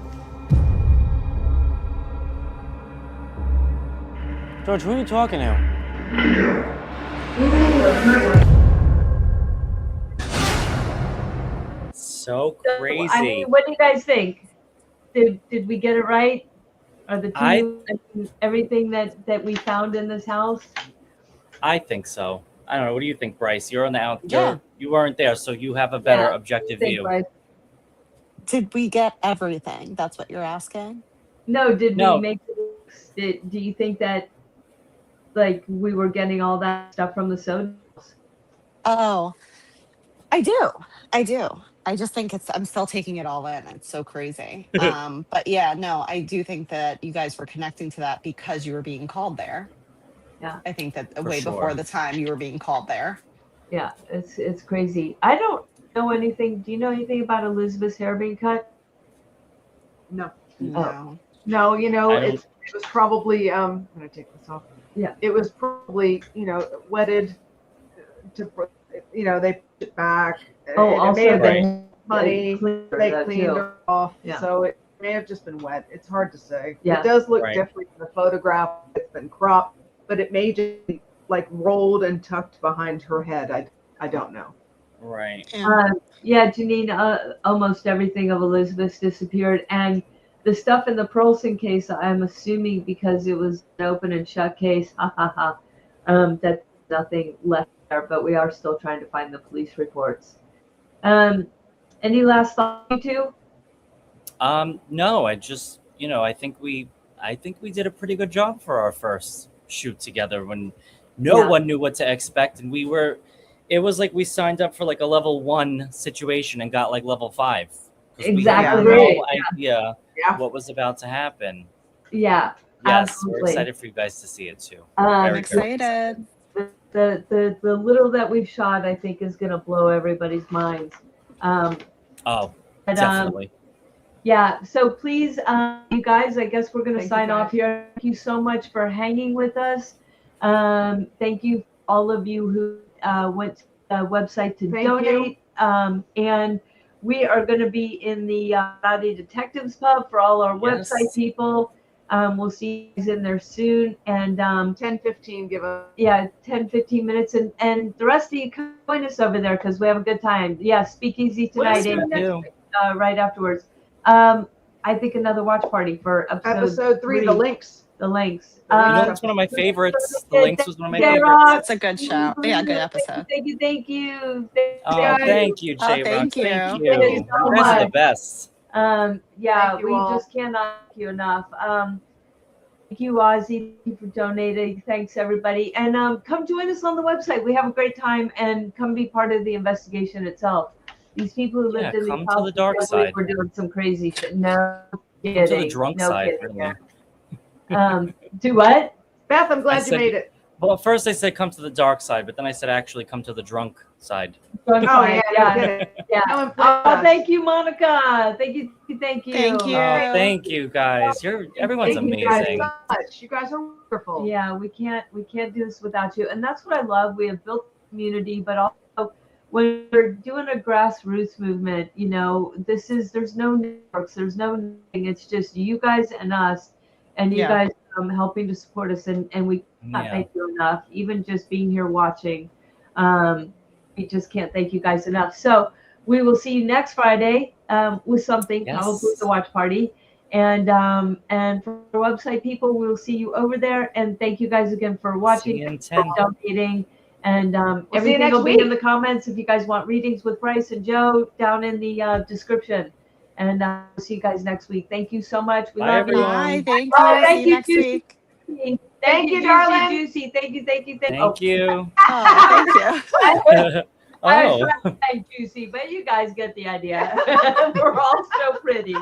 George, who are you talking to? So crazy. I mean, what do you guys think? Did we get it right? Are the two everything that we found in this house? I think so. I don't know. What do you think, Bryce? You're on the out. Yeah. You weren't there, so you have a better objective view. Did we get everything? That's what you're asking? No, did No. we make it? Do you think that like we were getting all that stuff from the soda? Oh, I do. I just think I'm still taking it all in. It's so crazy. But yeah, no, I do think that you guys were connecting to that because you were being called there. Yeah. I think that For way sure. before the time you were being called there. Yeah, it's crazy. I don't know anything. Do you know anything about Elizabeth's hair being cut? No. No. No, you know, I don't- it was probably, I'm going to take this off. Yeah. It was probably, you know, wetted to, you know, they put it back. Oh, and also it may have they been money. cleaned They that cleaned too. her off. Yeah. So it may have just been wet. It's hard to say. Yeah. It does look Right. different in the photograph. It's been cropped, but it may just be like rolled and tucked behind her head. I don't know. Right. Yeah, Janine, almost everything of Elizabeth's disappeared. And the stuff in the Perlson case, I'm assuming because it was an open and shut case, that nothing left there, but we are still trying to find the police reports. Any last thoughts, you two? No, I just, I think we did a pretty good job for our first shoot together when no one knew what to expect. And it was like we signed up for like a level 1 situation and got like level 5. Exactly. We had no idea what was about to happen. Yeah. Yes, absolutely. we're excited for you guys to see it too. I'm excited. The little that we've shot, I think, is going to blow everybody's minds. Definitely. Yeah, so please, you guys, I guess we're going to sign off here. Thank you so much for hanging with us. Thank you, all of you who went to the website to donate. And we are going to be in the Rowdy Detectives Pub for all our website people. We'll see you guys in there soon. And 10-15, give us. Yeah, 10-15 minutes. And the rest of you come join us over there because we have a good time. Yeah, speakeasy tonight. Right afterwards. I think another watch party for episode 3, the links. The links. It's one of my favorites. The links was one of my favorites. It's a good show. Yeah, good episode. Thank you. Thank you, J. Thank you. Thank you. You guys are the best. Yeah, we just cannot thank you enough. Thank you, Ozzy, for donating. Thanks, everybody. And come join us on the website. We have a great time, and come be part of the investigation itself. These people who lived in these houses, come to the dark side. We're doing some crazy shit. No kidding. Come to the drunk side. Really. Do what? Beth, I'm glad you made it. Well, at first I said come to the dark side, but then I said actually come to the drunk side. Yeah. Thank you, Monica. Thank you. Thank you. Thank you, guys. Everyone's amazing. You guys are wonderful. Yeah, we can't do this without you. And that's what I love. We have built a community, but also when we're doing a grassroots movement, there's no networks, there's no nothing. It's just you guys and us, and you guys helping to support us, and we can't thank you enough. Even just being here watching, we just can't thank you guys enough. So we will see you next Friday with something, probably the watch party, and for the website people, we'll see you over there. And thank you guys again for watching, for donating. And everything will be in the comments if you guys want readings with Bryce and Joe down in the description. And we'll see you guys next week. Thank you so much. We love you. Bye. Thank you. Thank you next week. Thank you, darling. Juicy. Thank you. Thank you. Thank you. I was trying to say Juicy, but you guys get the idea. We're all so pretty.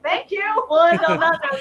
Thank you. One another.